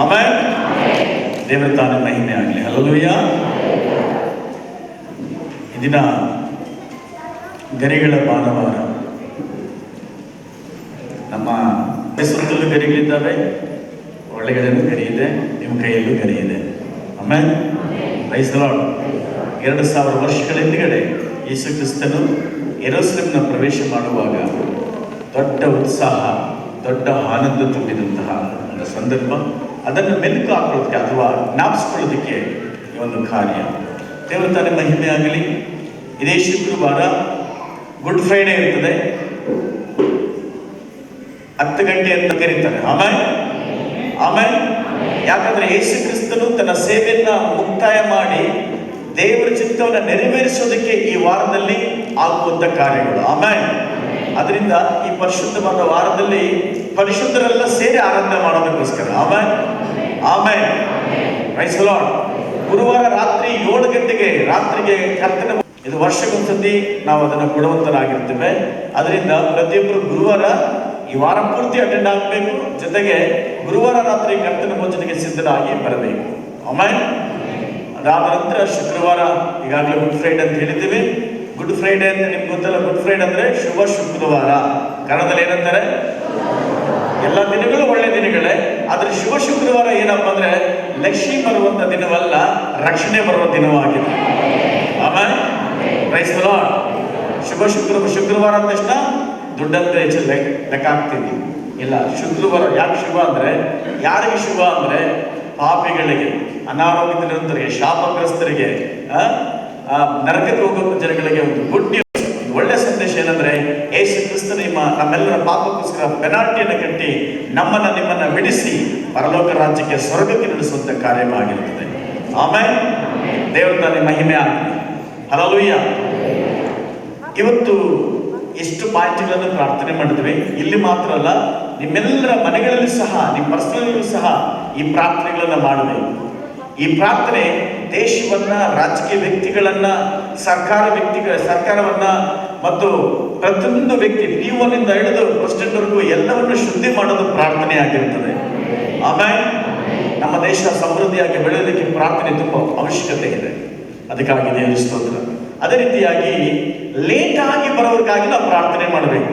Amen. ದೇವರ ತಾನೇ ಮಹಿಮೆ ಆಗಲಿ. ಹಲ್ಲೆಲೂಯಾ. ಈ ದಿನ ಗರಿಗಳ ಭಾನುವಾರ. ನಮ್ಮ ಸುತ್ತಲೂ ಗರಿಗಳಿದ್ದಾವೆ, ಒಳಗಡೆನೂ ಗರಿ ಇದೆ, ನಿಮ್ಮ ಕೈಯಲ್ಲೂ ಗರಿ ಇದೆ. ಆಮೆನ್. Praise the lord. 2000 ವರ್ಷಗಳ ಹಿಂದುಗಡೆ ಯೇಸು ಕ್ರಿಸ್ತನು ಯೆರೂಸಲೇಮಿನ ಪ್ರವೇಶ ಮಾಡುವಾಗ ದೊಡ್ಡ ಉತ್ಸಾಹ, ದೊಡ್ಡ ಆನಂದ ತುಂಬಿದಂತಹ ಒಂದು ಸಂದರ್ಭ. ಅದನ್ನು ಮೆಲುಕು ಹಾಕೊಳ್ಳೋದಕ್ಕೆ ಅಥವಾ ಜ್ಞಾಪಿಸ್ಕೊಳ್ಳೋದಕ್ಕೆ ಈ ಒಂದು ಕಾರ್ಯ. ದೇವರ ತಾನೇ ಮಹಿಮೆ ಆಗಲಿ. ಇದೇ ಶುಕ್ರವಾರ ಗುಡ್ ಫ್ರೈಡೇ ಇರ್ತದೆ. 10 ಗಂಟೆ ಅಂತ ಕರೀತಾರೆ. ಆಮೇಲೆ ಆಮೇಲೆ ಯಾಕಂದ್ರೆ ಯೇಸು ಕ್ರಿಸ್ತನು ತನ್ನ ಸೇವೆಯನ್ನ ಮುಕ್ತಾಯ ಮಾಡಿ ದೇವರ ಚಿತ್ತವನ್ನು ನೆರವೇರಿಸೋದಕ್ಕೆ ಈ ವಾರದಲ್ಲಿ ಆಗುವಂತ ಕಾರ್ಯಗಳು. ಆಮೇಲೆ ಅದರಿಂದ ಈ ಪರಿಶುದ್ಧವಾದ ವಾರದಲ್ಲಿ ಪರಿಶುದ್ಧರೆಲ್ಲ ಸೇರಿ ಆರಾಧನೆ ಮಾಡೋದಕ್ಕೋಸ್ಕರ. ಆಮೇಲೆ ಆಮೇಲೆ ಪ್ರೈಸ್ ದಿ ಲಾರ್ಡ್. ಗುರುವಾರ ರಾತ್ರಿ 7 ಗಂಟೆಗೆ ರಾತ್ರಿಗೆ ಕರ್ತನ, ಇದು ವರ್ಷಕ್ಕೊಂದ್ಸತಿ ನಾವು ಅದನ್ನು ಕೊಡುವಂತರಾಗಿರ್ತೇವೆ. ಅದರಿಂದ ಪ್ರತಿಯೊಬ್ಬರು ಗುರುವಾರ ಈ ವಾರ ಪೂರ್ತಿ ಅಟೆಂಡ್ ಆಗಬೇಕು. ಜೊತೆಗೆ ಗುರುವಾರ ರಾತ್ರಿ ಕರ್ತನ ಭೋಜನೆಗೆ ಸಿದ್ಧರಾಗಿ ಬರಬೇಕು. ಆಮೇಲೆ ಅದಾದ ನಂತರ ಶುಕ್ರವಾರ ಈಗಾಗಲೇ ಗುಡ್ ಫ್ರೈಡೆ ಅಂತ ಹೇಳಿದ್ದೀವಿ. ಗುಡ್ ಫ್ರೈಡೆ ಅಂತ ನಿಮ್ಗೆ ಗೊತ್ತಲ್ಲ. ಗುಡ್ ಫ್ರೈಡೆ ಅಂದ್ರೆ ಶುಭ ಶುಕ್ರವಾರ. ಕನ್ನಡದಲ್ಲಿ ಏನಂತಾರೆ? ಎಲ್ಲ ದಿನಗಳು ಒಳ್ಳೆ ದಿನಗಳೇ, ಆದ್ರೆ ಶುಭ ಶುಕ್ರವಾರ ಏನಪ್ಪ ಅಂದ್ರೆ ಲಕ್ಷ್ಮಿ ಬರುವಂತ ದಿನವಲ್ಲ, ರಕ್ಷಣೆ ಬರುವ ದಿನವಾಗಿದೆ. ಆಮೇಲೆ ಪ್ರೈಸ್ ದಿ ಲಾರ್ಡ್. ಶುಕ್ರವಾರ ಅಂದ ತಕ್ಷಣ ದುಡ್ಡಂತ ಹೆಚ್ಚು ಲೆಕ್ಕ ಹಾಕ್ತೀವಿ. ಇಲ್ಲ, ಶುಕ್ರವಾರ ಯಾಕೆ ಶುಭ ಅಂದ್ರೆ, ಯಾರಿಗೆ ಶುಭ ಅಂದ್ರೆ ಪಾಪಿಗಳಿಗೆ, ಅನಾರೋಗ್ಯದಲ್ಲಿರುವವರಿಗೆ, ಶಾಪಗ್ರಸ್ತರಿಗೆ, ನರಕಕ್ಕೆ ಹೋಗುವ ಜನಗಳಿಗೆ ಒಂದು ಗುಡ್ ನ್ಯೂಸ್, ಒಳ್ಳೆ ಸಂದೇಶ ಏನಂದ್ರೆ ಯೇಸು ಕ್ರಿಸ್ತ ನಮ್ಮೆಲ್ಲರ ಪಾಪಕ್ಕೋಸ್ಕರ ಪೆನಾಲ್ಟಿಯನ್ನು ಕಟ್ಟಿ ನಿಮ್ಮನ್ನ ಬಿಡಿಸಿ ಪರಲೋಕ ರಾಜ್ಯಕ್ಕೆ, ಸ್ವರ್ಗಕ್ಕೆ ನಡೆಸುವಂತ ಕಾರ್ಯವಾಗಿರುತ್ತದೆ. ಆಮೇಲೆ ದೇವರ ತಾನೇ ಮಹಿಮೆ ಆಗಲಿ. ಹಲ್ಲೆಲೂಯಾ. ಇವತ್ತು ಎಷ್ಟು ಪಾಯಿಂಟ್ಗಳನ್ನು ಪ್ರಾರ್ಥನೆ ಮಾಡಿದ್ವಿ. ಇಲ್ಲಿ ಮಾತ್ರ ಅಲ್ಲ, ನಿಮ್ಮೆಲ್ಲರ ಮನೆಗಳಲ್ಲಿ ಸಹ, ನಿಮ್ಮ ಪರ್ಸನಲ್ಲೂ ಸಹ ಈ ಪ್ರಾರ್ಥನೆಗಳನ್ನ ಮಾಡಬೇಕು. ಈ ಪ್ರಾರ್ಥನೆ ದೇಶವನ್ನ, ರಾಜಕೀಯ ವ್ಯಕ್ತಿಗಳನ್ನ, ಸರ್ಕಾರವನ್ನ ಮತ್ತು ಪ್ರತಿಯೊಂದು ವ್ಯಕ್ತಿ P1 ಇಂದ ಹಿಡಿದು ಪ್ರೆಸಿಡೆಂಟ್ ವರೆಗೂ ಎಲ್ಲವನ್ನು ಶುದ್ಧಿ ಮಾಡೋದು ಪ್ರಾರ್ಥನೆ ಆಗಿರುತ್ತದೆ. ಆಮೇಲೆ ನಮ್ಮ ದೇಶ ಸಮೃದ್ಧಿಯಾಗಿ ಬೆಳೆಯೋದಕ್ಕೆ ಪ್ರಾರ್ಥನೆ ತುಂಬಾ ಅವಶ್ಯಕತೆ ಇದೆ. ಅದಕ್ಕಾಗಿ ದೇವರ ಸ್ತೋತ್ರ. ಅದೇ ರೀತಿಯಾಗಿ ಲೇಟ್ ಆಗಿ ಬರೋರಿಗಾಗಿ ನಾವು ಪ್ರಾರ್ಥನೆ ಮಾಡಬೇಕು.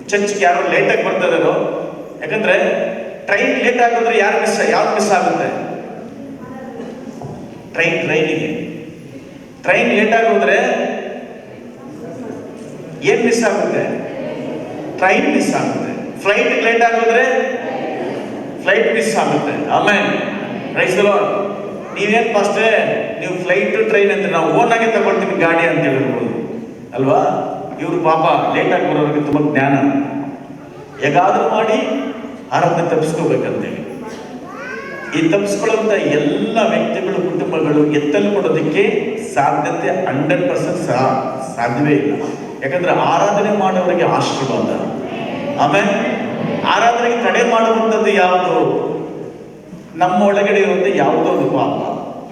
ಚರ್ಚ್ಗೆ ಯಾರು ಲೇಟಾಗಿ ಬರ್ತಾ ಇದ್ದಾರೋ, ಯಾಕಂದ್ರೆ ಟ್ರೈನ್ ಲೇಟ್ ಆಗೋದ್ರೆ ಯಾವ್ದು ಮಿಸ್ ಆಗುತ್ತೆ? ಟ್ರೈನ್ ಲೇಟ್ ಆಗೋದ್ರೆ ಏನ್ ಮಿಸ್ ಆಗುತ್ತೆ? ಟ್ರೈನ್ ಮಿಸ್ ಆಗುತ್ತೆ. ಫ್ಲೈಟ್ ಲೇಟ್ ಆಗೋದ್ರೆ ಫ್ಲೈಟ್ ಮಿಸ್ ಆಗುತ್ತೆ. ಆಮೇಲೆ ಪ್ರೈಸ್ ದಿ ಲಾರ್ಡ್. ನೀವೇನ್ ಫಾಸ್ಟೇ, ನೀವು ಫ್ಲೈಟ್ ಟ್ರೈನ್ ಅಂತ ನಾವು ಓನ್ ಆಗಿ ತಗೊಳ್ತೀವಿ ಗಾಡಿ ಅಂತ ಹೇಳಿರ್ಬೋದು ಅಲ್ವಾ? ಇವ್ರು ಪಾಪ ಲೇಟ್ ಆಗಿ ಬರೋರಿಗೆ ತುಂಬಾ ಜ್ಞಾನ, ಹೇಗಾದ್ರೂ ಮಾಡಿ ಆರಾಧನೆ ತಪ್ಪಿಸ್ಕೋಬೇಕಂತೇಳಿ. ಈ ತಪ್ಪಿಸ್ಕೊಳ್ಳುವಂತ ಎಲ್ಲ ವ್ಯಕ್ತಿಗಳು, ಕುಟುಂಬಗಳು ಎತ್ತಲ್ಪಡೋದಕ್ಕೆ ಸಾಧ್ಯತೆ 100% ಸಾಧ್ಯವೇ ಇಲ್ಲ. ಯಾಕಂದ್ರೆ ಆರಾಧನೆ ಮಾಡೋರಿಗೆ ಆಶೀರ್ವಾದ. ಆಮೇಲೆ ಆರಾಧನೆಗೆ ತಡೆ ಮಾಡುವಂಥದ್ದು ಯಾವುದು? ನಮ್ಮ ಒಳಗಡೆ ಇರುವಂತ ಯಾವುದೋ ಒಂದು ಪಾಪ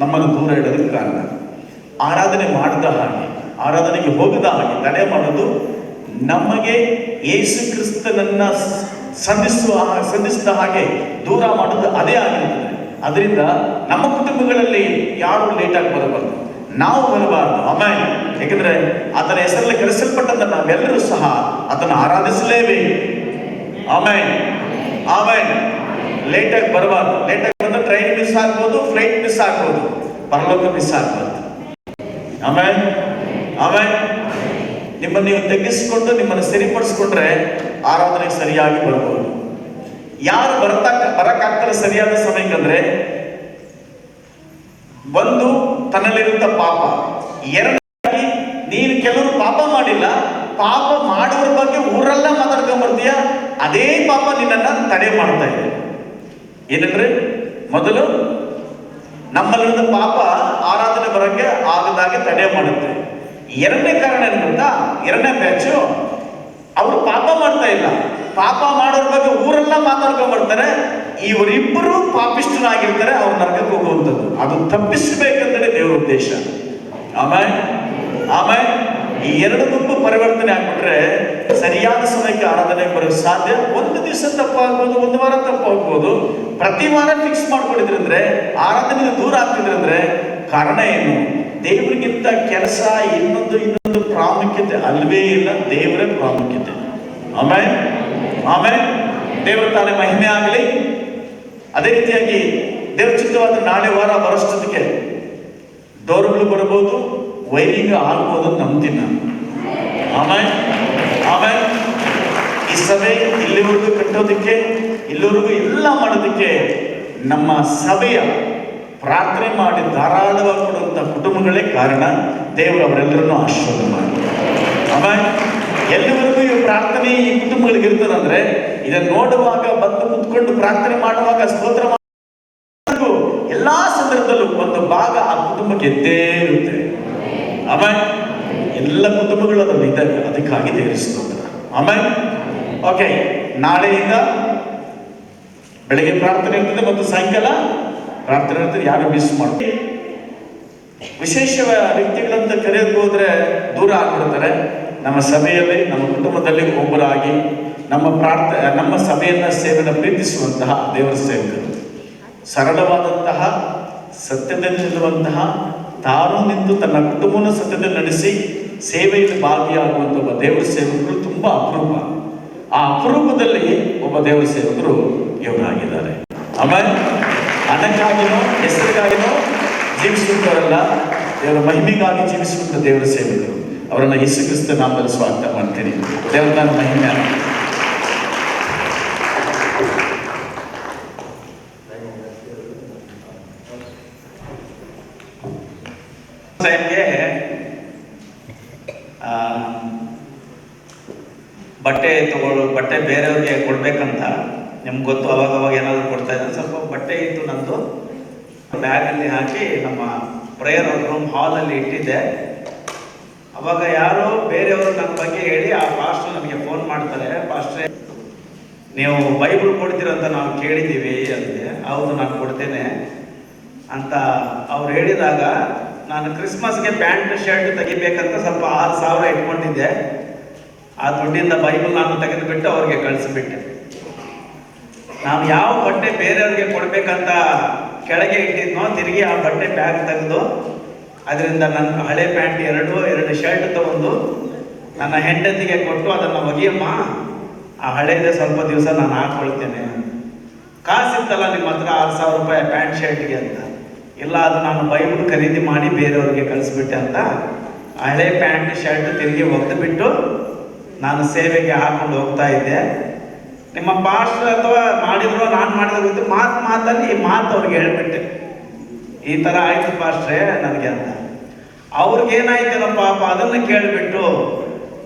ನಮ್ಮನ್ನು ದೂರ ಇಡೋದಕ್ಕೆ ಕಾರಣ. ಆರಾಧನೆ ಮಾಡದ ಹಾಗೆ, ಆರಾಧನೆಗೆ ಹೋಗದ ಹಾಗೆ ತಡೆ ಮಾಡೋದು, ನಮಗೆ ಯೇಸು ಕ್ರಿಸ್ತನನ್ನ ಸಂಧಿಸಿದ ಹಾಗೆ ದೂರ ಮಾಡೋದು ಅದೇ ಆಗಿರುತ್ತದೆ. ಅದರಿಂದ ನಮ್ಮ ಕುಟುಂಬಗಳಲ್ಲಿ ಯಾರು ಲೇಟಾಗಿ ಬರಬಾರ್ದು, ನಾವು ಬರಬಾರ್ದು. ಆಮೇಲೆ ಯಾಕಂದ್ರೆ ಆತನ ಹೆಸರಲ್ಲಿ ಕರೆಸಲ್ಪಟ್ಟಂತ ನಾವೆಲ್ಲರೂ ಸಹ ಅದನ್ನು ಆರಾಧಿಸಲೇಬೇಕು. ಆಮೇಲೆ ಆಮೇಲೆ ಲೇಟಾಗಿ ಬರಬಾರ್ದು. ಲೇಟಾಗಿ ಬಂದ್ರೆ ಟ್ರೈನ್ ಮಿಸ್ ಆಗ್ಬೋದು, ಫ್ಲೈಟ್ ಮಿಸ್ ಆಗ್ಬೋದು, ಪರಲೋಕ ಮಿಸ್ ಆಗ್ಬೋದು. ಆಮೇಲೆ ಆಮೇಲೆ ನಿಮ್ಮನ್ನು ನೀವು ತಗ್ಗಿಸಿಕೊಂಡು ನಿಮ್ಮನ್ನು ಸರಿಪಡಿಸ್ಕೊಂಡ್ರೆ ಆರಾಧನೆಗೆ ಸರಿಯಾಗಿ ಬರ್ಬೋದು. ಯಾರು ಬರಕ್ಕಾಗ್ತಾರೆ ಸರಿಯಾದ ಸಮಯಕ್ಕಂದ್ರೆ, ಒಂದು ತನ್ನಲ್ಲಿರುವಂತ ಪಾಪ, ಎರಡನೇದಾಗಿ ನೀನು ಕೆಲವರು ಪಾಪ ಮಾಡಿಲ್ಲ, ಪಾಪ ಮಾಡೋರ ಬಗ್ಗೆ ಊರೆಲ್ಲ ಮಾತಾಡ್ಕೊಂಡ್ ಬರ್ತೀಯ, ಅದೇ ಪಾಪ ನಿನ್ನನ್ನ ತಡೆ ಮಾಡ್ತಾ ಇದೆ. ಏನಂದ್ರೆ, ಮೊದಲು ನಮ್ಮಲ್ಲಿರುವ ಪಾಪ ಆರಾಧನೆ ಬರೋಕ್ಕೆ ಆಗದಾಗೆ ತಡೆ ಮಾಡುತ್ತೆ. ಎರಡನೇ ಕಾರಣ ಏನು ಗೊತ್ತಾ? ಎರಡನೇ ಬ್ಯಾಚು ಅವರು ಪಾಪ ಮಾಡ್ತಾ ಇಲ್ಲ, ಪಾಪ ಮಾಡೋರ ಬಗ್ಗೆ ಊರೆಲ್ಲ ಮಾತಾಡ್ಕೊಂಡ್ ಬರ್ತಾರೆ. ಇವರಿಬ್ಬರು ಪಾಪಿಷ್ಠರಾಗಿರ್ತಾರೆ, ಅವ್ರ ನರಕಕ್ಕೆ ಹೋಗುವಂಥದ್ದು. ಅದು ತಪ್ಪಿಸಬೇಕಂತೇಳಿ ದೇವರ ಉದ್ದೇಶ. ಆಮೇಲೆ ಆಮೇಲೆ ಈ ಎರಡು ಗುಂಪು ಪರಿವರ್ತನೆ ಆಗ್ಬಿಟ್ರೆ ಸರಿಯಾದ ಸಮಯಕ್ಕೆ ಆರಾಧನೆ ಬರೋಕ್ಕೆ ಸಾಧ್ಯ. ಒಂದು ದಿವಸ ತಪ್ಪಾಗ್ಬೋದು, ಒಂದು ವಾರ ತಪ್ಪಾಗ್ಬೋದು. ಪ್ರತಿ ವಾರ ಫಿಕ್ಸ್ ಮಾಡ್ಕೊಂಡಿದ್ರಂದ್ರೆ, ಆರಾಧನೆ ದೂರ ಆಗ್ತಿದ್ರಂದ್ರೆ ಕಾರಣ ಏನು? ದೇವರಿಗಿಂತ ಕೆಲಸ ಇನ್ನೊಂದು ಪ್ರಾಮುಖ್ಯತೆ ಅಲ್ವೇ ಇಲ್ಲ, ದೇವರೇ ಪ್ರಾಮುಖ್ಯತೆ. ಆಮೇಲೆ ಆಮೇಲೆ ದೇವರ ತಾನೇ ಮಹಿಮೆ ಆಗಲಿ. ಅದೇ ರೀತಿಯಾಗಿ ದೇವ್ರ ಚಿತ್ತವಾದ ನಾಳೆ ವಾರ ಬರೋಷ್ಟೊತ್ತಿಗೆ ಡೋರ್ಗಳು ಬರಬಹುದು, ವೈರಿಂಗ್ ಆಗ್ಬೋದು ಅಂತ ನಂಬ್ತೀನಿ ನಾನು. ಆಮೇಲೆ ಆಮೇಲೆ ಈ ಸಭೆ ಇಲ್ಲಿವರೆಗೂ ಕಟ್ಟೋದಕ್ಕೆ, ಇಲ್ಲಿವರೆಗೂ ಎಲ್ಲ ಮಾಡೋದಕ್ಕೆ ನಮ್ಮ ಸಭೆಯ ಪ್ರಾರ್ಥನೆ ಮಾಡಿ ಧಾರಾಳವಾಗಿ ಕೊಡುವಂಥ ಕುಟುಂಬಗಳೇ ಕಾರಣ. ದೇವರು ಅವರೆಲ್ಲರನ್ನೂ ಆಶೀರ್ವಾದ ಮಾಡಿ. ಆಮೇಲೆ ಎಲ್ಲಿವರೆಗೂ ಈ ಪ್ರಾರ್ಥನೆ ಈ ಕುಟುಂಬಗಳಿಗೆ ಇರ್ತದಂದ್ರೆ, ಇದನ್ನು ನೋಡುವಾಗ, ಬಂದು ಕುತ್ಕೊಂಡು ಪ್ರಾರ್ಥನೆ ಮಾಡುವಾಗ, ಸ್ತೋತ್ರ ಮಾಡುವಾಗ ಎಲ್ಲಾ ಸಂದರ್ಭದಲ್ಲೂ ಒಂದು ಭಾಗ ಆ ಕುಟುಂಬಕ್ಕೆ ಎದ್ದೇ ಇರುತ್ತೆ. ಆಮೇಲೆ ಎಲ್ಲ ಕುಟುಂಬಗಳು ಅದನ್ನು ಇದ್ದಾವೆ, ಅದಕ್ಕಾಗಿ ದೇವರ ಸ್ತೋತ್ರ. ಆಮೇಲೆ ಓಕೆ, ನಾಳೆಯಿಂದ ಬೆಳಗ್ಗೆ ಪ್ರಾರ್ಥನೆ ಇರ್ತದೆ ಮತ್ತು ಸಾಯಂಕಾಲ ಪ್ರಾರ್ಥನೆ ಇರ್ತದೆ. ಯಾರು ಮಿಸ್ ಮಾಡಿ ವಿಶೇಷ ವ್ಯಕ್ತಿಗಳಂತ ಕರೆಯೋಕೆ ಹೋದ್ರೆ ದೂರ ಆಗ್ಬಿಡ್ತಾರೆ. ನಮ್ಮ ಸಭೆಯಲ್ಲಿ, ನಮ್ಮ ಕುಟುಂಬದಲ್ಲಿ ಒಬ್ಬರಾಗಿ ನಮ್ಮ ಸಭೆಯನ್ನ ಸೇವೆಯನ್ನು ಪ್ರೀತಿಸುವಂತಹ ದೇವರ ಸೇವಕರು, ಸರಳವಾದಂತಹ ಸತ್ಯದಲ್ಲಿ ನಿಲ್ಲುವಂತಹ, ತಾನು ನಿಂತು ತನ್ನ ಕುಟುಂಬವನ್ನು ಸತ್ಯದಲ್ಲಿ ನಡೆಸಿ ಸೇವೆಯಲ್ಲಿ ಭಾಗಿಯಾಗುವಂಥ ಒಬ್ಬ ದೇವರ ಸೇವಕರು ತುಂಬಾ ಅಪರೂಪ. ಆ ಅಪರೂಪದಲ್ಲಿ ಒಬ್ಬ ದೇವರ ಸೇವಕರು ಇವರಾಗಿದ್ದಾರೆ. ಆಮೇಲೆ ಹಣಕ್ಕಾಗಿನೋ ಹೆಸರಿಗಾಗಿನೋ ಜೀವಿಸುವಂತವರಲ್ಲ, ದೇವರ ಮಹಿಮೆಗಾಗಿ ಜೀವಿಸುವಂಥ ದೇವರ ಸೇವಕರು. ಅವರನ್ನು ಯೇಸು ಕ್ರಿಸ್ತ ನಾಮದಲ್ಲಿ ಸ್ವಾಗತ ಮಾಡ್ತೀನಿ. ದೇವರ ನಾನು ಮಹಿಮೆ ಆಗಲಿ. ಬಟ್ಟೆ ಬೇರೆಯವ್ರಿಗೆ ಕೊಡ್ಬೇಕಂತ ನಿಮ್ಗೆ ಗೊತ್ತು. ಅವಾಗ ಏನಾದರೂ ಕೊಡ್ತಾ ಇದ್ದಾರೆ. ಸ್ವಲ್ಪ ಬಟ್ಟೆ ಇತ್ತು ನಂದು, ಬ್ಯಾಗಲ್ಲಿ ಹಾಕಿ ನಮ್ಮ ಪ್ರೇಯರ್ ರೂಮ್ ಹಾಲಲ್ಲಿ ಇಟ್ಟಿದ್ದೆ. ಅವಾಗ ಯಾರೋ ಬೇರೆಯವರು ನನ್ನ ಬಗ್ಗೆ ಹೇಳಿ ಆ ಪಾಸ್ಟರ್ ನಮಗೆ ಫೋನ್ ಮಾಡ್ತಾರೆ, ಪಾಸ್ಟ್ರೇ ನೀವು ಬೈಬಲ್ ಕೊಡ್ತೀರಂತ ನಾವು ಕೇಳಿದ್ದೀವಿ ಅಂದೆ. ಹೌದು, ನಾನು ಕೊಡ್ತೇನೆ ಅಂತ ಅವ್ರು ಹೇಳಿದಾಗ, ನಾನು ಕ್ರಿಸ್ಮಸ್ಗೆ ಪ್ಯಾಂಟ್ ಶರ್ಟ್ ತೆಗಿಬೇಕಂತ ಸ್ವಲ್ಪ 6,000 ಇಟ್ಕೊಂಡಿದ್ದೆ. ಆ ದುಡ್ಡಿಂದ ಬೈಬಲ್ ನಾನು ತೆಗೆದುಬಿಟ್ಟು ಅವ್ರಿಗೆ ಕಳಿಸಿಬಿಟ್ಟೆ. ನಾನು ಯಾವ ಬಟ್ಟೆ ಬೇರೆಯವ್ರಿಗೆ ಕೊಡ್ಬೇಕಂತ ಕೆಳಗೆ ಇಟ್ಟಿದ್ನೋ, ತಿರುಗಿ ಆ ಬಟ್ಟೆ ಬ್ಯಾಗ್ ತೆಗೆದು ಅದರಿಂದ ನನ್ನ ಹಳೆ ಪ್ಯಾಂಟ್ ಎರಡು ಶರ್ಟ್ ತಗೊಂಡು ನನ್ನ ಹೆಂಡತಿಗೆ ಕೊಟ್ಟು, ಅದನ್ನು ಒಗೆಯಮ್ಮ, ಆ ಹಳೇದೇ ಸ್ವಲ್ಪ ದಿವಸ ನಾನು ಹಾಕ್ಕೊಳ್ತೇನೆ. ಕಾಸಿತ್ತಲ್ಲ ನಿಮ್ಮ ಹತ್ರ 6,000 ರೂಪಾಯಿ ಪ್ಯಾಂಟ್ ಶರ್ಟ್ಗೆ ಅಂತ. ಇಲ್ಲ, ಅದು ನಾನು ಬೈಬಲ್ ಖರೀದಿ ಮಾಡಿ ಬೇರೆಯವ್ರಿಗೆ ಕಳಿಸ್ಬಿಟ್ಟೆ ಅಂತ ಹಳೆ ಪ್ಯಾಂಟ್ ಶರ್ಟ್ ತಿರುಗಿ ಒಗೆದುಬಿಟ್ಟು ನಾನು ಸೇವೆಗೆ ಹಾಕೊಂಡು ಹೋಗ್ತಾ ಇದ್ದೆ. ನಿಮ್ಮ ಪಾಸ್ಟರ್ ಅಥವಾ ಮಾಡಿದ್ರು ನಾನು ಮಾಡಿದ್ರೆ ಗೊತ್ತು, ಮಾತಲ್ಲಿ ಈ ಮಾತು ಅವ್ರಿಗೆ ಹೇಳ್ಬಿಟ್ಟೆ, ಈ ಥರ ಆಯ್ತು ಪಾಸ್ಟ್ರೇ ನನಗೆ ಅಂತ. ಅವ್ರಿಗೇನಾಯ್ತೇನೋ ಪಾಪ, ಅದನ್ನು ಕೇಳಿಬಿಟ್ಟು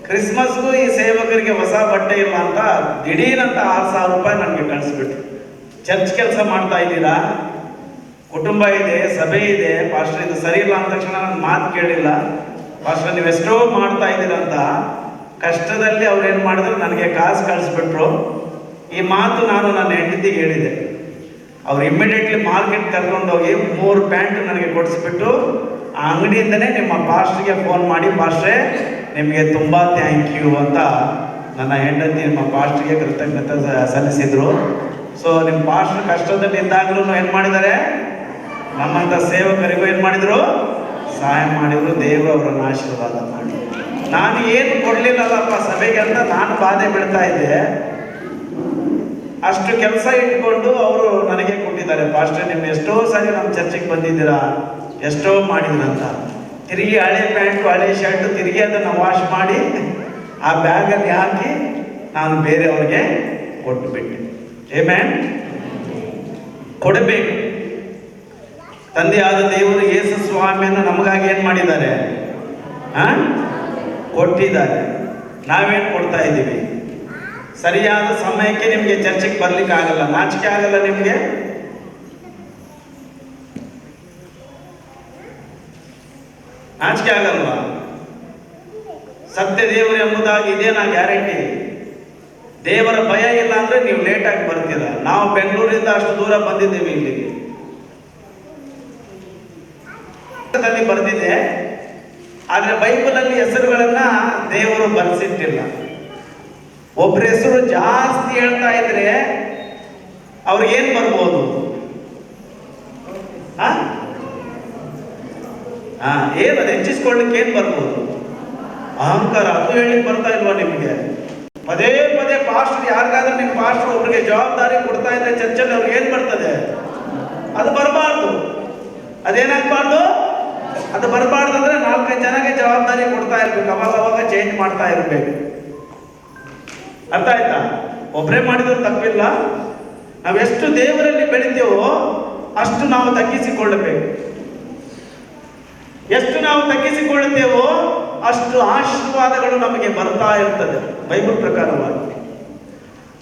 ಕ್ರಿಸ್ಮಸ್ಗೂ ಈ ಸೇವಕರಿಗೆ ಹೊಸ ಬಟ್ಟೆ ಇಲ್ಲ ಅಂತ ದಿಢೀರಂತ 6,000 ರೂಪಾಯಿ ನನಗೆ ಕಳಿಸ್ಬಿಟ್ರು. ಚರ್ಚ್ ಕೆಲಸ ಮಾಡ್ತಾ ಇದ್ದೀರಾ, ಕುಟುಂಬ ಇದೆ, ಸಭೆ ಇದೆ, ಪಾಸ್ಟರ್ ಇದು ಸರಿ ಇಲ್ಲ ಅಂದ ತಕ್ಷಣ ನನ್ನ ಮಾತು ಕೇಳಿಲ್ಲ, ಪಾಸ್ಟರ್ ನೀವು ಎಷ್ಟೋ ಮಾಡ್ತಾ ಇದ್ದೀರಂತ ಕಷ್ಟದಲ್ಲಿ ಅವ್ರು ಏನು ಮಾಡಿದ್ರು, ನನಗೆ ಕಾಸು ಕಳಿಸ್ಬಿಟ್ರು. ಈ ಮಾತು ನಾನು ನನ್ನ ಹೆಂಡತಿಗೆ ಹೇಳಿದೆ. ಅವ್ರು ಇಮ್ಮಿಡಿಯೇಟ್ಲಿ ಮಾರ್ಕೆಟ್ ಕರ್ಕೊಂಡೋಗಿ 3 ಪ್ಯಾಂಟ್ ನನಗೆ ಕೊಡಿಸ್ಬಿಟ್ಟು ಆ ಅಂಗಡಿಯಿಂದನೇ ನಿಮ್ಮ ಪಾಸ್ಟ್ರಿಗೆ ಫೋನ್ ಮಾಡಿ, ಪಾಸ್ಟ್ರೇ ನಿಮಗೆ ತುಂಬ ಥ್ಯಾಂಕ್ ಯು ಅಂತ ನನ್ನ ಹೆಂಡತಿ ನಿಮ್ಮ ಪಾಸ್ಟ್ರಿಗೆ ಕೃತಜ್ಞತೆ ಸಲ್ಲಿಸಿದ್ರು. ಸೊ ನಿಮ್ಮ ಪಾಸ್ಟರ್ ಕಷ್ಟದಲ್ಲಿ ಇದ್ದಾಗಲೂ ಏನು ಮಾಡಿದ್ದಾರೆ, ನಮ್ಮಂಥ ಸೇವಕರಿಗೂ ಏನು ಮಾಡಿದರು, ಸಹಾಯ ಮಾಡಿದರು. ದೇವರು ಅವರನ್ನು ಆಶೀರ್ವಾದ ಮಾಡಿ. ನಾನು ಏನು ಕೊಡಲಿಲ್ಲಲ್ಲಪ್ಪ ಸಭೆಗೆ ಅಂತ ನಾನು ಬಾಧೆ ಬೀಳ್ತಾ ಇದ್ದೆ. ಅಷ್ಟು ಕೆಲಸ ಇಟ್ಕೊಂಡು ಅವರು ನನಗೆ ಕೊಟ್ಟಿದ್ದಾರೆ. ಪಾಸ್ಟರ್ ನಿಮ್ಮ ಎಷ್ಟೋ ಸಾರಿ ನಮ್ಮ ಚರ್ಚೆಗೆ ಬಂದಿದ್ದೀರಾ, ಎಷ್ಟೋ ಮಾಡಿದ್ರಂತ. ತಿರುಗಿ ಹಳೆ ಪ್ಯಾಂಟು ಹಳೆ ಶರ್ಟು ತಿರುಗಿ ಅದನ್ನು ವಾಶ್ ಮಾಡಿ ಆ ಬ್ಯಾಗಲ್ಲಿ ಹಾಕಿ ನಾನು ಬೇರೆಯವ್ರಿಗೆ ಕೊಟ್ಟು ಬಿಟ್ಟೆ. ಆಮೆನ್. ಕೊಡಬೇಕು. ತಂದೆಯಾದ ದೇವರು ಯೇಸು ಸ್ವಾಮಿಯನ್ನು ನಮಗಾಗಿ ಏನು ಮಾಡಿದ್ದಾರೆ, ಕೊಟ್ಟಿದ್ದಾರೆ. ನಾವೇನು ಕೊಡ್ತಾ ಇದ್ದೀವಿ? ಸರಿಯಾದ ಸಮಯಕ್ಕೆ ನಿಮಗೆ ಚರ್ಚೆಗೆ ಬರ್ಲಿಕ್ಕೆ ಆಗಲ್ಲ, ನಾಚಿಕೆ ಆಗಲ್ಲ ನಿಮಗೆ? ನಾಚಿಕೆ ಆಗಲ್ವಾ? ಸತ್ಯ ದೇವರು ಎಂಬುದಾಗಿ ಇದೇನಾ ಗ್ಯಾರಂಟಿ? ದೇವರ ಭಯ ಇಲ್ಲ ಅಂದ್ರೆ ನೀವು ಲೇಟಾಗಿ ಬರ್ತೀರ. ನಾವು ಬೆಂಗಳೂರಿಂದ ಅಷ್ಟು ದೂರ ಬಂದಿದ್ದೇವೆ ಇಲ್ಲಿಗೆ. ಬರ್ದಿದೆ ಆದರೆ ಬೈಬಲಲ್ಲಿ ಹೆಸರುಗಳನ್ನ ದೇವರು ಬರೆಸಿಟ್ಟಿಲ್ಲ. ಒಬ್ಬರ ಹೆಸರು ಜಾಸ್ತಿ ಹೇಳ್ತಾ ಇದ್ರೆ ಅವ್ರಿಗೇನು ಬರ್ಬೋದು? ಏನದು ಹೆಚ್ಚಿಸ್ಕೊಳ್ಳಿಕ್ಕೆ ಏನು ಬರ್ಬೋದು? ಅಹಂಕಾರ. ಅದು ಹೇಳಿಕ್ ಬರ್ತಾ ಇಲ್ವಾ ನಿಮಗೆ? ಪದೇ ಪದೇ ಪಾಸ್ಟರ್, ಯಾರಿಗಾದ್ರೂ ನಿಮ್ಮ ಪಾಸ್ಟರ್ ಒಬ್ರಿಗೆ ಜವಾಬ್ದಾರಿ ಕೊಡ್ತಾ ಇದ್ರೆ ಚರ್ಚಲ್ಲಿ ಅವ್ರಿಗೆ ಏನು ಬರ್ತದೆ? ಅದು ಬರಬಾರ್ದು. ಅದೇನಾಗಬಾರ್ದು? ಅದು ಬರಬಾರ್ದು ಅಂದ್ರೆ 4-5 ಜನಕ್ಕೆ ಜವಾಬ್ದಾರಿ ಕೊಡ್ತಾ ಇರ್ಬೇಕು, ಅವಾಗ ಚೇಂಜ್ ಮಾಡ್ತಾ ಇರ್ಬೇಕು. ಅರ್ಥ ಆಯ್ತಾ? ಒಬ್ಬರೇ ಮಾಡಿದ್ರು ತಪ್ಪಿಲ್ಲ. ನಾವೆಷ್ಟು ದೇವರಲ್ಲಿ ಬೆಳಿತೇವೋ ಅಷ್ಟು ನಾವು ತಗ್ಗಿಸಿಕೊಳ್ಳಬೇಕು. ಎಷ್ಟು ನಾವು ತಗ್ಗಿಸಿಕೊಳ್ಳುತ್ತೇವೋ ಅಷ್ಟು ಆಶೀರ್ವಾದಗಳು ನಮಗೆ ಬರ್ತಾ ಇರ್ತದೆ ಬೈಬಲ್ ಪ್ರಕಾರವಾಗಿ.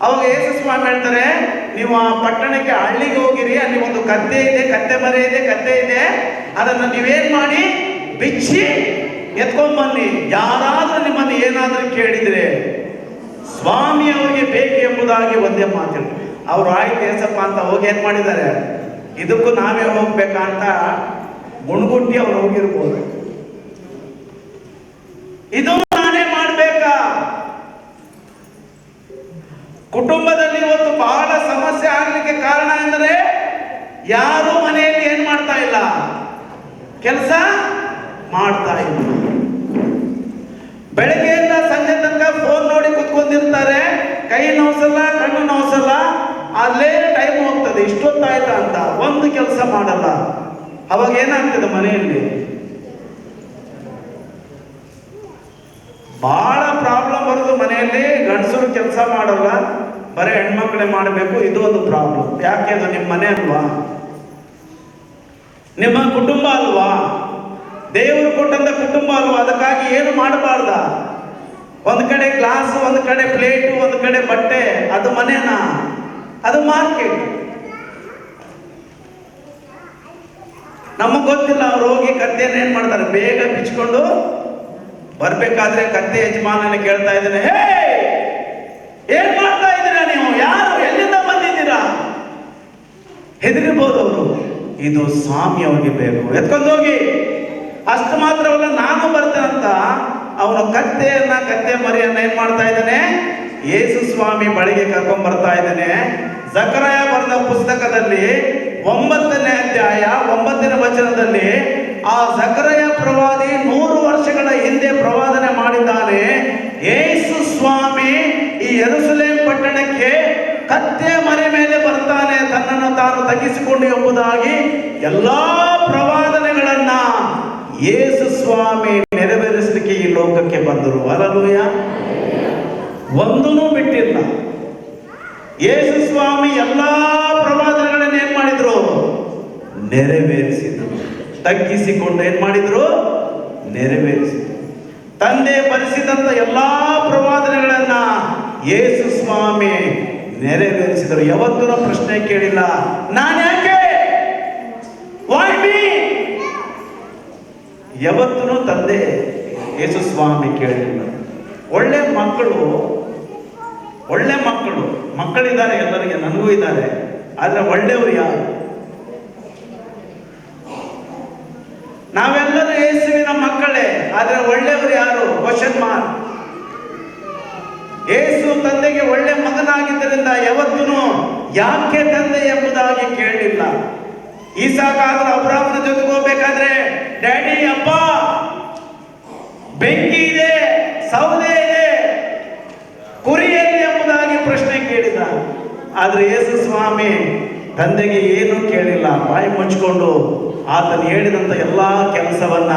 ಅವಾಗ ಯೇಸು ಸ್ವಾಮಿ ಹೇಳ್ತಾರೆ, ನೀವು ಆ ಪಟ್ಟಣಕ್ಕೆ ಹಳ್ಳಿಗೆ ಹೋಗಿರಿ, ಅಲ್ಲಿ ಒಂದು ಕತ್ತೆ ಇದೆ, ಕತ್ತೆ ಮರೆ ಇದೆ, ಕತ್ತೆ ಇದೆ, ಅದನ್ನು ನೀವೇನ್ ಮಾಡಿ ಬಿಚ್ಚಿ ಎತ್ಕೊಂಡ್ಬನ್ನಿ. ಯಾರಾದ್ರೂ ನಿಮ್ಮನ್ನು ಏನಾದ್ರೂ ಕೇಳಿದ್ರೆ ಸ್ವಾಮಿ ಅವರಿಗೆ ಬೇಕು ಎಂಬುದಾಗಿ ಒಂದೇ ಮಾತು. ಅವ್ರು ಆಯ್ತು ಏಸಪ್ಪ ಅಂತ ಹೋಗಿ ಏನ್ ಮಾಡಿದ್ದಾರೆ, ಇದಕ್ಕೂ ನಾವೇ ಹೋಗ್ಬೇಕಾ ಅಂತ ಗುಣಗುಟ್ಟಿ ಅವ್ರು ಹೋಗಿರ್ಬೋದು. ಇದು ನಾನೇ ಮಾಡ್ಬೇಕಾ? ಕುಟುಂಬದಲ್ಲಿ ಇವತ್ತು ಬಹಳ ಸಮಸ್ಯೆ ಆಗ್ಲಿಕ್ಕೆ ಕಾರಣ ಎಂದರೆ ಯಾರು ಮನೆಯಲ್ಲಿ ಏನ್ ಮಾಡ್ತಾ ಇಲ್ಲ, ಕೆಲಸ ಮಾಡ್ತಾ ಇಲ್ಲ. ಬೆಳಗ್ಗೆಯಿಂದ ಸಂಜೆ ತನಕ ಫೋನ್ ನೋಡಿ ಕುತ್ಕೊಂಡಿರ್ತಾರೆ, ಕೈ ನೋಸಲ್ಲ, ಕಣ್ಣು ನೋಸಲ್ಲ, ಅಲ್ಲೇ ಟೈಮ್ ಹೋಗ್ತದೆ. ಇಷ್ಟೊತ್ತಾಯ್ತಾ ಅಂತ ಒಂದು ಕೆಲಸ ಮಾಡಲ್ಲ. ಅವಾಗ ಏನಾಗ್ತದೆ ಮನೆಯಲ್ಲಿ? ಬಹಳ ಪ್ರಾಬ್ಲಮ್ ಬರೋದು ಮನೆಯಲ್ಲಿ. ಗಂಡಸರು ಕೆಲಸ ಮಾಡಲ್ಲ, ಬರೀ ಹೆಣ್ಮಕ್ಳೇ ಮಾಡಬೇಕು. ಇದು ಒಂದು ಪ್ರಾಬ್ಲಮ್. ಯಾಕೆ? ಅದು ನಿಮ್ಮ ಮನೆ ಅಲ್ವಾ, ನಿಮ್ಮ ಕುಟುಂಬ ಅಲ್ವಾ, ದೇವರು ಕೊಟ್ಟಂತ ಕುಟುಂಬ ಅಲ್ವಾ. ಅದಕ್ಕಾಗಿ ಏನು ಮಾಡಬಾರ್ದ? ಒಂದು ಕಡೆ ಗ್ಲಾಸ್, ಒಂದು ಕಡೆ ಪ್ಲೇಟು, ಒಂದು ಕಡೆ ಬಟ್ಟೆ, ಅದು ಮನೆನಾ? ಅದು ಮಾರ್ಕೆಟ್. ನಮಗ್ ಗೊತ್ತಿಲ್ಲ. ಅವ್ರು ಹೋಗಿ ಕತ್ತೆಯನ್ನು ಏನ್ ಮಾಡ್ತಾರೆ, ಬೇಗ ಬಿಚ್ಕೊಂಡು ಬರ್ಬೇಕಾದ್ರೆ ಕತ್ತೆ ಯಜಮಾನನ ಕೇಳ್ತಾ ಇದ್ದೇನೆ, ಹೇ ಏನ್ ಮಾಡ್ತಾ ಇದ್ದೀರಾ ನೀವು? ಯಾರು? ಎಲ್ಲಿಂದ ಬಂದಿದ್ದೀರಾ? ಹೆದರಿರ್ಬೋದು ಅವರು. ಇದು ಸ್ವಾಮಿ ಅವ್ರಿಗೆ ಬೇಕು, ಎತ್ಕೊಂಡು ಹೋಗಿ. ಅಷ್ಟು ಮಾತ್ರವಲ್ಲ, ನಾನು ಬರ್ತೇನಂತ ಅವನು ಕತ್ತೆ ಮರಿಯನ್ನ ಏನ್ ಮಾಡ್ತಾ ಇದ್ದಾನೆ, ಯೇಸು ಸ್ವಾಮಿ ಬಳಿಗೆ ಕರ್ಕೊಂಡ್ ಬರ್ತಾ ಇದ್ದಾನೆ. ಜಕರಯ ಬರೆದ ಪುಸ್ತಕದಲ್ಲಿ 9ನೇ ಅಧ್ಯಾಯ 9ನೇ ವಚನದಲ್ಲಿ ಆ ಜಕರಯ ಪ್ರವಾದಿ 100 ವರ್ಷಗಳ ಹಿಂದೆ ಪ್ರವಾದನೆ ಮಾಡಿದ್ದಾನೆ. ಯೇಸು ಸ್ವಾಮಿ ಈ ಯೆರೂಸಲೇಮ್ ಪಟ್ಟಣಕ್ಕೆ ಕತ್ತೆ ಮರಿ ಮೇಲೆ ಬರ್ತಾನೆ, ತನ್ನನ್ನು ತಾನು ತಗ್ಗಿಸಿಕೊಂಡು ಎಂಬುದಾಗಿ ಎಲ್ಲಾ ಪ್ರವಾದನೆಗಳನ್ನ ಯೇಸು ಸ್ವಾಮಿ ನೆರವೇರಿಸಲಿಕ್ಕೆ ಈ ಲೋಕಕ್ಕೆ ಬಂದರು. ಹಲ್ಲೆಲೂಯಾ. ಒಂದೂ ಬಿಟ್ಟಿಲ್ಲ. ಯೇಸು ಸ್ವಾಮಿ ಎಲ್ಲಾ ಪ್ರವಾದನೆಗಳನ್ನ ಏನ್ ಮಾಡಿದ್ರು? ನೆರವೇರಿಸಿದ್ರು. ತಗ್ಗಿಸಿಕೊಂಡು ಏನ್ ಮಾಡಿದ್ರು? ನೆರವೇರಿಸಿದ್ರು. ತಂದೆ ಬರೆಸಿದಂತ ಎಲ್ಲಾ ಪ್ರವಾದನೆಗಳನ್ನ ಯೇಸು ಸ್ವಾಮಿ ನೆರವೇರಿಸಿದರು. ಯಾವತ್ತೂ ಪ್ರಶ್ನೆ ಕೇಳಿಲ್ಲ, ನಾನು ಯಾಕೆ, ವೈ ಮೀ? ಯಾವತ್ತೂ ತಂದೆ ಯೇಸು ಸ್ವಾಮಿ ಕೇಳಿಲ್ಲ. ಒಳ್ಳೆ ಮಕ್ಕಳಿದ್ದಾರೆ ಎಲ್ಲರಿಗೆ, ನನಗೂ ಇದ್ದಾರೆ. ಆದ್ರೆ ಒಳ್ಳೆಯವರು ಯಾರು? ನಾವೆಲ್ಲರೂ ಯೇಸುವಿನ ಮಕ್ಕಳೇ, ಆದ್ರೆ ಒಳ್ಳೆಯವರು ಯಾರು? Question mark. ಯೇಸು ತಂದೆಗೆ ಒಳ್ಳೆ ಮಗನಾಗಿದ್ದರಿಂದ ಯಾವತ್ತೂ ಯಾಕೆ ತಂದೆ ಎಂಬುದಾಗಿ ಕೇಳಲಿಲ್ಲ. ಈಸಾಕಾದ್ರೂ ಅಬ್ರಾಮನ ಜೊತೆಗೆ ಹೋಗ್ಬೇಕಾದ್ರೆ, ಡ್ಯಾಡಿ, ಅಪ್ಪ, ಬೆಂಕಿ ಇದೆ, ಸೌದೆ ಇದೆ, ಕುರಿಯಲ್ಲಿ ಎಂಬುದಾಗಿ ಪ್ರಶ್ನೆ ಕೇಳಿದ. ಆದ್ರೆ ಯೇಸು ಸ್ವಾಮಿ ತಂದೆಗೆ ಏನು ಕೇಳಿಲ್ಲ. ಬಾಯಿ ಮುಚ್ಚಿಕೊಂಡು ಆತನು ಹೇಳಿದಂತ ಎಲ್ಲಾ ಕೆಲಸವನ್ನ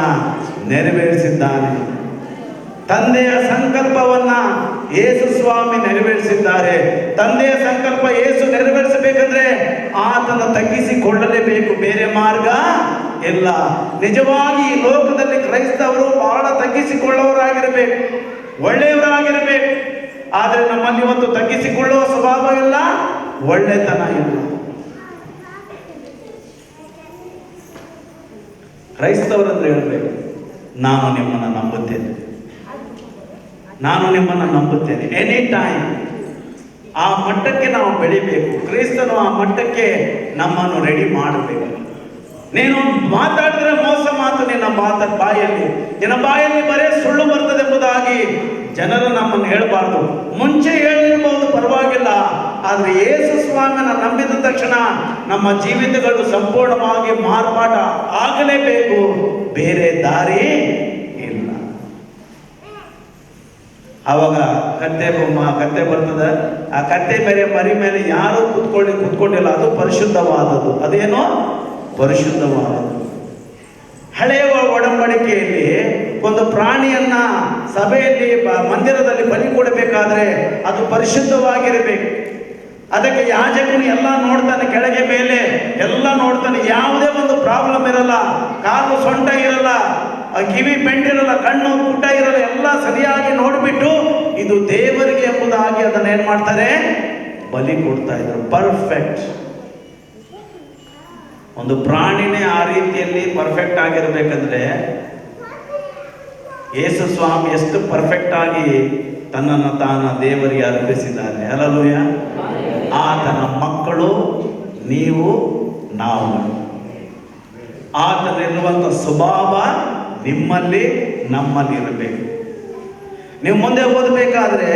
ನೆರವೇರಿಸಿದ್ದಾನೆ. ತಂದೆಯ ಸಂಕಲ್ಪವನ್ನ ಯೇಸು ಸ್ವಾಮಿ ನೆರವೇರಿಸಿದ್ದಾರೆ. ತಂದೆಯ ಸಂಕಲ್ಪ ಯೇಸು ನೆರವೇರಿಸಬೇಕಂದ್ರೆ ಆತನ ತಗ್ಗಿಸಿಕೊಳ್ಳಲೇಬೇಕು, ಬೇರೆ ಮಾರ್ಗ ಇಲ್ಲ. ನಿಜವಾಗಿ ಈ ಲೋಕದಲ್ಲಿ ಕ್ರೈಸ್ತವರು ಬಹಳ ತಗ್ಗಿಸಿಕೊಳ್ಳುವವರಾಗಿರಬೇಕು, ಒಳ್ಳೆಯವರಾಗಿರಬೇಕು. ಆದರೆ ನಮ್ಮಲ್ಲಿ ಇವತ್ತು ತಗ್ಗಿಸಿಕೊಳ್ಳುವ ಸ್ವಭಾವ ಇಲ್ಲ, ಒಳ್ಳೆತನ ಇಲ್ಲ. ಕ್ರೈಸ್ತವರಂದ್ರೆ ಹೇಳಬೇಕು, ನಾನು ನಿಮ್ಮನ್ನು ನಂಬುತ್ತೇನೆ, ನಾನು ನಿಮ್ಮನ್ನು ನಂಬುತ್ತೇನೆ. ಎನಿ ಟೈಮ್ ಆ ಮಟ್ಟಕ್ಕೆ ನಾವು ಬೆಳಿಬೇಕು. ಕ್ರಿಸ್ತನು ಆ ಮಟ್ಟಕ್ಕೆ ನಮ್ಮನ್ನು ರೆಡಿ ಮಾಡಬೇಕು. ನೀನು ಮಾತಾಡಿದ್ರೆ ಮೋಸ ಮಾತು ನಿನ್ನ ಬಾಯಲ್ಲಿ, ನಿನ್ನ ಬಾಯಲ್ಲಿ ಬರೇ ಸುಳ್ಳು ಬರ್ತದೆ ಎಂಬುದಾಗಿ ಜನರು ನಮ್ಮನ್ನು ಹೇಳಬಾರ್ದು. ಮುಂಚೆ ಹೇಳಿರ್ಬಹುದು, ಪರವಾಗಿಲ್ಲ. ಆದ್ರೆ ಯೇಸು ಸ್ವಾಮಿನ ನಂಬಿದ ತಕ್ಷಣ ನಮ್ಮ ಜೀವಿತಗಳು ಸಂಪೂರ್ಣವಾಗಿ ಮಾರ್ಪಾಟ ಆಗಲೇಬೇಕು, ಬೇರೆ ದಾರಿ ಇಲ್ಲ. ಆವಾಗ ಕತ್ತೆ ಬರ್ತದೆ. ಆ ಕತ್ತೆ ಮರಿ ಮೇಲೆ ಯಾರು ಕುತ್ಕೊಂಡಿಲ್ಲ, ಅದು ಪರಿಶುದ್ಧವಾದದ್ದು. ಅದೇನೋ ಪರಿಶುದ್ಧವಾದದ್ದು. ಹಳೆಯ ಒಡಂಬಡಿಕೆಯಲ್ಲಿ ಒಂದು ಪ್ರಾಣಿಯನ್ನ ಸಭೆಯಲ್ಲಿ ಮಂದಿರದಲ್ಲಿ ಬಲಿ ಕೊಡಬೇಕಾದ್ರೆ ಅದು ಪರಿಶುದ್ಧವಾಗಿರಬೇಕು. ಅದಕ್ಕೆ ಯಾಜಕನು ಎಲ್ಲ ನೋಡ್ತಾನೆ, ಕೆಳಗೆ ಮೇಲೆ ಎಲ್ಲ ನೋಡ್ತಾನೆ, ಯಾವುದೇ ಒಂದು ಪ್ರಾಬ್ಲಮ್ ಇರಲ್ಲ, ಕಾಲು ಸೊಂಟ ಇರಲ್ಲ, ಕಿವಿ ಬೆಂಡಿರಲ್ಲ, ಕಣ್ಣು ಪುಟ್ಟ ಇರಲ್ಲ, ಎಲ್ಲ ಸರಿಯಾಗಿ ನೋಡಿಬಿಟ್ಟು ಇದು ದೇವರಿಗೆ ಎಂಬುದಾಗಿ ಅದನ್ನ ಏನ್ ಮಾಡ್ತಾರೆ, ಬಲಿ ಕೊಡ್ತಾ ಇದ್ರು. ಪರ್ಫೆಕ್ಟ್. ಒಂದು ಪ್ರಾಣಿನೇ ಆ ರೀತಿಯಲ್ಲಿ ಪರ್ಫೆಕ್ಟ್ ಆಗಿರ್ಬೇಕಂದ್ರೆ ಯೇಸು ಸ್ವಾಮಿ ಎಷ್ಟು ಪರ್ಫೆಕ್ಟ್ ಆಗಿ ತನ್ನನ್ನು ತಾನು ದೇವರಿಗೆ ಅರ್ಪಿಸಿದ್ದಾನೆ. ಹಲ್ಲೆಲೂಯಾ. ಆತನ ಮಕ್ಕಳು ನೀವು, ನಾವು. ಆತನಿರುವಂಥ ಸ್ವಭಾವ ನಿಮ್ಮಲ್ಲಿ ನಮ್ಮಲ್ಲಿ ಇರಬೇಕು. ನೀವು ಮುಂದೆ ಓದಬೇಕಾದ್ರೆ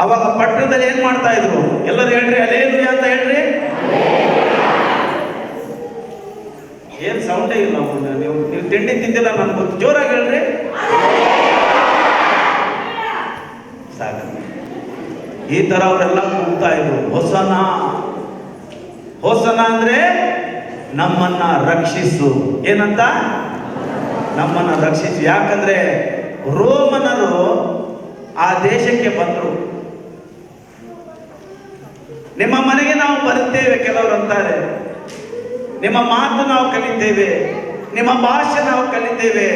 ಅವಾಗ ಪಟ್ಟಣದಲ್ಲಿ ಏನ್ ಮಾಡ್ತಾ ಇದ್ರು? ಎಲ್ಲರೂ ಹೇಳ್ರಿ ಹಲ್ಲೆಲೂಯಾ ಅಂತ ಹೇಳ್ರಿ. ಏನ್ ಸೌಂಡೇ ಇಲ್ಲ. ನೀವು ತಿಂಡಿ ತಿಂದಿಲ್ಲ ನನ್ಗೆ ಗೊತ್ತು, ಜೋರಾಗಿ ಹೇಳ್ರಿ. ಸಾಕ. ಈ ತರ ಅವರೆಲ್ಲ ಕೂಗ್ತಾ ಇದ್ರು, ಹೊಸನ ಹೊಸನ ಅಂದ್ರೆ ನಮ್ಮನ್ನ ರಕ್ಷಿಸು. ಏನಂತ? ನಮ್ಮನ್ನ ರಕ್ಷಿಸು. ಯಾಕಂದ್ರೆ ರೋಮನರು ಆ ದೇಶಕ್ಕೆ ಬಂದರು. ನಿಮ್ಮ ಮನೆಗೆ ನಾವು ಬರುತ್ತೇವೆ, ಕೆಲವರು ಅಂತಾರೆ. ನಿಮ್ಮ ಮಾತು ನಾವು ಕಲಿತೇವೆ, ನಿಮ್ಮ ಭಾಷೆ ನಾವು ಕಲಿತೇವೆ,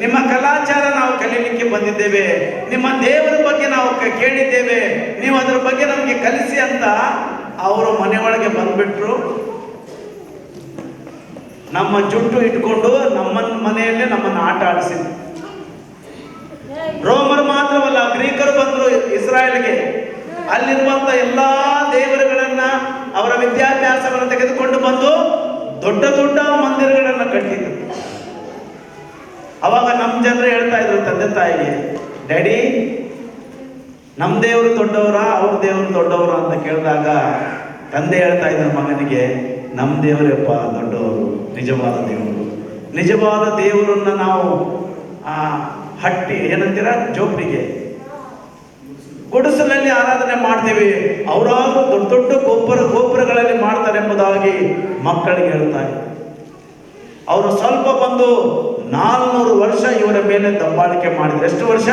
ನಿಮ್ಮ ಕಲಾಚಾರ ನಾವು ಕಲೀಲಿಕ್ಕೆ ಬಂದಿದ್ದೇವೆ, ನಿಮ್ಮ ದೇವರ ಬಗ್ಗೆ ನಾವು ಕೇಳಿದ್ದೇವೆ, ನೀವು ಅದರ ಬಗ್ಗೆ ನಮಗೆ ಕಲಿಸಿ ಅಂತ ಅವರು ಮನೆಯೊಳಗೆ ಬಂದ್ಬಿಟ್ರು. ನಮ್ಮ ಜುಟ್ಟು ಇಟ್ಕೊಂಡು ನಮ್ಮ ಮನೆಯಲ್ಲೇ ನಮ್ಮನ್ನು ಆಟ ಆಡಿಸಿದ್ರು. ರೋಮರು ಮಾತ್ರವಲ್ಲ, ಗ್ರೀಕರು ಬಂದರು ಇಸ್ರಾಯೇಲ್ಗೆ. ಅಲ್ಲಿರುವಂತ ಎಲ್ಲಾ ದೇವರುಗಳನ್ನ, ಅವರ ವಿದ್ಯಾಭ್ಯಾಸವನ್ನು ತೆಗೆದುಕೊಂಡು ಬಂದು ದೊಡ್ಡ ದೊಡ್ಡ ಮಂದಿರಗಳನ್ನು ಕಟ್ಟಿದ್ರು. ಅವಾಗ ನಮ್ಮ ಜನರು ಹೇಳ್ತಾ ಇದ್ರು ತಂದೆ ತಾಯಿಗೆ, ಡ್ಯಾಡಿ ನಮ್ಮ ದೇವರು ದೊಡ್ಡವರ ಅವ್ರ ದೇವರು ದೊಡ್ಡವರ ಅಂತ ಕೇಳಿದಾಗ ತಂದೆ ಹೇಳ್ತಾ ಇದ್ರು ಮಗನಿಗೆ, ನಮ್ಮ ದೇವರಪ್ಪ ದೊಡ್ಡವರು, ನಿಜವಾದ ದೇವರು. ನಿಜವಾದ ದೇವರನ್ನ ನಾವು ಹಟ್ಟಿ ಏನಂತೀರ, ಜೋಪಡಿಗೆ ಗುಡಿಸಲಲ್ಲಿ ಆರಾಧನೆ ಮಾಡ್ತೀವಿ, ಅವರಾದ್ರೂ ದೊಡ್ಡ ದೊಡ್ಡ ಗೋಪುರಗಳಲ್ಲಿ ಮಾಡ್ತಾರೆ ಎಂಬುದಾಗಿ ಮಕ್ಕಳಿಗೆ ಹೇಳ್ತಾರೆ. ಅವರು ಸ್ವಲ್ಪ ಬಂದು 400 ವರ್ಷ ಇವರ ಮೇಲೆ ದಬ್ಬಾಳಿಕೆ ಮಾಡಿದ್ರು. ಎಷ್ಟು ವರ್ಷ?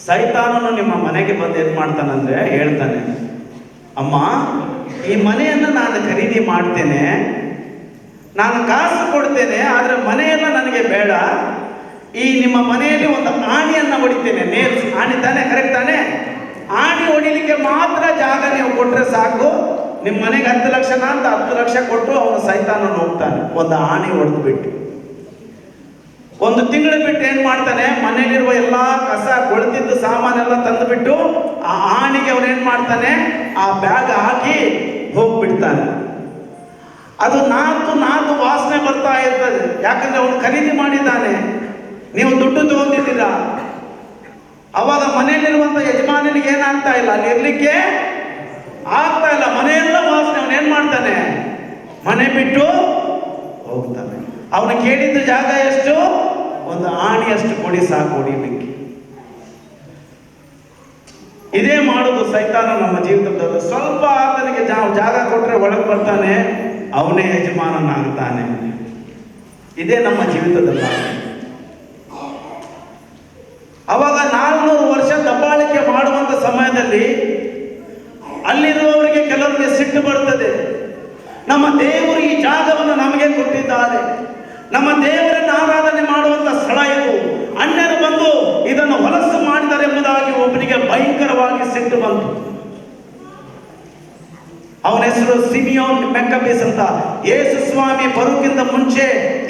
ಸೈತಾನನು ನಿಮ್ಮ ಮನೆಗೆ ಬಂದು ಏನ್ ಮಾಡ್ತಾನಂದ್ರೆ ಹೇಳ್ತಾನೆ, ಅಮ್ಮ ಈ ಮನೆಯನ್ನು ನಾನು ಖರೀದಿ ಮಾಡ್ತೇನೆ, ನಾನು ಕಾಸು ಕೊಡ್ತೇನೆ, ಆದ್ರೆ ಮನೆಯೆಲ್ಲ ನನಗೆ ಬೇಡ. ಈ ನಿಮ್ಮ ಮನೆಯಲ್ಲಿ ಒಂದು ಆಣಿಯನ್ನ ಹೊಡಿತೇನೆ, ನೇಲ್ಸ್ ಆಣಿ ತಾನೆ, ಕರೆಕ್ಟ್ ತಾನೆ? ಆಣಿ ಹೊಡಿಲಿಕ್ಕೆ ಮಾತ್ರ ಜಾಗ ನೀವು ಕೊಟ್ರೆ ಸಾಕು. ನಿಮ್ಮ ಮನೆಗೆ 10 ಲಕ್ಷನ ಅಂತ 10 ಲಕ್ಷ ಕೊಟ್ಟು ಅವನು ಸೈತಾನ ಹೋಗ್ತಾನೆ, ಒಂದು ಆಣಿ ಹೊಡೆದು ಬಿಟ್ಟು. 1 ತಿಂಗಳು ಬಿಟ್ಟು ಏನ್ ಮಾಡ್ತಾನೆ, ಮನೆಯಲ್ಲಿರುವ ಎಲ್ಲಾ ಕಸ ಕೊಳೆತಿದ್ದು ಸಾಮಾನೆಲ್ಲ ತಂದು ಬಿಟ್ಟು ಆ ಆಣಿಗೆ ಅವನೇನ್ ಮಾಡ್ತಾನೆ, ಆ ಬ್ಯಾಗ್ ಹಾಕಿ ಹೋಗ್ಬಿಡ್ತಾನೆ. ಅದು ನಾತು ವಾಸನೆ ಬರ್ತಾ ಇರ್ತದೆ. ಯಾಕಂದ್ರೆ ಅವನು ಖರೀದಿ ಮಾಡಿದ್ದಾನೆ, ನೀವು ದುಡ್ಡು ತಗೊಂಡಿದ್ದೀರಾ. ಅವಾಗ ಮನೆಯಲ್ಲಿರುವಂತ ಯಜಮಾನನಿಗೆ ಏನಾಗ್ತಾ ಇಲ್ಲ, ಅಲ್ಲಿ ಇರ್ಲಿಕ್ಕೆ ಆಗ್ತಾ ಇಲ್ಲ, ಮನೆಯೆಲ್ಲ ವಾಸನೆ. ಅವನು ಏನ್ ಮಾಡ್ತಾನೆ, ಮನೆ ಬಿಟ್ಟು ಹೋಗ್ತಾನೆ. ಅವನು ಕೇಳಿದ್ದ ಜಾಗ ಎಷ್ಟು? ಒಂದು ಆಣಿಯಷ್ಟು ಕೊಡಿ ಸಾಕು ಹೊಡಿಲಿಕ್ಕೆ. ಇದೇ ಮಾಡುದು ಸೈತಾನ ನಮ್ಮ ಜೀವಿತದಲ್ಲಿ. ಸ್ವಲ್ಪ ಆತನಿಗೆ ಜಾಗ ಕೊಟ್ರೆ ಒಳಗೆ ಬರ್ತಾನೆ, ಅವನೇ ಯಜಮಾನನಾಗ್ತಾನೆ. ಇದೇ ನಮ್ಮ ಜೀವಿತದಲ್ಲಿ. ಅವಾಗ 400 ವರ್ಷ ದಬ್ಬಾಳಿಕೆ ಮಾಡುವಂತ ಸಮಯದಲ್ಲಿ ಅಲ್ಲಿರುವವರಿಗೆ ಕೆಲವರಿಗೆ ಸಿಟ್ಟು ಬರ್ತದೆ. ನಮ್ಮ ದೇವರು ಈ ಜಾಗವನ್ನು ನಮಗೆ ಕೊಟ್ಟಿದ್ದಾರೆ, ನಮ್ಮ ದೇವರನ್ನು ಆರಾಧನೆ ಮಾಡುವಂತ ಸ್ಥಳ ಇದು, ಅನ್ಯರು ಬಂದು ಇದನ್ನು ಹೊಲಸು ಮಾಡಿದ್ದಾರೆ ಎಂಬುದಾಗಿ ಒಬ್ಬನಿಗೆ ಭಯಂಕರವಾಗಿ ಸಿಟ್ಟು ಬಂತು. ಅವನ ಹೆಸರು ಸಿಮಿಯೋನ್ ಮೆಕ್ಕಬೇಸ್ ಅಂತ. ಯೇಸು ಸ್ವಾಮಿ ಬರುವುದಕ್ಕಿಂತ ಮುಂಚೆ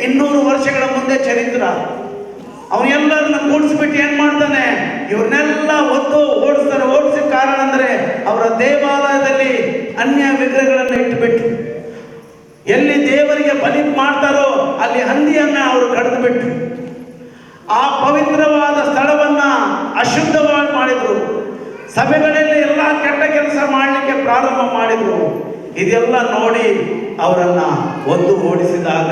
200 ವರ್ಷಗಳ ಮುಂದೆ ಚರಿತ್ರ. ಅವನೆಲ್ಲರನ್ನ ಕೂಡಿಸ್ಬಿಟ್ಟು ಏನ್ ಮಾಡ್ತಾನೆ, ಇವ್ರನ್ನೆಲ್ಲ ಓಡಿಸ್ತಾನೆ. ಓಡಿಸಿದ ಕಾರಣ ಅಂದ್ರೆ ಅವರ ದೇವಾಲಯದಲ್ಲಿ ಅನ್ಯ ವಿಗ್ರಹಗಳನ್ನು ಇಟ್ಟುಬಿಟ್ರು. ಎಲ್ಲಿ ದೇವರಿಗೆ ಬಲಿ ಮಾಡ್ತಾರೋ ಅಲ್ಲಿ ಹಂದಿಯನ್ನ ಅವರು ಕಡಿದು ಬಿಟ್ರು. ಆ ಪವಿತ್ರವಾದ ಸ್ಥಳವನ್ನ ಅಶುದ್ಧವಾಗಿ ಮಾಡಿದ್ರು. ಸಭೆಗಳಲ್ಲಿ ಎಲ್ಲ ಕೆಟ್ಟ ಕೆಲಸ ಮಾಡಲಿಕ್ಕೆ ಪ್ರಾರಂಭ ಮಾಡಿದ್ರು. ಇದೆಲ್ಲ ನೋಡಿ ಅವರನ್ನ ಓಡಿಸಿದಾಗ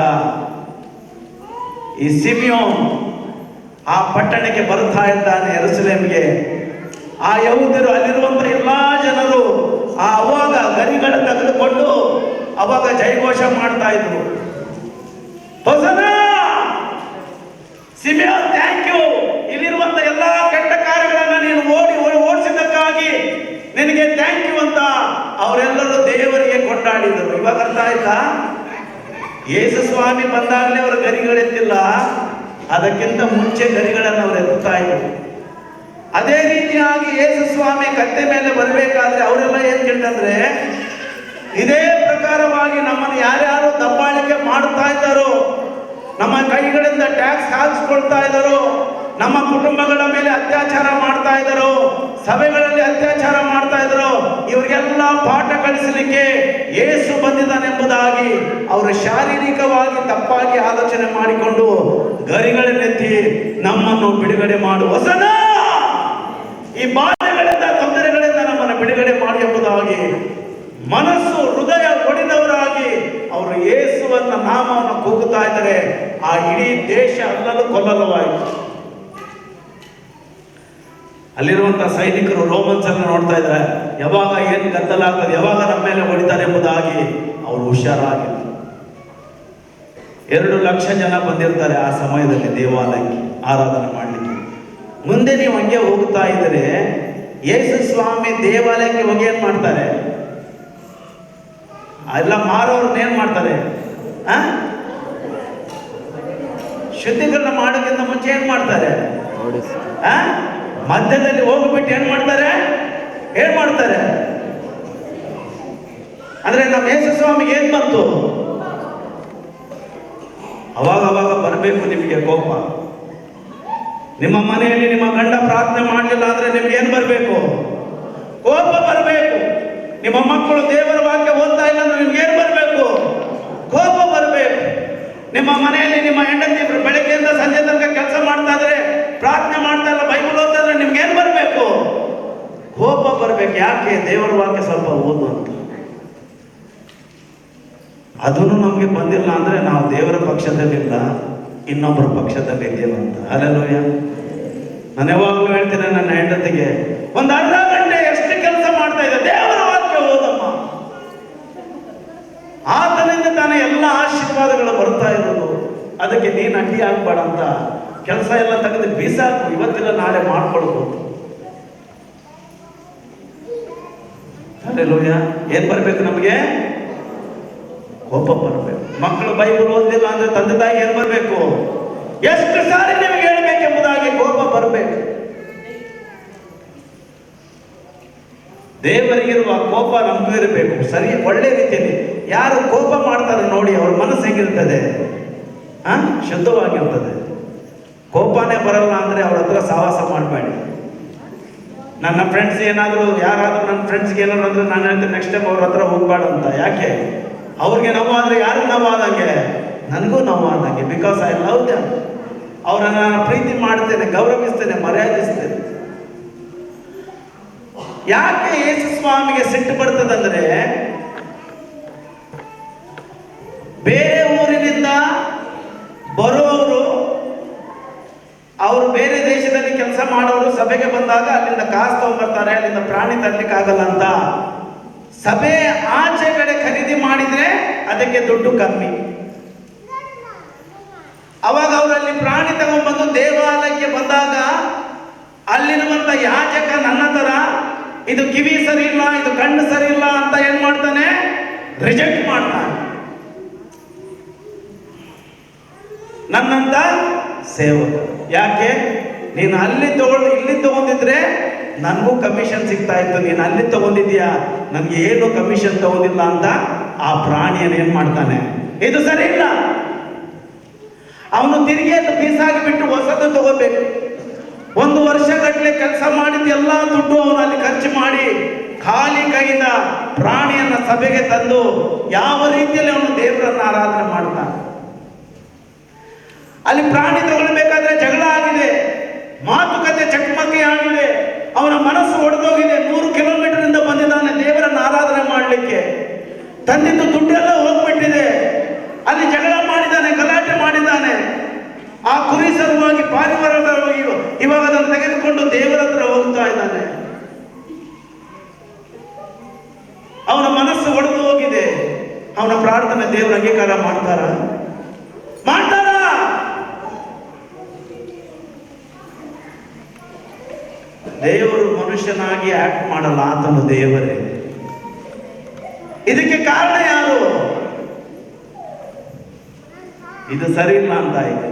ಈ ಸಿಮಿಯೋನ್ ಆ ಪಟ್ಟಣಕ್ಕೆ ಬರ್ತಾ ಇದ್ದಾನೆ, ಯೆರೂಸಲೇಮಿಗೆ. ಆ ಯಹೂದ್ಯರು, ಅಲ್ಲಿರುವಂತ ಎಲ್ಲಾ ಜನರು ಅವಾಗ ಗರಿಗಳ ತೆಗೆದುಕೊಂಡು ಅವಾಗ ಜಯಘೋಷ ಮಾಡ್ತಾ ಇದ್ರು. ಹೊಸನಾ ಸಿಮಿಯೋನ್, ಥ್ಯಾಂಕ್ ಯು, ಇಲ್ಲಿರುವಂತ ಎಲ್ಲಾ ಕೆಟ್ಟ ಕಾರ್ಯಗಳನ್ನ ನೀನು ಓಡಿಸಿದ್ದಕ್ಕಾಗಿ ನಿನಗೆ ಥ್ಯಾಂಕ್ ಯು ಅಂತ ಅವರೆಲ್ಲರೂ ದೇವರಿಗೆ ಕೊಂಡಾಡಿದರು. ಇವಾಗ ಅರ್ಥ ಆಯ್ತಾ? ಯೇಸು ಸ್ವಾಮಿ ಬಂದಾಗಲೇ ಅವರ ಗರಿಗಳೆತ್ತಿಲ್ಲ, ಅದಕ್ಕಿಂತ ಮುಂಚೆ ಗರಿಗಳನ್ನು ಅವರು ಎತ್ತುತ್ತಾ ಇದ್ರು. ಅದೇ ರೀತಿಯಾಗಿ ಯೇಸು ಸ್ವಾಮಿ ಕತ್ತೆ ಮೇಲೆ ಬರಬೇಕಾದ್ರೆ ಅವರೆಲ್ಲ ಏನ್ ಕೇಳ್ತಂದ್ರೆ, ಇದೇ ಪ್ರಕಾರವಾಗಿ ನಮ್ಮನ್ನು ಯಾರ್ಯಾರು ದಬ್ಬಾಳಿಕೆ ಮಾಡ್ತಾ ಇದ್ದಾರೋ, ನಮ್ಮ ಕೈಗಳಿಂದ ಟ್ಯಾಕ್ಸ್ ಹಾಕಿಸ್ಕೊಳ್ತಾ ಇದ್ದಾರೋ, ನಮ್ಮ ಕುಟುಂಬಗಳ ಮೇಲೆ ಅತ್ಯಾಚಾರ ಮಾಡ್ತಾ ಇದ್ದಾರೋ, ಸಭೆಗಳಲ್ಲಿ ಅತ್ಯಾಚಾರ ಮಾಡ್ತಾ ಇದ್ದಾರೋ, ಇವರಿಗೆಲ್ಲ ಪಾಠ ಕಲಿಸಲಿಕ್ಕೆ ಯೇಸು ಬಂದಿದ್ದಾನೆಂಬುದಾಗಿ ಅವರು ಶಾರೀರಿಕವಾಗಿ ತಪ್ಪಾಗಿ ಆಲೋಚನೆ ಮಾಡಿಕೊಂಡು ಗರಿಗಳನ್ನೆತ್ತಿ ನಮ್ಮನ್ನು ಬಿಡುಗಡೆ ಮಾಡುವಸನ, ಈ ಬಾಧೆಗಳಿಂದ ತೊಂದರೆಗಳಿಂದ ನಮ್ಮನ್ನು ಬಿಡುಗಡೆ ಮಾಡಿ ಎಂಬುದಾಗಿ ಮನಸ್ಸು ಹೃದಯ ಕೊಡಿದವರಾಗಿ ಅವರು ಯೇಸುವನ್ನ ನಾಮವನ್ನು ಕೂಗುತ್ತಾ ಇದ್ದಾರೆ. ಆ ಇಡೀ ದೇಶ ಅಲ್ಲಲು ಕೊಲ್ಲಲವಾಯಿತು. ಅಲ್ಲಿರುವಂತಹ ಸೈನಿಕರು ರೋಮನ್ಸ್ ಅನ್ನು ನೋಡ್ತಾ ಇದ್ದಾರೆ, ಯಾವಾಗ ಏನು ಗದ್ದಲ ಆಗ್ತದೆ, ಯಾವಾಗ ನಮ್ಮ ಮೇಲೆ ಹೊಡಿತಾರೆ ಎಂಬುದಾಗಿ ಅವರು ಹುಷಾರಾಗಿಲ್ಲ. 2 ಲಕ್ಷ ಜನ ಬಂದಿರ್ತಾರೆ ಆ ಸಮಯದಲ್ಲಿ ದೇವಾಲಯಕ್ಕೆ ಆರಾಧನೆ ಮಾಡಲಿಕ್ಕೆ. ಮುಂದೆ ನೀವು ಹಂಗೆ ಹೋಗ್ತಾ ಇದ್ರೆ ಯೇಸು ಸ್ವಾಮಿ ದೇವಾಲಯಕ್ಕೆ ಹೋಗಿ ಏನ್ ಮಾಡ್ತಾರೆ? ಎಲ್ಲ ಮಾರೋರ್ನ ಏನ್ ಮಾಡ್ತಾರೆ? ಶುದ್ಧೀಕರಣ ಮಾಡೋಕ್ಕಿಂತ ಮುಂಚೆ ಏನ್ ಮಾಡ್ತಾರೆ? ಮಧ್ಯದಲ್ಲಿ ಹೋಗ್ಬಿಟ್ಟು ಏನ್ ಮಾಡ್ತಾರೆ? ಅಂದ್ರೆ ನಮ್ಮ ಯೇಸು ಸ್ವಾಮಿಗೆ ಏನ್ ಬಂತು? ಅವಾಗ ಬರಬೇಕು ನಿಮಗೆ ಕೋಪ. ನಿಮ್ಮ ಮನೆಯಲ್ಲಿ ನಿಮ್ಮ ಗಂಡ ಪ್ರಾರ್ಥನೆ ಮಾಡಲಿಲ್ಲ ಅಂದ್ರೆ ನಿಮ್ಗೆ ಏನ್ ಬರಬೇಕು? ಕೋಪ ಬರಬೇಕು. ನಿಮ್ಮ ಮಕ್ಕಳು ದೇವರ ವಾಕ್ಯ ಓದ್ತಾ ಇಲ್ಲ ಅಂದ್ರೆ ನಿಮ್ಗೆ ಏನ್ ಬರಬೇಕು? ಕೋಪ ಬರಬೇಕು. ನಿಮ್ಮ ಮನೆಯಲ್ಲಿ ನಿಮ್ಮ ಹೆಂಡತಿ ಬೆಳಗ್ಗೆಯಿಂದ ಸಂಜೆ ತನಕ ಕೆಲಸ ಮಾಡ್ತಾ ಇದ್ರೆ, ಪ್ರಾರ್ಥನೆ ಮಾಡ್ತಾ ಇಲ್ಲ, ಬೈಬಲ್ ಓದ್ತಾ ಇದ್ರೆ ನಿಮ್ಗೆ ಏನ್ ಬರಬೇಕು? ಕೋಪ ಬರಬೇಕು. ಯಾಕೆ? ದೇವರ ವಾಕ್ಯ ಸ್ವಲ್ಪ ಓದು ಅಂತ. ಅದನ್ನು ನಮ್ಗೆ ಬಂದಿಲ್ಲ ಅಂದ್ರೆ ನಾವು ದೇವರ ಪಕ್ಷದಲ್ಲಿಲ್ಲ, ಇನ್ನೊಬ್ಬರ ಪಕ್ಷದಲ್ಲಿ ಇದ್ದೇವಂತ. ಹಲ್ಲೆಲೂಯಾ. ನಾನು ಯಾವಾಗಲೂ ಹೇಳ್ತೇನೆ ನನ್ನ ಹೆಂಡತಿಗೆ, ಒಂದು ಅರ್ಧ ಗಂಟೆ ಎಷ್ಟು ಕೆಲಸ ಮಾಡ್ತಾ ಇದೆ, ದೇವರ ವಾಕ್ಯ ಓದಮ್ಮ. ಆತನಿಂದ ತಾನೇ ಎಲ್ಲ ಆಶೀರ್ವಾದಗಳು ಬರ್ತಾ ಇರೋದು. ಅದಕ್ಕೆ ನೀನು ಅಡ್ಡಿ ಆಗ್ಬೇಡ ಅಂತ ಕೆಲಸ ಎಲ್ಲ ತೆಗೆದು ಬೀಸಾಕು, ಇವತ್ತಿಲ್ಲ ನಾಳೆ ಮಾಡ್ಕೊಳ್ಬೋದು. ಹಲ್ಲೆಲೂಯಾ. ಏನ್ ಬರ್ಬೇಕು ನಮಗೆ? ಕೋಪ ಬರಬೇಕು. ಮಕ್ಕಳು ಬೈಬಲ್ ಓದಿಲ್ಲ ಅಂದ್ರೆ ತಂದೆ ತಾಯಿ ಏನ್ ಬರಬೇಕು? ಎಷ್ಟು ಸಾರಿ ನಿಮಗೆ ಹೇಳ್ಬೇಕೆಂಬುದಾಗಿ ಕೋಪ ಬರಬೇಕು. ದೇವರಿಗಿರುವ ಕೋಪ ನಮಗೂ ಇರಬೇಕು, ಸರಿ, ಒಳ್ಳೆ ರೀತಿಯಲ್ಲಿ. ಯಾರು ಕೋಪ ಮಾಡ್ತಾರೆ ನೋಡಿ, ಅವ್ರ ಮನಸ್ಸು ಹೆಂಗಿರ್ತದೆ? ಶುದ್ಧವಾಗಿರ್ತದೆ. ಕೋಪನೇ ಬರಲ್ಲ ಅಂದ್ರೆ ಅವ್ರ ಹತ್ರ ಸಹವಾಸ ಮಾಡಬೇಡಿ. ನನ್ನ ಫ್ರೆಂಡ್ಸ್ ಏನಾದ್ರು, ಯಾರಾದ್ರೂ ನನ್ನ ಫ್ರೆಂಡ್ಸ್ಗೆ ಏನಾದ್ರು ಅಂದ್ರೆ ನಾನು ಹೇಳ್ತೀನಿ ನೆಕ್ಸ್ಟ್ ಟೈಮ್ ಅವ್ರ ಹತ್ರ ಹೋಗ್ಬೇಡ ಅಂತ. ಯಾಕೆ? ಅವ್ರಿಗೆ ನೋವಾದ್ರೆ ಯಾರು ನೋವಾದಂಗೆ? ನನಗೂ ನೋವಾದಂಗೆ. Because I love them. ಅವರನ್ನ ನಾನು ಪ್ರೀತಿ ಮಾಡ್ತೇನೆ, ಗೌರವಿಸ್ತೇನೆ, ಮರ್ಯಾದಿಸ್ತೇನೆ. ಯಾಕೆ ಯೇಸು ಸ್ವಾಮಿಗೆ ಸಿಟ್ಟು ಬರ್ತದಂದ್ರೆ, ಬೇರೆ ಊರಿನಿಂದ ಬರೋರು, ಅವರು ಬೇರೆ ದೇಶದಲ್ಲಿ ಕೆಲಸ ಮಾಡೋರು ಸಭೆಗೆ ಬಂದಾಗ ಅಲ್ಲಿಂದ ಕಾಸು ತಗೊಂಡ್ಬರ್ತಾರೆ, ಅಲ್ಲಿಂದ ಪ್ರಾಣಿ ತರ್ಲಿಕ್ಕೆ ಆಗಲ್ಲ ಅಂತ ಸಭೆ ಆಚೆ ಕಡೆ ಖರೀದಿ ಮಾಡಿದ್ರೆ ಅದಕ್ಕೆ ದುಡ್ಡು ಕಮ್ಮಿ. ಅವಾಗ ಅವರಲ್ಲಿ ಪ್ರಾಣಿ ತಗೊಂಡ್ಬಂದು ದೇವಾಲಯಕ್ಕೆ ಬಂದಾಗ ಅಲ್ಲಿರುವಂತ ಯಾಜಕ ನನ್ನ ತರ ಇದು ಕಿವಿ ಸರಿ ಇಲ್ಲ, ಇದು ಕಣ್ಣು ಸರಿ ಇಲ್ಲ ಅಂತ ಏನ್ ಮಾಡ್ತಾನೆ? ರಿಜೆಕ್ಟ್ ಮಾಡ್ತಾನೆ. ನನ್ನಂತ ಸೇವಕ. ಯಾಕೆ? ನೀನು ಅಲ್ಲಿ ಇಲ್ಲಿ ತಗೊಂಡಿದ್ರೆ ನನಗೂ ಕಮಿಷನ್ ಸಿಗ್ತಾ ಇತ್ತು, ನೀನು ಅಲ್ಲಿ ತಗೊಂಡಿದ್ಯಾ, ನನಗೆ ಏನು ಕಮಿಷನ್ ತಗೊಂಡಿಲ್ಲ ಅಂತ ಆ ಪ್ರಾಣಿಯನ್ನು ಏನ್ ಮಾಡ್ತಾನೆ? ಇದು ಸರಿ ಇಲ್ಲ. ಅವನು ತಿರುಗಿ ಅದು ಬೀಸಾಗಿಬಿಟ್ಟು ಹೊಸದು ತಗೋಬೇಕು. 1 ವರ್ಷ ಗಟ್ಟಲೆ ಕೆಲಸ ಮಾಡಿದ ಎಲ್ಲ ದುಡ್ಡು ಅವನು ಅಲ್ಲಿ ಖರ್ಚು ಮಾಡಿ ಖಾಲಿ ಕೈಯಿಂದ ಪ್ರಾಣಿಯನ್ನ ಸಭೆಗೆ ತಂದು ಯಾವ ರೀತಿಯಲ್ಲಿ ಅವನು ದೇವರನ್ನ ಆರಾಧನೆ ಮಾಡ್ತಾನೆ. ಅಲ್ಲಿ ಪ್ರಾಣಿ ತಗೊಳ್ಬೇಕಾದ್ರೆ ಜಗಳ ಆಗಿದೆ, ಮಾತುಕತೆ ಚಕಮಕಿ ಆಗಿದೆ, ಅವನ ಮನಸ್ಸು ಒಡೆದೋಗಿದೆ. 100 ಕಿಲೋಮೀಟರ್ ಇಂದ ಬಂದಿದ್ದಾನೆ ದೇವರನ್ನ ಆರಾಧನೆ ಮಾಡಲಿಕ್ಕೆ. ತಂದಿದ್ದು ದುಡ್ಡೆಲ್ಲ ಹೋಗ್ಬಿಟ್ಟಿದೆ. ಅಲ್ಲಿ ಜಗಳ ಮಾಡಿದ್ದಾನೆ, ಗಲಾಟೆ ಮಾಡಿದ್ದಾನೆ. ಆ ಕುರಿ ಸಲುವಾಗಿ ಪಾರಿವಾರ ಸಲುವಾಗಿ ಇವಾಗ ಅದನ್ನು ತೆಗೆದುಕೊಂಡು ದೇವರ ಹತ್ರ ಹೋಗ್ತಾ ಇದ್ದಾನೆ. ಅವನ ಮನಸ್ಸು ಒಡೆದು ಹೋಗಿದೆ. ಅವನ ಪ್ರಾರ್ಥನೆ ದೇವರ ಅಂಗೀಕಾರ ಮಾಡ್ತಾರ? ದೇವರು ಮನುಷ್ಯನಾಗಿ ಆಕ್ಟ್ ಮಾಡಲ್ಲ, ಆತನು ದೇವರೇ. ಇದಕ್ಕೆ ಕಾರಣ ಯಾರು? ಇದು ಸರಿ ಇಲ್ಲ ಅಂತ ಇದೆ.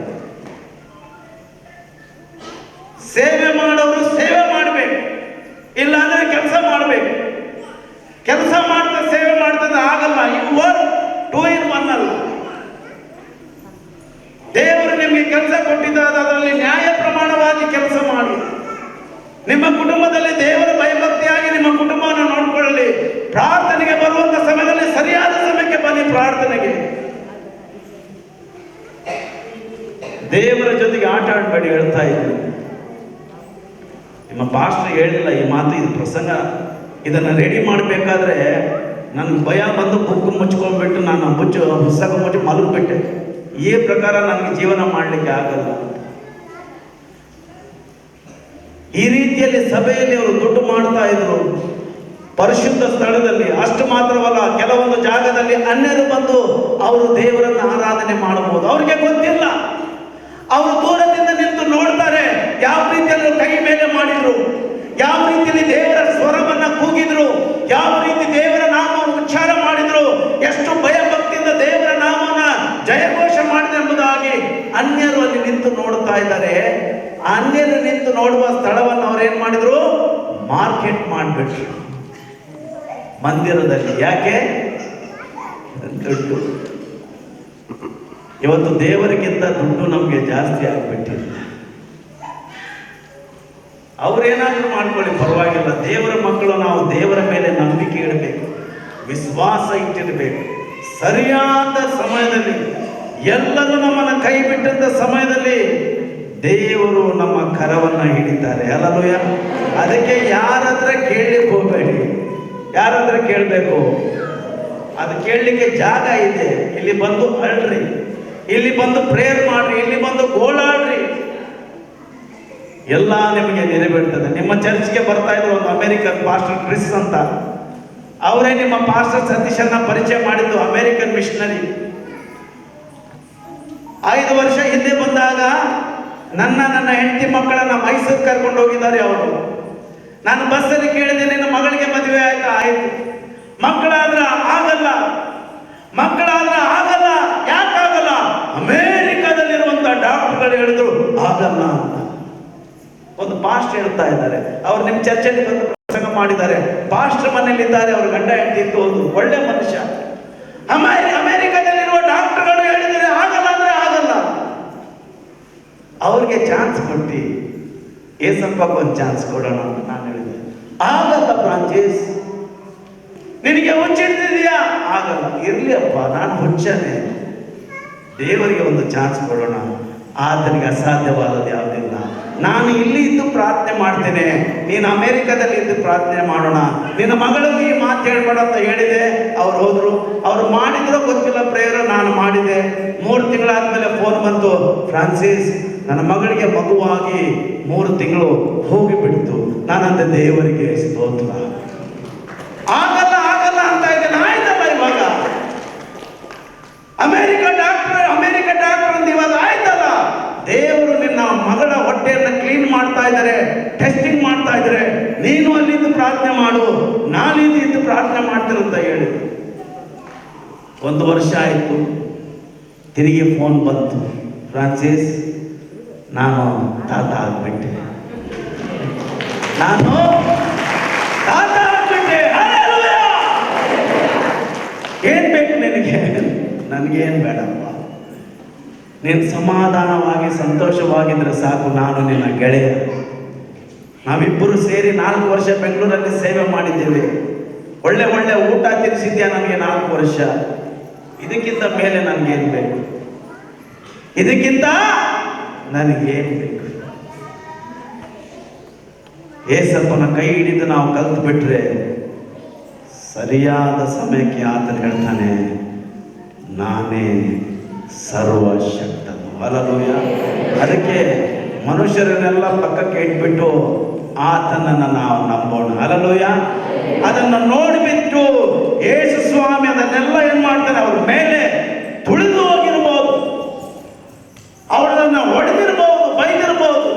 ಸೇವೆ ಮಾಡೋರು ಸೇವೆ ಮಾಡಬೇಕು, ಇಲ್ಲ ಅಂದ್ರೆ ಕೆಲಸ ಮಾಡಬೇಕು. ಕೆಲಸ ಮಾಡ್ತಾ ಸೇವೆ ಮಾಡ್ತದೆ ಆಗಲ್ಲ. ಇದು 2 in 1 ಅಲ್ಲ. ದೇವರು ನಿಮಗೆ ಕೆಲಸ ಕೊಟ್ಟಿದ್ದಾರೆ, ಅದರಲ್ಲಿ ನ್ಯಾಯ ಪ್ರಮಾಣವಾಗಿ ಕೆಲಸ ಮಾಡಿ. ನಿಮ್ಮ ಕುಟುಂಬದಲ್ಲಿ ದೇವರ ಭಯಭಕ್ತಿಯಾಗಿ ನಿಮ್ಮ ಕುಟುಂಬವನ್ನು ನೋಡಿಕೊಳ್ಳಲಿ. ಪ್ರಾರ್ಥನೆಗೆ ಬರುವಂತ ಸಮಯದಲ್ಲಿ ಸರಿಯಾದ ಸಮಯಕ್ಕೆ ಬನ್ನಿ ಪ್ರಾರ್ಥನೆಗೆ. ದೇವರ ಜೊತೆಗೆ ಆಟ ಆಡಬೇಡಿ ಹೇಳ್ತಾ ಇದ್ದೀನಿ. ನಿಮ್ಮ ಪಾಸ್ಟರ್ ಹೇಳಿಲ್ಲ ಈ ಮಾತು, ಇದು ಪ್ರಸಂಗ. ಇದನ್ನು ರೆಡಿ ಮಾಡಬೇಕಾದ್ರೆ ನನಗೆ ಭಯ ಬಂದು ಬುಕ್ ಮುಚ್ಕೊಂಡ್ಬಿಟ್ಟು ನಾನು ಪುಸ್ತಕ ಮುಚ್ಚಿ ಮಲಗಿಬಿಟ್ಟೆ. ಈ ಪ್ರಕಾರ ನನಗೆ ಜೀವನ ಮಾಡಲಿಕ್ಕೆ ಆಗಲ್ಲ. ಈ ರೀತಿಯಲ್ಲಿ ಸಭೆಯಲ್ಲಿ ಅವರು ದುಡ್ಡು ಮಾಡ್ತಾ ಇದ್ರು, ಪರಿಶುದ್ಧ ಸ್ಥಳದಲ್ಲಿ. ಅಷ್ಟು ಮಾತ್ರವಲ್ಲ, ಕೆಲವೊಂದು ಜಾಗದಲ್ಲಿ ಅನ್ಯರು ಬಂದು ಅವರು ದೇವರನ್ನು ಆರಾಧನೆ ಮಾಡಬಹುದು. ಅವ್ರಿಗೆ ಗೊತ್ತಿಲ್ಲ. ಅವರು ದೂರದಿಂದ ನಿಂತು ನೋಡ್ತಾರೆ ಯಾವ ರೀತಿಯಲ್ಲಿ ಕೈ ಮೇಲೆ ಮಾಡಿದ್ರು, ಯಾವ ರೀತಿಯಲ್ಲಿ ದೇವರ ಸ್ವರವನ್ನ ಕೂಗಿದ್ರು, ಯಾವ ರೀತಿ ದೇವರ ನಾಮವನ್ನು ಉಚ್ಚಾರ ಮಾಡಿದ್ರು, ಎಷ್ಟು ಭಯಭಕ್ತಿಯಿಂದ ದೇವರ ನಾಮವನ್ನ ಜಯಘೋಷ ಮಾಡಿದೆ ಎಂಬುದಾಗಿ ಅನ್ಯರು ಅಲ್ಲಿ ನಿಂತು ನೋಡ್ತಾ ಇದ್ದಾರೆ. ಅನ್ಯರು ನಿಂತು ನೋಡುವ ಸ್ಥಳವನ್ನು ಅವ್ರೇನ್ ಮಾಡಿದ್ರು? ಮಾರ್ಕೆಟ್ ಮಾಡಿಬಿಟ್ರು ಮಂದಿರದಲ್ಲಿ. ಯಾಕೆ? ದುಡ್ಡು. ಇವತ್ತು ದೇವರಿಗಿಂತ ದುಡ್ಡು ನಮಗೆ ಜಾಸ್ತಿ ಆಗ್ಬಿಟ್ಟಿದೆ. ಅವ್ರೇನಾದ್ರೂ ಮಾಡ್ಕೊಳ್ಳಿ, ಪರವಾಗಿಲ್ಲ. ದೇವರ ಮಕ್ಕಳು ನಾವು ದೇವರ ಮೇಲೆ ನಂಬಿಕೆ ಇಡಬೇಕು, ವಿಶ್ವಾಸ ಇಟ್ಟಿರಬೇಕು. ಸರಿಯಾದ ಸಮಯದಲ್ಲಿ, ಎಲ್ಲರೂ ನಮ್ಮನ್ನು ಕೈ ಬಿಟ್ಟಂತ ಸಮಯದಲ್ಲಿ ದೇವರು ನಮ್ಮ ಕರವನ್ನ ಹಿಡಿತಾರೆ. ಹಲ್ಲೆಲೂಯಾ. ಅದಕ್ಕೆ ಯಾರ ಹತ್ರ ಕೇಳಲಿಕ್ಕೆ ಹೋಗಬೇಡಿ. ಯಾರ ಹತ್ರ ಕೇಳಬೇಕು? ಅದು ಕೇಳಲಿಕ್ಕೆ ಜಾಗ ಇದೆ. ಇಲ್ಲಿ ಬಂದು ಅಳ್ರಿ, ಇಲ್ಲಿ ಬಂದು ಪ್ರೇಯರ್ ಮಾಡ್ರಿ, ಇಲ್ಲಿ ಬಂದು ಗೋಳಾಡ್ರಿ, ಎಲ್ಲ ನಿಮಗೆ ನೆರವೇರ್ತದೆ. ನಿಮ್ಮ ಚರ್ಚ್ಗೆ ಬರ್ತಾ ಇದ್ರು ಒಂದು ಅಮೆರಿಕನ್ ಪಾಸ್ಟರ್ ಕ್ರಿಸ್ ಅಂತ. ಅವರೇ ನಿಮ್ಮ ಪಾಸ್ಟರ್ ಸತೀಶನ್ನ ಪರಿಚಯ ಮಾಡಿದ್ದು, ಅಮೆರಿಕನ್ ಮಿಷನರಿ. 5 ವರ್ಷ ಹಿಂದೆ ಬಂದಾಗ ನನ್ನ ಹೆಂಡತಿ ಮಕ್ಕಳನ್ನ ಮೈಸೂರು ಕರ್ಕೊಂಡು ಹೋಗಿದ್ದಾರೆ ಅವರು. ನಾನು ಬಸ್ಸಲ್ಲಿ ಕೇಳಿದೆ, ನಿನ್ನ ಮಗಳಿಗೆ ಮದುವೆ ಆಯ್ತಾ? ಆಯ್ತು. ಮಕ್ಕಳಾದ್ರ ಆಗಲ್ಲ. ಯಾಕಾಗಲ್ಲ? ಅಮೆರಿಕದಲ್ಲಿರುವಂತ ಡಾಕ್ಟರ್ಗಳು ಹೇಳಿದ್ರು ಆಗಲ್ಲ ಅಂತ. ಒಂದು ಪಾಸ್ಟ್ ಹೇಳ್ತಾ ಇದ್ದಾರೆ. ಅವ್ರು ನಿಮ್ಮ ಚರ್ಚೆಗೆ ಬಂದು ಪ್ರಸಂಗ ಮಾಡಿದ್ದಾರೆ. ಪಾಸ್ಟರ್ ಮನೇಲಿ ಇದ್ದಾರೆ, ಅವ್ರ ಗಂಡ ಹೆಂಡತಿ ಇತ್ತು, ಒಂದು ಒಳ್ಳೆ ಮನುಷ್ಯ. ಅಮೆರಿಕದಲ್ಲಿರುವ ಡಾಕ್ಟರ್ಗಳು ಹೇಳಿದರೆ ಆಗಲ್ಲ ಅಂದ್ರೆ ಆಗಲ್ಲ. ಅವ್ರಿಗೆ ಚಾನ್ಸ್ ಕೊಟ್ಟು ಏಸಪ್ಪಕ್ಕೆ ಒಂದು ಚಾನ್ಸ್ ಕೊಡೋಣ ಅಂತ ನಾನು ಹೇಳಿದೆ. ಆಗಲ್ಲ ಫ್ರಾನ್ಸಿಸ್, ನಿನಗೆ ಹುಚ್ಚಿಡ್ತಿದೆಯಾ? ಆಗಲ್ಲ. ಇರ್ಲಿ ಅಪ್ಪ, ನಾನು ಹುಚ್ಚನೆ. ದೇವರಿಗೆ ಒಂದು ಚಾನ್ಸ್ ಕೊಡೋಣ. ಆತನಿಗೆ ಅಸಾಧ್ಯವಾದದ್ದು ಯಾವುದಿಲ್ಲ. ನಾನು ಇಲ್ಲಿ ಇದ್ದು ಪ್ರಾರ್ಥನೆ ಮಾಡ್ತೇನೆ, ನೀನು ಅಮೆರಿಕದಲ್ಲಿ ಇದ್ದು ಪ್ರಾರ್ಥನೆ ಮಾಡೋಣ. ನಿನ್ನ ಮಗಳಿಗೆ ಈ ಮಾತು ಹೇಳ್ಬೇಡ ಅಂತ ಹೇಳಿದೆ. ಅವ್ರು ಹೋದ್ರು. ಅವ್ರು ಮಾಡಿದ್ರೋ ಗೊತ್ತಿಲ್ಲ ಪ್ರೇಯರ್, ನಾನು ಮಾಡಿದೆ. 3 ತಿಂಗಳಾದ್ಮೇಲೆ ಫೋನ್ ಬಂತು, ಫ್ರಾನ್ಸಿಸ್ ನನ್ನ ಮಗಳಿಗೆ ಮಗುವಾಗಿ 3 ತಿಂಗಳು ಹೋಗಿಬಿಡ್ತು. ನಾನಂತ ದೇವರಿಗೆ ಸ್ತೋತ್ರ. ಆಗಲ್ಲ ಅಂತ ಇದ್ದೇನೆ. ಆಯ್ತಲ್ಲ, ಇವಾಗ ಅಮೆರಿಕ ಡಾಕ್ಟರ್ ಅಂತ ಇವಾಗ ಆಯ್ತಲ್ಲ. ದೇವರು ನಿನ್ನ ಮಗಳ ಹೊಟ್ಟೆಯನ್ನು ಕ್ಲೀನ್ ಮಾಡ್ತಾ ಇದ್ದಾರೆ, ಟೆಸ್ಟಿಂಗ್ ಮಾಡ್ತಾ ಇದ್ದಾರೆ. ನೀನು ಅಲ್ಲಿದ್ದು ಪ್ರಾರ್ಥನೆ ಮಾಡು, ನಾನಿದ್ದು ಪ್ರಾರ್ಥನೆ ಮಾಡ್ತೀರಂತ ಹೇಳಿ 1 ವರ್ಷ ಆಯಿತು. ತಿರುಗಿ ಫೋನ್ ಬಂತು, ಫ್ರಾನ್ಸಿಸ್ ನಾನು ತಾತ ಆಗ್ಬಿಟ್ಟೆ. ಏನ್ ಬೇಕು ನಿನಗೆ? ನನಗೇನು ಬೇಡಪ್ಪ, ನೀನು ಸಮಾಧಾನವಾಗಿ ಸಂತೋಷವಾಗಿದ್ರೆ ಸಾಕು. ನಾನು ನಿನ್ನ ಗೆಳೆಯ. ನಾವಿಬ್ಬರು ಸೇರಿ 4 ವರ್ಷ ಬೆಂಗಳೂರಲ್ಲಿ ಸೇವೆ ಮಾಡಿದ್ದೇವೆ. ಒಳ್ಳೆ ಒಳ್ಳೆ ಊಟ ತಿನ್ನಿಸಿದ್ಯಾ ನನಗೆ 4 ವರ್ಷ. ಇದಕ್ಕಿಂತ ಮೇಲೆ ನನಗೇನು ಬೇಕು? ಇದಕ್ಕಿಂತ ನನಗೇನು ಬೇಕು? ಏಸಪ್ಪನ ಕೈ ಹಿಡಿದು ನಾವು ಕಲ್ತು ಬಿಟ್ರೆ ಸರಿಯಾದ ಸಮಯಕ್ಕೆ ಆತನು ಹೇಳ್ತಾನೆ, ನಾನೇ ಸರ್ವಶಕ್ತನು. ಹಲ್ಲೆಲೂಯಾ. ಅದಕ್ಕೆ ಮನುಷ್ಯರನ್ನೆಲ್ಲ ಪಕ್ಕಕ್ಕೆ ಇಟ್ಬಿಟ್ಟು ಆತನನ್ನು ನಾವು ನಂಬೋಣ. ಹಲ್ಲೆಲೂಯಾ. ಅದನ್ನು ನೋಡಿಬಿಟ್ಟು ಯೇಸು ಸ್ವಾಮಿ ಅದನ್ನೆಲ್ಲ ಏನ್ ಮಾಡ್ತಾರೆ, ಅವ್ರ ಮೇಲೆ ತುಳಿದು ಹೋಗಿರ್ಬೋದು, ಅವರನ್ನ ಹೊಡೆದಿರ್ಬೋದು, ಬೈದಿರ್ಬೋದು.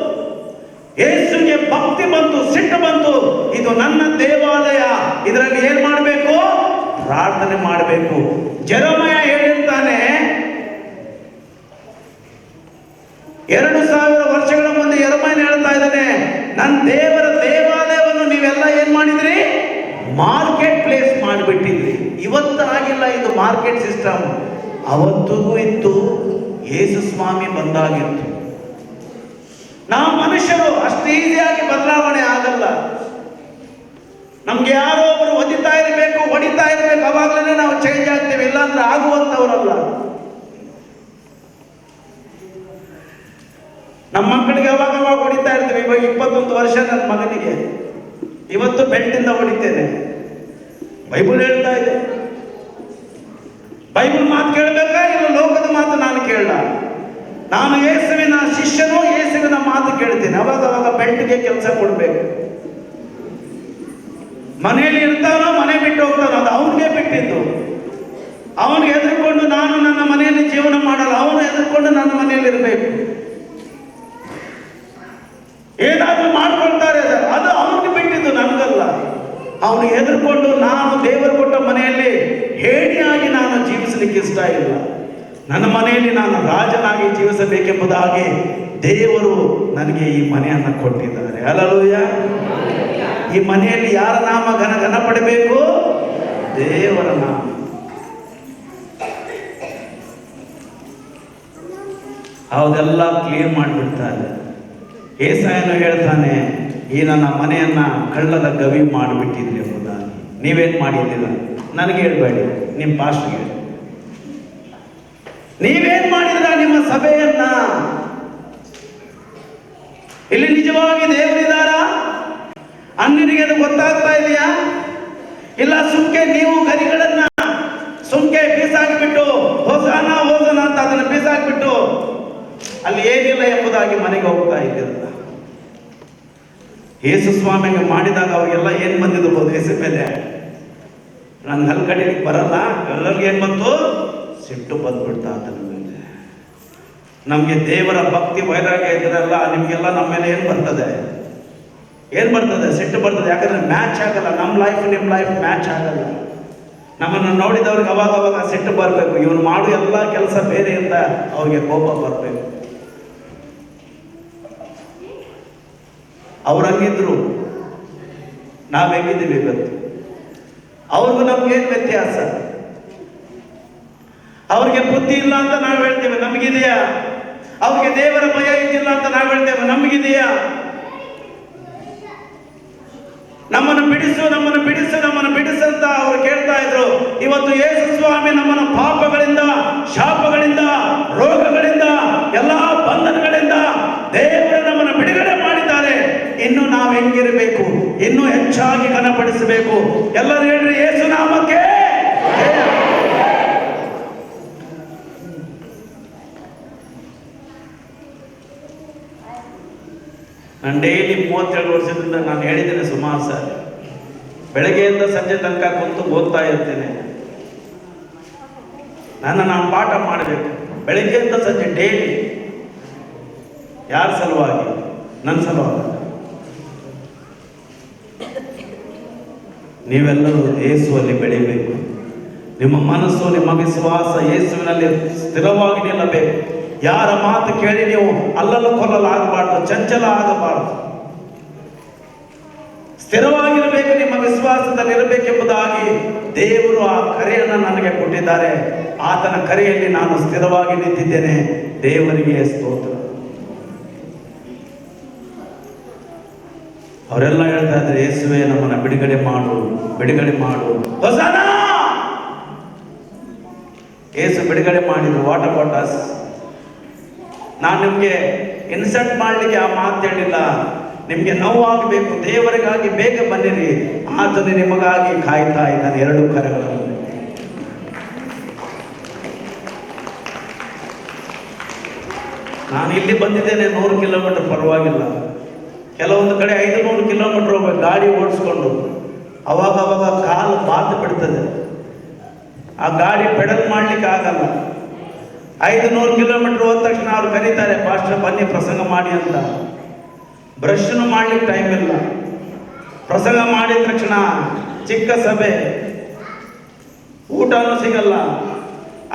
ಯೇಸುಗೆ ಭಕ್ತಿ ಬಂತು, ಸಿಟ್ಟು ಬಂತು. ಇದು ನನ್ನ ದೇವಾಲಯ, ಇದರಲ್ಲಿ ಏನ್ ಮಾಡಬೇಕು? ಪ್ರಾರ್ಥನೆ ಮಾಡಬೇಕು. ಜೆರೆಮಯ ಹೇಳಿರ್ತಾನೆ, 2000 ವರ್ಷಗಳ ಮುಂದೆ ಯೆರೆಮಯನ ಹೇಳ್ತಾ ಇದ್ದಾನೆ, ನನ್ನ ದೇವರ ದೇವಾಲಯವನ್ನು ನೀವೆಲ್ಲ ಏನ್ ಮಾಡಿದ್ರಿ? ಮಾರ್ಕೆಟ್ ಪ್ಲೇಸ್ ಮಾಡಿಬಿಟ್ಟಿದ್ರಿ. ಇವತ್ತು ಆಗಿಲ್ಲ, ಇದು ಮಾರ್ಕೆಟ್ ಸಿಸ್ಟಮ್. ಅವತ್ತಿಗೂ ಇತ್ತು, ಯೇಸು ಸ್ವಾಮಿ ಬಂದಾಗಿತ್ತು. ನಾವು ಮನುಷ್ಯರು ಅಷ್ಟು ಈಸಿಯಾಗಿ ಬದಲಾವಣೆ ಆಗಲ್ಲ. ನಮ್ಗೆ ಯಾರೋ ಒಬ್ಬರು ಹೊಡಿತಾ ಇರಬೇಕು, ಅವಾಗಲೇ ನಾವು ಚೇಂಜ್ ಆಗ್ತೇವೆ, ಇಲ್ಲಾಂದ್ರೆ ಆಗುವಂತವರಲ್ಲ. ನಮ್ಮ ಮಕ್ಕಳಿಗೆ ಅವಾಗ ಹೊಡಿತಾ ಇರ್ತೀವಿ. ಇವಾಗ 21 ವರ್ಷ ನನ್ನ ಮಗನಿಗೆ, ಇವತ್ತು ಬೆಲ್ಟಿಂದ ಹೊಡಿತೇನೆ. ಬೈಬಲ್ ಹೇಳ್ತಾ ಇದೆ. ಬೈಬಲ್ ಮಾತು ಕೇಳಬೇಕಾ ಇಲ್ಲ ಲೋಕದ ಮಾತು ನಾನು ಕೇಳಲ್ಲ? ನಾನು ಯೇಸುವಿನ ಶಿಷ್ಯನು, ಯೇಸುವಿನ ಮಾತು ಕೇಳ್ತೇನೆ. ಅವಾಗ ಬೆಲ್ಟ್ಗೆ ಕೆಲಸ ಕೊಡ್ಬೇಕು. ಮನೆಯಲ್ಲಿ ಇರ್ತಾನೋ ಮನೆ ಬಿಟ್ಟು ಹೋಗ್ತಾನೋ, ಅದು ಅವನಿಗೆ ಬಿಟ್ಟಿದ್ದು. ಅವನಿಗೆ ಹೆದರ್ಕೊಂಡು ನಾನು ನನ್ನ ಮನೆಯಲ್ಲಿ ಜೀವನ ಮಾಡಲ್ಲ, ಅವನು ಹೆದರ್ಕೊಂಡು ನನ್ನ ಮನೆಯಲ್ಲಿ ಇರಬೇಕು. ಏನಾದ್ರೂ ಮಾಡ್ಕೊಳ್ತಾರೆ, ಅದು ಅವನಿಗೆ ಬಿಟ್ಟಿದ್ದು, ನನಗಲ್ಲ. ಅವನಿಗೆ ಹೆದರ್ಕೊಂಡು ನಾನು ದೇವರು ಕೊಟ್ಟ ಮನೆಯಲ್ಲಿ ಹೇಡಿಯಾಗಿ ನಾನು ಜೀವಿಸಲಿಕ್ಕೆ ಇಷ್ಟ ಇಲ್ಲ. ನನ್ನ ಮನೆಯಲ್ಲಿ ನಾನು ರಾಜನಾಗಿ ಜೀವಿಸಬೇಕೆಂಬುದಾಗಿ ದೇವರು ನನಗೆ ಈ ಮನೆಯನ್ನು ಕೊಟ್ಟಿದ್ದಾರೆ. ಹಲ್ಲೆಲೂಯಾ. ಈ ಮನೆಯಲ್ಲಿ ಯಾರ ನಾಮ ಘನ ಪಡಬೇಕು? ದೇವರ ನಾಮ. ಹೌದೆಲ್ಲ ಕ್ಲಿಯರ್ ಮಾಡಿಬಿಡ್ತಾರೆ. ಏಸಾಯನು ಹೇಳ್ತಾನೆ, ಈ ನನ್ನ ಮನೆಯನ್ನ ಕಳ್ಳದ ಗವಿ ಮಾಡಿಬಿಟ್ಟಿದ್ರಿ ಎಂಬುದಾಗಿ. ನೀವೇನ್ ಮಾಡಿದ್ದೀರ? ನನಗೆ ಹೇಳ್ಬೇಡಿ, ನಿಮ್ಮ ಪಾಸ್ಟ್ಗೆ ಹೇಳಿ. ನೀವೇನ್ ಮಾಡಿದ್ರ ನಿಮ್ಮ ಸಭೆಯನ್ನ? ಇಲ್ಲಿ ನಿಜವಾಗಿ ದೇವರಿದಾರ? ಅನ್ಯರಿಗೆ ಅದು ಗೊತ್ತಾಗ್ತಾ ಇದೆಯಾ? ಇಲ್ಲ ಸುಮ್ಕೆ ನೀವು ಗರಿಗಳನ್ನ ಸುಮ್ಕೆ ಬೀಸಾಕಿಬಿಟ್ಟು ಹೋಸನ ಅಂತ ಅದನ್ನು ಬೀಸಾಕ್ಬಿಟ್ಟು ಅಲ್ಲಿ ಏನಿಲ್ಲ ಎಂಬುದಾಗಿ ಮನೆಗೆ ಹೋಗ್ತಾ ಇದ್ದೀರಲ್ಲ. ಯೇಸು ಸ್ವಾಮಿಗೆ ಮಾಡಿದಾಗ ಅವಾಗೆಲ್ಲ ಏನ್ ಬಂದಿರ್ಬೋದು? ಹೆಸರು ಮೇಲೆ ನನ್ನ ಹಲ್ ಕಡಿಲಿಕ್ಕೆ ಬರಲ್ಲ, ಎಲ್ಲರಿಗೂ ಏನ್ ಬಂತು? ಸಿಟ್ಟು ಬಂದ್ಬಿಡ್ತಾ ಆತನ ಮೇಲೆ. ನಮ್ಗೆ ದೇವರ ಭಕ್ತಿ ವೈರಾಗ್ಯ ಇದ್ರಲ್ಲ, ನಿಮ್ಗೆಲ್ಲ ನಮ್ಮ ಮೇಲೆ ಏನ್ ಬರ್ತದೆ? ಸಿಟ್ಟು ಬರ್ತದೆ. ಯಾಕಂದ್ರೆ ಮ್ಯಾಚ್ ಆಗಲ್ಲ. ನಮ್ಮ ಲೈಫ್ ನಿಮ್ಮ ಲೈಫ್ ಮ್ಯಾಚ್ ಆಗಲ್ಲ. ನಮ್ಮನ್ನು ನೋಡಿದವ್ರಿಗೆ ಅವಾಗ ಸಿಟ್ಟು ಬರಬೇಕು. ಇವನು ಮಾಡು ಎಲ್ಲ ಕೆಲಸ ಬೇರೆ ಅಂತ ಅವ್ರಿಗೆ ಕೋಪ ಬರಬೇಕು. ಅವ್ರು ಹಂಗಿದ್ರು, ನಾವ್ ಹೆಂಗಿದ್ದೀವಿ ಇವತ್ತು? ಅವ್ರಿಗೂ ನಮ್ಗೇನು ವ್ಯತ್ಯಾಸ? ಅವ್ರಿಗೆ ಬುದ್ಧಿ ಇಲ್ಲ ಅಂತ ನಾವು ಹೇಳ್ತೇವೆ, ನಮಗಿದೆಯಾ? ಅವ್ರಿಗೆ ದೇವರ ಭಯ ಇದ್ದಿಲ್ಲ ಅಂತ ನಾವು ಹೇಳ್ತೇವೆ, ನಮಗಿದೆಯಾ? ನಮ್ಮನ್ನು ಬಿಡಿಸು ಅಂತ ಅವ್ರು ಕೇಳ್ತಾ ಇದ್ರು. ಇವತ್ತು ಯೇಸು ಸ್ವಾಮಿ ನಮ್ಮನ್ನು ಪಾಪಗಳಿಂದ, ಶಾಪಗಳಿಂದ, ರೋಗಗಳಿಂದ, ಎಲ್ಲಾ ಬಂಧನಗಳಿಂದ ದೇವರು ನಮ್ಮನ್ನು ಬಿಡುಗಡೆ ಮಾಡಿದ್ದಾರೆ. ಇನ್ನು ನಾವು ಹೆಂಗಿರಬೇಕು? ಇನ್ನೂ ಹೆಚ್ಚಾಗಿ ಘನಪಡಿಸಬೇಕು. ಎಲ್ಲರೂ ಹೇಳ್ರಿ, ಯೇಸು ನಾಮಕ್ಕೆ. ನಾನು ಡೈಲಿ 37 ವರ್ಷದಿಂದ ನಾನು ಹೇಳಿದ್ದೇನೆ ಸುಮಾರು ಸರ್, ಬೆಳಗ್ಗೆಯಿಂದ ಸಂಜೆ ತನಕ ಕುಂತು ಓದ್ತಾ ಇರ್ತೇನೆ. ನಾನು ಪಾಠ ಮಾಡಬೇಕು ಬೆಳಗ್ಗೆಯಿಂದ ಸಂಜೆ ಡೈಲಿ. ಯಾರ ಸಲುವಾಗಿ? ನನ್ನ ಸಲುವಾಗಿ. ನೀವೆಲ್ಲರೂ ಯೇಸುವಲ್ಲಿ ಬೆಳೆಯಬೇಕು. ನಿಮ್ಮ ಮನಸ್ಸು, ನಿಮ್ಮ ವಿಶ್ವಾಸ ಯೇಸುವಿನಲ್ಲಿ ಸ್ಥಿರವಾಗಿ ನಿಲ್ಲಬೇಕು. ಯಾರ ಮಾತು ಕೇಳಿ ನೀವು ಅಲ್ಲಲು ಕೊಲ್ಲಲಾಗಬಾರ್ದು, ಚಂಚಲ ಆಗಬಾರ್ದು. ಸ್ಥಿರವಾಗಿರಬೇಕು, ನಿಮ್ಮ ವಿಶ್ವಾಸದಲ್ಲಿ ಇರಬೇಕೆಂಬುದಾಗಿ ದೇವರು ಆ ಕರೆಯನ್ನು ನನಗೆ ಕೊಟ್ಟಿದ್ದಾರೆ. ಆತನ ಕರೆಯಲ್ಲಿ ನಾನು ಸ್ಥಿರವಾಗಿ ನಿಂತಿದ್ದೇನೆ. ದೇವರಿಗೆ ಸ್ತೋತ್ರ. ಅವರೆಲ್ಲ ಹೇಳ್ತಾ ಇದ್ದಾರೆ, ಯೇಸುವೆ ನಮ್ಮನ್ನ ಬಿಡುಗಡೆ ಮಾಡು, ಬಿಡುಗಡೆ ಮಾಡು, ಹೊಸನ. ಯೇಸು ಬಿಡುಗಡೆ ಮಾಡಿದ್ರು. What about us? ನಾನು ನಿಮಗೆ ಇನ್ಸಲ್ಟ್ ಮಾಡಲಿಕ್ಕೆ ಆ ಮಾತು ಹೇಳಿಲ್ಲ. ನಿಮಗೆ ನೋವಾಗಬೇಕು, ದೇವರಿಗಾಗಿ ಬೇಗ ಬನ್ನಿರಿ, ಆತನು ನಿಮಗಾಗಿ ಕಾಯ್ತಾ ಇದ್ದಾನೆ ಎರಡು ಕರೆಗಳನ್ನು. ನಾನು ಇಲ್ಲಿ ಬಂದಿದ್ದೇನೆ 100 ಕಿಲೋಮೀಟರ್, ಪರವಾಗಿಲ್ಲ. ಕೆಲವೊಂದು ಕಡೆ 500 ಕಿಲೋಮೀಟರ್ ಹೋಗ್ಬೇಕು ಗಾಡಿ ಓಡಿಸ್ಕೊಂಡು. ಅವಾಗ ಕಾಲು ಬಾತು ಬಿಡ್ತದೆ, ಆ ಗಾಡಿ ಪೆಡಲ್ ಮಾಡ್ಲಿಕ್ಕೆ ಆಗಲ್ಲ. 500 ಕಿಲೋಮೀಟರ್ ಹೋದ ತಕ್ಷಣ ಅವ್ರು ಕರೀತಾರೆ, ಪಾಸ್ಟರ್ ಬನ್ನಿ ಪ್ರಸಂಗ ಮಾಡಿ ಅಂತ. ಬ್ರಷ್ನು ಮಾಡ್ಲಿಕ್ಕೆ ಟೈಮ್ ಇಲ್ಲ. ಪ್ರಸಂಗ ಮಾಡಿದ ತಕ್ಷಣ ಚಿಕ್ಕ ಸಭೆ, ಊಟನೂ ಸಿಗಲ್ಲ.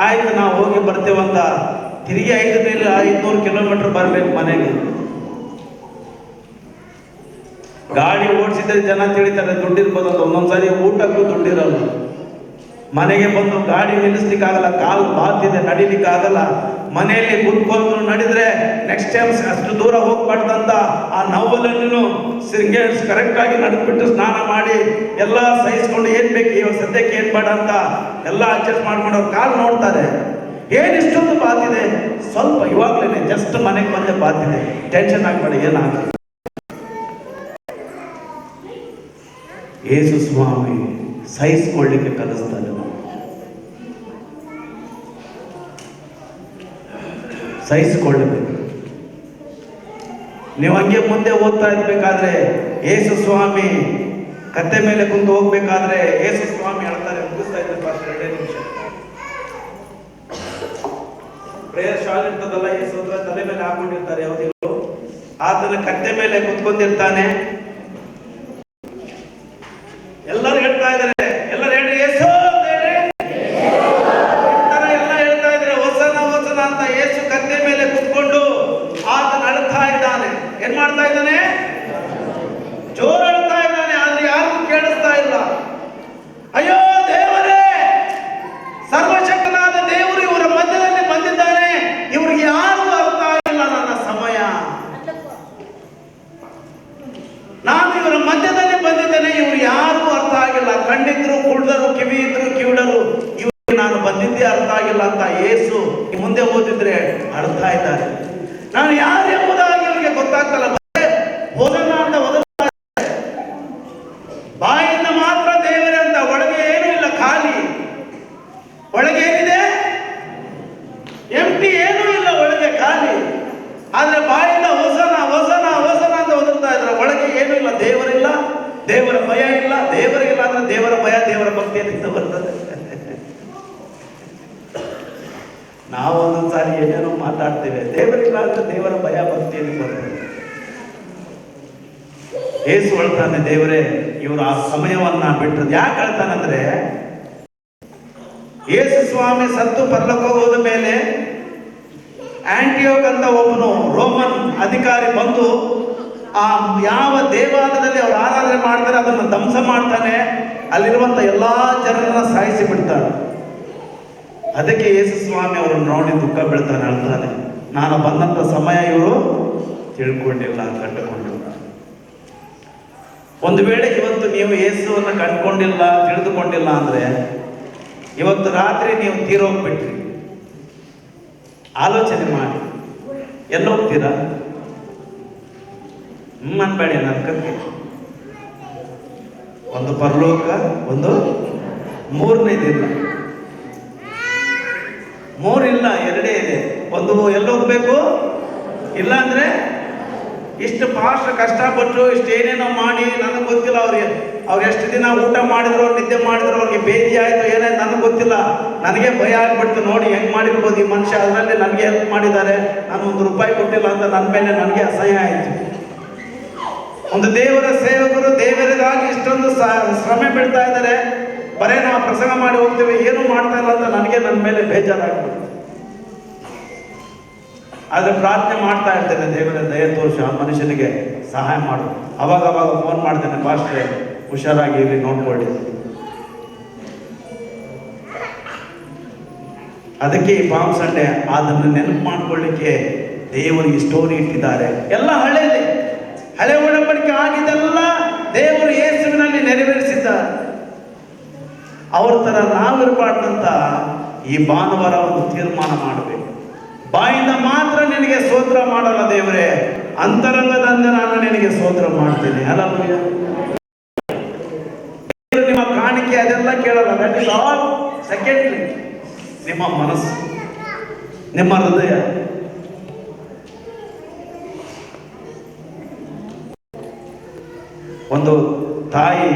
ಆಯ್ತು ನಾವು ಹೋಗಿ ಬರ್ತೇವಂತ ತಿರುಗಿ 500 ಕಿಲೋಮೀಟರ್ ಬರಬೇಕು ಮನೆಗೆ. ಗಾಡಿ ಓಡಿಸಿದ್ರೆ ಜನ ತಿಳಿತಾರೆ ದುಡ್ಡಿರ್ಬೋದು ಅಂತ. ಒಂದೊಂದ್ಸಾರಿ ಊಟಕ್ಕೂ ದುಡ್ಡಿರಲ್ಲ. ಮನೆಗೆ ಬಂದು ಗಾಡಿ ನಿಲ್ಲಿಸ್ಲಿಕ್ಕಾಗಲ್ಲ, ಕಾಲು ಬಾತಿದೆ, ನಡಿಲಿಕ್ಕಾಗಲ್ಲ. ಮನೆಯಲ್ಲಿ ಕುತ್ಕೊಂಡು ನಡೆದ್ರೆ ನೆಕ್ಸ್ಟ್ ಟೈಮ್ ಅಷ್ಟು ದೂರ ಹೋಗ್ಬಾರ್ದಂತ ಆ ನೋವಲ್ಲೂ ಕರೆಕ್ಟ್ ಆಗಿ ನಡೆದ್ಬಿಟ್ಟು ಸ್ನಾನ ಮಾಡಿ ಎಲ್ಲ ಸಹಿಸ್ಕೊಂಡು ಏನ್ ಬೇಕು ಇವಾಗ ಸದ್ಯಕ್ಕೆ ಏನ್ ಬೇಡ ಅಂತ ಎಲ್ಲ ಅಡ್ಜಸ್ಟ್ ಮಾಡ್ಕೊಂಡು ಅವ್ರು ಕಾಲು ನೋಡ್ತಾರೆ. ಏನ್ ಇಷ್ಟೊಂದು ಬಾತಿದೆ? ಸ್ವಲ್ಪ ಇವಾಗ್ಲೇನೆ ಜಸ್ಟ್ ಮನೆಗೆ ಬಂದೆ ಬಾತಿದೆ, ಟೆನ್ಷನ್ ಆಗ್ಬೇಡ, ಏನಾಗಲ್ಲ. ಯೇಸು ಸ್ವಾಮಿ ಸಹಿಸ್ಕೊಳ್ಳಿಕ್ಕೆ ಕಲಿಸ್ತಾರೆ. ಸಹಿಸಿಕೊಳ್ಳಬೇಕು. ನೀವು ಹಂಗೆ ಮುಂದೆ ಓದ್ತಾ ಇರ್ಬೇಕಾದ್ರೆ ಯೇಸು ಸ್ವಾಮಿ ಕತ್ತೆ ಮೇಲೆ ಕುಂತು ಹೋಗ್ಬೇಕಾದ್ರೆ ಯೇಸು ಸ್ವಾಮಿ ಹೇಳ್ತಾರೆ, ಮುಗಿಸ್ತಾ ಇದ್ದಾರೆ ಫಸ್ಟ್ 2 ನಿಮಿಷ. ಪ್ರೇಯರ್ ಶಾಲ್ ಇರ್ತದಲ್ಲ, ಯೇಸು ತಲೆ ಮೇಲೆ ಹಾಕೊಂಡಿರ್ತಾರೆ ಯಾವ್ದಿಗಳು, ಆತನ ಕತ್ತೆ ಮೇಲೆ ಕುತ್ಕೊಂಡಿರ್ತಾನೆ. ಎಲ್ಲರೂ ಹೇಳ್ತಾ ಇದ್ದಾರೆ, ಎಲ್ಲರೂ ಹೇಳಿ ಯೇಸು ಎಲ್ಲ ಹೇಳ್ತಾ ಇದ್ದಾರೆ, ಹೊಸನ ಹೊಸನ ಅಂತ. ಯೇಸು ಕತ್ತೆ ಮೇಲೆ ಕುತ್ಕೊಂಡು ಆತನ ಅಳ್ತಾ ಇದ್ದಾನೆ. ಏನ್ ಮಾಡ್ತಾ ಇದ್ದಾನೆ? ಜೋರು ಅಳ್ತಾ ಇದ್ದಾನೆ, ಆದ್ರೆ ಯಾರಿಗೂ ಕೇಳಿಸ್ತಾ ಇಲ್ಲ. ಅಯ್ಯೋ ದೇವರೇ, ಸರ್ವಶಕ್ತನಾದ ದೇವರು ಇವರ ಮಧ್ಯದಲ್ಲಿ ಬಂದಿದ್ದಾನೆ, ಇವ್ರಿಗೆ ಯಾರು ಅರ್ಥ ಆಗಿಲ್ಲ ನನ್ನ ಸಮಯ. ನಾನು ಇವರ ಮಧ್ಯದಲ್ಲಿ ಬಂದಿದ್ದೇನೆ, ಇವ್ರು ಯಾರು ಅರ್ಥ ಆಗಿಲ್ಲ. ಕಣ್ಣಿದ್ರು ಕುಡ್ದರು, ಕಿವಿ ಇದ್ರು ಕಿವಿಡರು, ಇವ್ರಿಗೆ ನಾನು ಬಂದಿದ್ದೇ ಅರ್ಥ ಆಗಿಲ್ಲ ಅಂತ ಯೇಸು ಮುಂದೆ ಓದಿದ್ರೆ ಅಳ್ತಾ ಇದ್ದಾರೆ. ನಾನು ಯಾರು ಎಂಬುದಾಗಿ ಇವರಿಗೆ ಗೊತ್ತಾಗ್ತಲ್ಲ. ಹೋದನ ಅಂತ ಬಾಯಿಂದ ಮಾತ್ರ ದೇವರೇ ಅಂತ, ಒಳಗೆ ಏನೂ ಇಲ್ಲ, ಖಾಲಿ. ಒಳಗೆ ಏನಿದೆ? ಎಂಟಿ, ಏನೂ ಇಲ್ಲ ಒಳಗೆ, ಖಾಲಿ. ಆದ್ರೆ ಬಾಯಿಂದ ಹೊಸನ ಹೊಸನ ಹೊಸನ ಅಂತ ಓದುತ್ತಾ ಇದ್ರೆ ಒಳಗೆ ಏನೂ ಇಲ್ಲ. ದೇವರಿಲ್ಲ, ದೇವರ ಭಯ ಇಲ್ಲ. ದೇವರಿಲ್ಲ ಅಂದ್ರೆ ದೇವರ ಭಯ, ದೇವರ ಭಕ್ತಿಯಿಂದ ಬರ್ತದೆ. ನಾವು ಒಂದೊಂದ್ಸಾರಿ ಏನೇನೋ ಮಾತಾಡ್ತೇವೆ, ದೇವರಿಲ್ಲ ಅಂದ್ರೆ ದೇವರ ಭಯ ಭಕ್ತಿಯಲ್ಲಿ ಬರ್ತದೆ. ಯೇಸು ಹೇಳ್ತಾನೆ, ದೇವರೇ ಇವರು ಆ ಸಮಯವನ್ನ ಬಿಟ್ಟರು. ಯಾಕೆ ಹೇಳ್ತಾನಂದ್ರೆ, ಯೇಸು ಸ್ವಾಮಿ ಸತ್ತು ಪರಲೋಕ ಹೋದ ಮೇಲೆ ಆಂಟಿಯೋಕ್ ಅಂತ ಒಬ್ಬನು ರೋಮನ್ ಅಧಿಕಾರಿ ಬಂದು ಆ ಯಾವ ದೇವಾಲಯದಲ್ಲಿ ಅವ್ರು ಆರಾಧನೆ ಮಾಡ್ತಾರೆ ಅದನ್ನು ಧ್ವಂಸ ಮಾಡ್ತಾನೆ. ಅಲ್ಲಿರುವಂತ ಎಲ್ಲಾ ಜನರನ್ನ ಸಾಯಿಸಿ ಬಿಡ್ತಾನೆ. ಅದಕ್ಕೆ ಯೇಸು ಸ್ವಾಮಿ ಅವರನ್ನು ನೋಡಿ ದುಃಖ ಬೀಳ್ತಾನೆ, ಹೇಳ್ತಾನೆ, ನಾನು ಬಂದಂತ ಸಮಯ ಇವರು ತಿಳ್ಕೊಂಡಿಲ್ಲ, ಕಂಡುಕೊಂಡಿಲ್ಲ. ಒಂದು ವೇಳೆ ಇವತ್ತು ನೀವು ಯೇಸುವನ್ನು ಕಂಡುಕೊಂಡಿಲ್ಲ, ತಿಳಿದುಕೊಂಡಿಲ್ಲ ಅಂದ್ರೆ ಇವತ್ತು ರಾತ್ರಿ ನೀವು ತೀರೋಗ್ಬಿಟ್ರಿ. ಆಲೋಚನೆ ಮಾಡಿ, ಎಲ್ಲೋಗ್ತೀರಾ? ಅನ್ಬೇಡಿ, ನರಕಕ್ಕೆ. ಒಂದು ಪರಲೋಕ, ಒಂದು ಮೂರನೇದಿಲ್ಲ. ಮೂರಿಲ್ಲ, ಎರಡೇ ಇದೆ. ಒಂದು ಎಲ್ಲೋಗ್ಬೇಕು, ಇಲ್ಲ ಅಂದ್ರೆ ಇಷ್ಟು ಫಾಸ್ಟ್ ಕಷ್ಟಪಟ್ಟು ಇಷ್ಟು ಏನೇನೋ ಮಾಡಿ, ನನಗೆ ಗೊತ್ತಿಲ್ಲ ಅವ್ರು ಎಷ್ಟು ದಿನ ಊಟ ಮಾಡಿದ್ರು, ನಿದ್ದೆ ಮಾಡಿದ್ರು, ಅವ್ರಿಗೆ ಬೇದಿ ಆಯ್ತು ಏನಾಯ್ತು ನನಗೆ ಗೊತ್ತಿಲ್ಲ. ನನಗೆ ಭಯ ಆಗ್ಬಿಡ್ತು, ನೋಡಿ ಹೆಂಗ್ ಮಾಡಿರ್ಬೋದು ಈ ಮನುಷ್ಯ. ಅದರಲ್ಲಿ ನನಗೆ ಹೆಲ್ಪ್ ಮಾಡಿದ್ದಾರೆ, ನಾನು ₹1 ಕೊಟ್ಟಿಲ್ಲ ಅಂತ ನನ್ನ ಮೇಲೆ ನನಗೆ ಅಸಹ್ಯ ಆಯಿತು. ಒಂದು ದೇವರ ಸೇವಕರು ದೇವರಿಗಾಗಿ ಇಷ್ಟೊಂದು ಶ್ರಮೆ ಬಿಡ್ತಾ ಇದ್ದಾರೆ, ಬರೇ ನಾವು ಪ್ರಸಂಗ ಮಾಡಿ ಹೋಗ್ತೇವೆ, ಏನು ಮಾಡ್ತಾ ಇಲ್ಲ ಅಂತ ನನಗೆ ನನ್ನ ಮೇಲೆ ಬೇಜಾರಾಗ್ಬಿಡ್ತು. ಆದ್ರೆ ಪ್ರಾರ್ಥನೆ ಮಾಡ್ತಾ ಇರ್ತೇನೆ, ದೇವರ ದಯ ತೋರಿಸಿ ಆ ಮನುಷ್ಯನಿಗೆ ಸಹಾಯ ಮಾಡು. ಅವಾಗ ಫೋನ್ ಮಾಡ್ತೇನೆ, ಪಾಸ್ಟ್ರೆ ಹುಷಾರಾಗಿ ಇಲ್ಲಿ ನೋಡ್ಕೊಳ್ಳಿ. ಅದಕ್ಕೆ ಈ ಪಾಮ್ ಸಂಡೆ ಅದನ್ನು ನೆನಪು ಮಾಡ್ಕೊಳ್ಳಿಕ್ಕೆ ದೇವರು ಈ ಸ್ಟೋರಿ ಇಟ್ಟಿದ್ದಾರೆ. ಎಲ್ಲ ಹಳೇದೆ, ಹಳೆ ಒಡಂಬಡಿಕೆ ಆಗಿದ್ದೆಲ್ಲ ದೇವರು ಯೇಸುವಿನಲ್ಲಿ ನೆರವೇರಿಸಿದ್ದಾರೆ. ಅವ್ರ ಥರ ನಾವಿರಬಾರ್ದಂತ ಈ ಭಾನುವಾರ ಒಂದು ತೀರ್ಮಾನ ಮಾಡಬೇಕು. ಬಾಯಿಂದ ಮಾತ್ರ ನಿನಗೆ ಸ್ತೋತ್ರ ಮಾಡಲ್ಲ ದೇವರೇ, ಅಂತರಂಗದಿಂದ ನಾನು ನಿನಗೆ ಸ್ತೋತ್ರ ಮಾಡ್ತೀನಿ. ಹಲ್ಲೆಲೂಯಾ. ನಿಮ್ಮ ಕಾಣಿಕೆ ಅದೆಲ್ಲ ಕೇಳಲ್ಲ. That is all secondary. ನಿಮ್ಮ ಮನಸ್ಸು, ನಿಮ್ಮ ಹೃದಯ. ಒಂದು ತಾಯಿ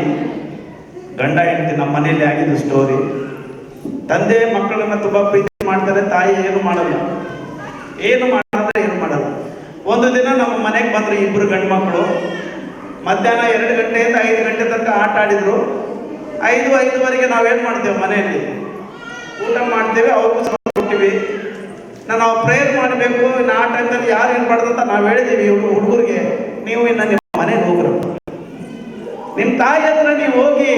ಗಂಡ ಹೆಂಡತಿ, ನಮ್ಮ ಮನೆಯಲ್ಲಿ ಆಗಿದ್ದು ಸ್ಟೋರಿ. ತಂದೆ ಮಕ್ಕಳನ್ನ ತುಂಬಾ ಪ್ರೀತಿ ಮಾಡ್ತಾರೆ, ತಾಯಿ ಏನು ಮಾಡಲ್ಲ. ಒಂದು ದಿನ ನಮ್ಮ ಮನೆಗೆ ಬಂದ್ರು ಇಬ್ರು ಗಂಡು ಮಕ್ಕಳು. ಮಧ್ಯಾಹ್ನ 2 ಗಂಟೆಯಿಂದ 5 ಗಂಟೆ ತನಕ ಆಟ ಆಡಿದ್ರು. 5:05 ನಾವೇನ್ ಮಾಡ್ತೇವೆ, ಮನೆಯಲ್ಲಿ ಊಟ ಮಾಡ್ತೇವೆ, ಅವ್ರಿಗೂ ಸ್ವಲ್ಪ ಕೊಟ್ಟಿವಿ. ನಾವು ಪ್ರೇಯರ್ ಮಾಡಬೇಕು. ಇನ್ನು ಆ ಟೈಮ್ನಲ್ಲಿ ಯಾರು ಏನು ಮಾಡ್ದಂತ ನಾವು ಹೇಳಿದೀವಿ ಹುಡುಗರಿಗೆ, ನೀವು ಇನ್ನು ನಿಮ್ಮ ಮನೆಗೆ ಹೋಗ್ರು, ನಿಮ್ಮ ತಾಯಿ ಹತ್ರ ನೀವು ಹೋಗಿ.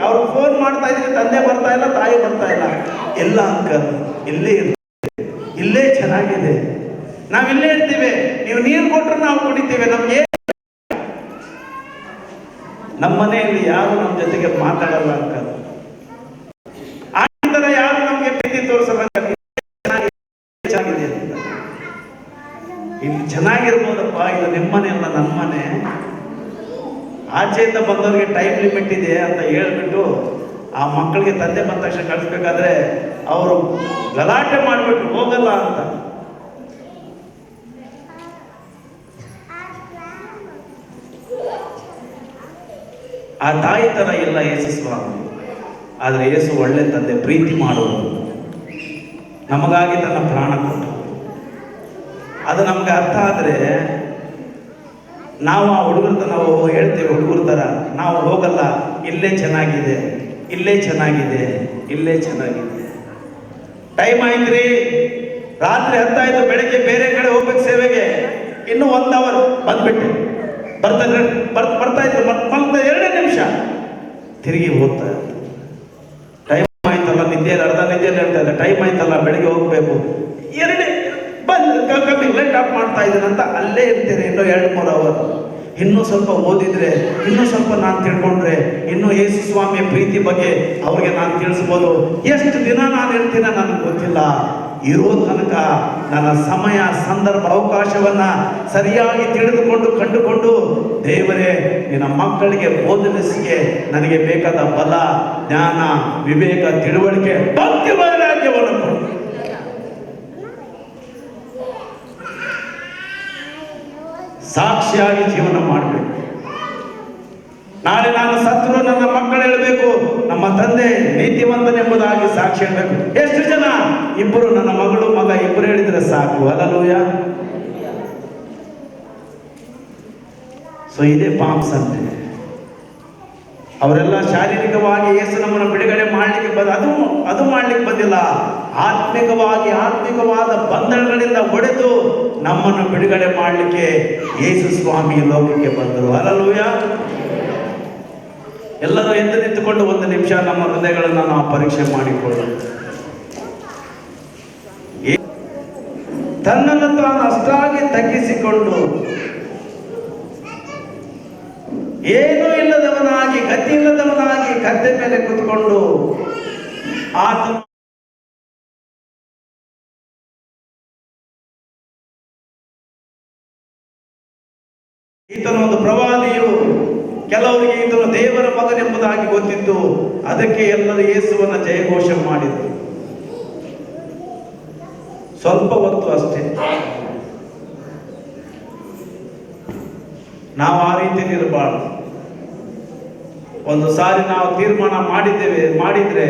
ಅವ್ರು ಫೋನ್ ಮಾಡ್ತಾ ಇದ್ರೆ ತಂದೆ ಬರ್ತಾ ಇಲ್ಲ, ತಾಯಿ ಬರ್ತಾ ಇಲ್ಲ. ಎಲ್ಲ ಅಂಕಲ್ ಇಲ್ಲೇ ಚೆನ್ನಾಗಿದೆ, ನಾವಿಲ್ಲೇ ಇರ್ತೀವಿ, ನೀವು ನೀರು ಕೊಟ್ಟರು ನಾವು ಕುಡಿತೀವಿ. ನಮ್ಗೆ ನಮ್ಮ ಮನೆಯಲ್ಲಿ ಯಾರು ನಮ್ಮ ಜೊತೆಗೆ ಮಾತಾಡಲ್ಲ ಅಂಕಲ್. ಆ ಥರ ಯಾರು ನಮ್ಗೆ ಪ್ರೀತಿ ತೋರಿಸಲ್ಲ. ಚೆನ್ನಾಗಿದೆ ಅಂತ ಇಲ್ಲಿ ಚೆನ್ನಾಗಿರ್ಬೋದಪ್ಪ, ಇದು ನಿಮ್ಮ ಮನೆ ಅಲ್ಲ, ನನ್ನ ಮನೆ. ಆಚೆಯಿಂದ ಬಂದವ್ರಿಗೆ ಟೈಮ್ ಲಿಮಿಟ್ ಇದೆ ಅಂತ ಹೇಳ್ಬಿಟ್ಟು ಆ ಮಕ್ಕಳಿಗೆ ತಂದೆ ಬಂದ ತಕ್ಷಣ ಕಳಿಸ್ಬೇಕಾದ್ರೆ ಅವರು ಗಲಾಟೆ ಮಾಡಿಬಿಟ್ರು, ಹೋಗಲ್ಲ ಅಂತ. ಆ ತಾಯಿ ತರ ಇಲ್ಲ ಯೇಸು ಸ್ವಾಮಿ. ಆದರೆ ಯೇಸು ಒಳ್ಳೆ ತಂದೆ, ಪ್ರೀತಿ ಮಾಡುವುದು, ನಮಗಾಗಿ ತನ್ನ ಪ್ರಾಣ ಕೊಟ್ಟು. ಅದು ನಮ್ಗೆ ಅರ್ಥ ಆದರೆ ನಾವು ಆ ಹುಡುಗರ ನಾವು ಹೇಳ್ತೇವೆ, ಹುಡುಗರ ಥರ ನಾವು ಹೋಗಲ್ಲ, ಇಲ್ಲೇ ಚೆನ್ನಾಗಿದೆ, ಇಲ್ಲೇ ಚೆನ್ನಾಗಿದೆ, ಇಲ್ಲೇ ಚೆನ್ನಾಗಿದೆ. ಟೈಮ್ ಆಯ್ತ್ರಿ, ರಾತ್ರಿ 10 ಆಯ್ತು, ಬೆಳಗ್ಗೆ ಬೇರೆ ಕಡೆ ಹೋಗ್ಬೇಕು ಸೇವೆಗೆ, ಇನ್ನೂ 1 ಅವರ್ ಬಂದ್ಬಿಟ್ಟೆ. ಬರ್ತಾ ಇತ್ತು 2 ನಿಮಿಷ ತಿರುಗಿ ಹೋಗ್ತಾ ಇತ್ತು. ಟೈಮ್ ಆಯ್ತಲ್ಲ, ನಿದ್ದೆ ಅರ್ಧ ನಿದ್ದೆಯಲ್ಲಿ ಹೇಳ್ತಾ ಇಲ್ಲ, ಟೈಮ್ ಆಯ್ತಲ್ಲ, ಬೆಳಿಗ್ಗೆ ಹೋಗ್ಬೇಕು, 2 ಕಮ್ಮಿ ಲೈಟ್ ಆಫ್ ಮಾಡ್ತಾ ಇದ್ದೀನಿ ಅಂತ ಅಲ್ಲೇ ಇರ್ತೇನೆ. ಇನ್ನೂ 2-3 ಅವರ್. ಇನ್ನೂ ಸ್ವಲ್ಪ ಓದಿದ್ರೆ, ಇನ್ನೂ ಸ್ವಲ್ಪ ನಾನು ತಿಳ್ಕೊಂಡ್ರೆ, ಇನ್ನೂ ಯೇಸು ಸ್ವಾಮಿಯ ಪ್ರೀತಿ ಬಗ್ಗೆ ಅವ್ರಿಗೆ ನಾನು ತಿಳಿಸ್ಬೋದು. ಎಷ್ಟು ದಿನ ನಾನು ಇರ್ತೀನ ನನಗೆ ಗೊತ್ತಿಲ್ಲ. ಇರೋ ತನಕ ನನ್ನ ಸಮಯ, ಸಂದರ್ಭ, ಅವಕಾಶವನ್ನ ಸರಿಯಾಗಿ ತಿಳಿದುಕೊಂಡು ಕಂಡುಕೊಂಡು, ದೇವರೇ ನಿನ್ನ ಮಕ್ಕಳಿಗೆ ಬೋಧನೆಸಿಗೆ ನನಗೆ ಬೇಕಾದ ಬಲ, ಜ್ಞಾನ, ವಿವೇಕ, ತಿಳುವಳಿಕೆ, ಭಕ್ತಿ ವೈರಾಗ್ಯವನ್ನು ಕೊಡು. ಸಾಕ್ಷಿಯಾಗಿ ಜೀವನ ಮಾಡಬೇಕು. ನಾಳೆ ನಾನು ಸತ್ರು ನನ್ನ ಮಕ್ಕಳು ಹೇಳಬೇಕು, ನಮ್ಮ ತಂದೆ ನೀತಿವಂತನೆಂಬುದಾಗಿ ಸಾಕ್ಷಿ ಹೇಳಬೇಕು. ಎಷ್ಟು ಜನ? 2, ನನ್ನ ಮಗಳು ಮಗ 2 ಹೇಳಿದ್ರೆ ಸಾಕು. ಹಲ್ಲೆಲೂಯಾ. ಸೊ ಇದೇ ಪಾಮ್ಸ್ ಅಂತೆ. ಅವರೆಲ್ಲ ಶಾರೀರಿಕವಾಗಿ ಯೇಸು ನಮ್ಮನ್ನು ಬಿಡುಗಡೆ ಮಾಡಲಿಕ್ಕೆ ಅದು ಮಾಡಲಿಕ್ಕೆ ಬಂದಿಲ್ಲ. ಆತ್ಮಿಕವಾದ ಬಂಧನಗಳಿಂದ ಒಡೆದು ನಮ್ಮನ್ನು ಬಿಡುಗಡೆ ಮಾಡಲಿಕ್ಕೆ ಯೇಸು ಸ್ವಾಮಿ ಲೋಕಕ್ಕೆ ಬಂದರು. ಹಲ್ಲೆಲೂಯಾ. ಎಲ್ಲರೂ ಎದ್ದು ನಿಂತುಕೊಂಡು 1 ನಿಮಿಷ ನಮ್ಮ ಹೃದಯಗಳನ್ನು ನಾವು ಪರೀಕ್ಷೆ ಮಾಡಿಕೊಳ್ಳೋಣ. ತನ್ನನ್ನು ತಾನು ಅಷ್ಟಾಗಿ ತಗ್ಗಿಸಿಕೊಂಡು, ಏನೂ ಇಲ್ಲದವನಾಗಿ, ಗತಿ ಇಲ್ಲದವನಾಗಿ ಗದ್ದೆ ಮೇಲೆ ಕೂತ್ಕೊಂಡು ಆತನು ಈತನೊಂದು ಪ್ರವಾದಿಯು, ಕೆಲವರಿಗೆ ಈತನು ದೇವರ ಮಗನೆಂಬುದಾಗಿ ಗೊತ್ತಿದ್ದು ಅದಕ್ಕೆ ಎಲ್ಲರೂ ಯೇಸುವನ್ನ ಜಯಘೋಷ ಮಾಡಿದರು. ಸ್ವಲ್ಪ ಹೊತ್ತು ಅಷ್ಟೇ. ನಾವು ಆ ರೀತಿಯಲ್ಲಿ ಇರಬಾರ್ದು. ಒಂದು ಸಾರಿ ನಾವು ತೀರ್ಮಾನ ಮಾಡಿದ್ರೆ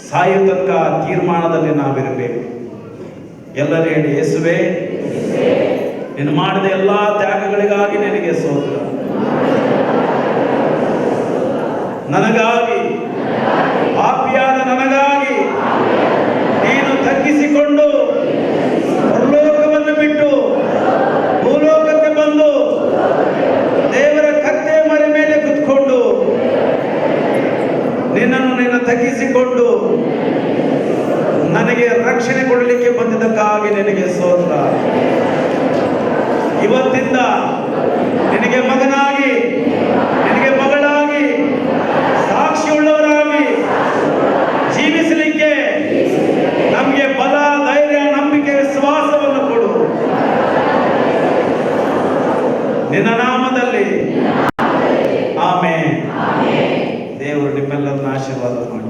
ಸಾಯೋ ತನಕ ತೀರ್ಮಾನದಲ್ಲಿ ನಾವಿರಬೇಕು. ಎಲ್ಲರೂ ಹೇಳಿ, ಯೇಸುವೇ ನೀನು ಮಾಡಿದ ಎಲ್ಲಾ ತ್ಯಾಗಗಳಿಗಾಗಿ ನಿನಗೆ ಸ್ತೋತ್ರ. ನನಗಾಗಿ, ಪಾಪಿಯಾದ ನನಗಾಗಿ ನೀನು ತಗ್ಗಿಸಿಕೊಂಡು ಪರಲೋಕವನ್ನು ಬಿಟ್ಟು ಭೂಲೋಕಕ್ಕೆ ಬಂದು ದೇವರ ಕತ್ತೆ ಮರೆ ಮೇಲೆ ಕುತ್ಕೊಂಡು ನಿನ್ನನ್ನು ತಗ್ಗಿಸಿಕೊಂಡು ನನಗೆ ರಕ್ಷಣೆ ಕೊಡಲಿಕ್ಕೆ ಬಂದಿದ್ದಕ್ಕಾಗಿ ನಿನಗೆ ಸ್ತೋತ್ರ. ಇವತ್ತಿಂದ ನಿನಗೆ ಜೀವಿಸಲಿಕ್ಕೆ ನಮಗೆ ಬಲ, ಧೈರ್ಯ, ನಂಬಿಕೆ, ವಿಶ್ವಾಸವನ್ನು ಕೊಡು. ನಿನ್ನ ನಾಮದಲ್ಲಿ ಆಮೆನ್. ದೇವರು ನಿಮ್ಮೆಲ್ಲರನ್ನ ಆಶೀರ್ವಾದ ಮಾಡಿ.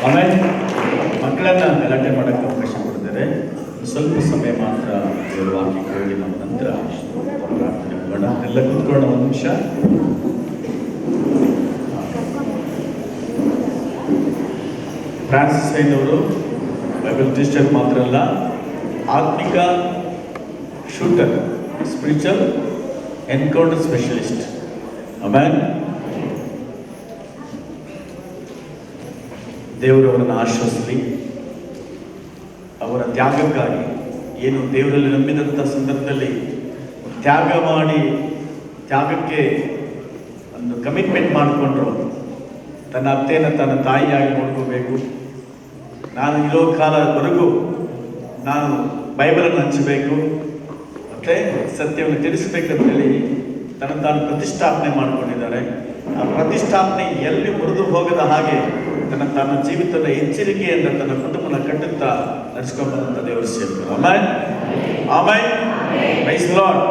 ಆಮೇಲೆ ಮಕ್ಕಳನ್ನ ಗಲಾಟೆ ಮಾಡೋಕ್ಕೆ ಅವಕಾಶ ಕೊಡ್ತಾರೆ. ಸ್ವಲ್ಪ ಸಮಯ ಮಾತ್ರ ದೇವರ ವಾಕ್ಯಕ್ಕೆ ಹೋಗಿ ನಮ್ಮ ನಂತರ ಪ್ರಾರ್ಥನೆ ಮಾಡೋಣ. ಎಲ್ಲ ಕೂತ್ಕೊಳ್ಳೋಣ ಒಂದು ನಿಮಿಷ. ಫ್ರಾನ್ಸಿಸ್ ಐನವರು ಬೈಬಲ್ ಟೀಚರ್ ಮಾತ್ರ ಅಲ್ಲ, ಆತ್ಮಿಕ ಶೂಟರ್, ಸ್ಪಿರಿಚುವಲ್ ಎನ್ಕೌಂಟರ್ ಸ್ಪೆಷಲಿಸ್ಟ್. ಆಮೇಲೆ ದೇವರು ಅವರನ್ನು ಆಶ್ವಸಿಸಲಿ. ಅವರ ತ್ಯಾಗಕ್ಕಾಗಿ ಏನು ದೇವರಲ್ಲಿ ನಂಬಿದಂಥ ಸಂದರ್ಭದಲ್ಲಿ ತ್ಯಾಗಕ್ಕೆ ಒಂದು ಕಮಿಟ್ಮೆಂಟ್ ಮಾಡಿಕೊಂಡ್ರು. ತನ್ನ ಅತ್ತೆಯನ್ನು ತನ್ನ ತಾಯಿಯಾಗಿ ನೋಡ್ಕೋಬೇಕು, ನಾನು ಇರೋ ಕಾಲವರೆಗೂ ನಾನು ಬೈಬಲನ್ನು ಹಂಚಬೇಕು ಮತ್ತು ಸತ್ಯವನ್ನು ತಿಳಿಸಬೇಕಂತೇಳಿ ತಾನು ಪ್ರತಿಷ್ಠಾಪನೆ ಮಾಡಿಕೊಂಡಿದ್ದಾರೆ. ಆ ಪ್ರತಿಷ್ಠಾಪನೆ ಎಲ್ಲಿ ಮುರಿದು ಹೋಗದ ಹಾಗೆ ತನ್ನ ಜೀವಿತದ ಎಚ್ಚರಿಕೆಯಿಂದ ತನ್ನ ಕುಟುಂಬನ ಕಟ್ಟುತ್ತಾ ನಡೆಸ್ಕೊಂಡಂಥ ದೇವರ ಸೇವಕರು. ಆಮೇಲೆ ಆಮೇಲೆ ಪ್ರೈಸ್ ದಿ ಲಾರ್ಡ್.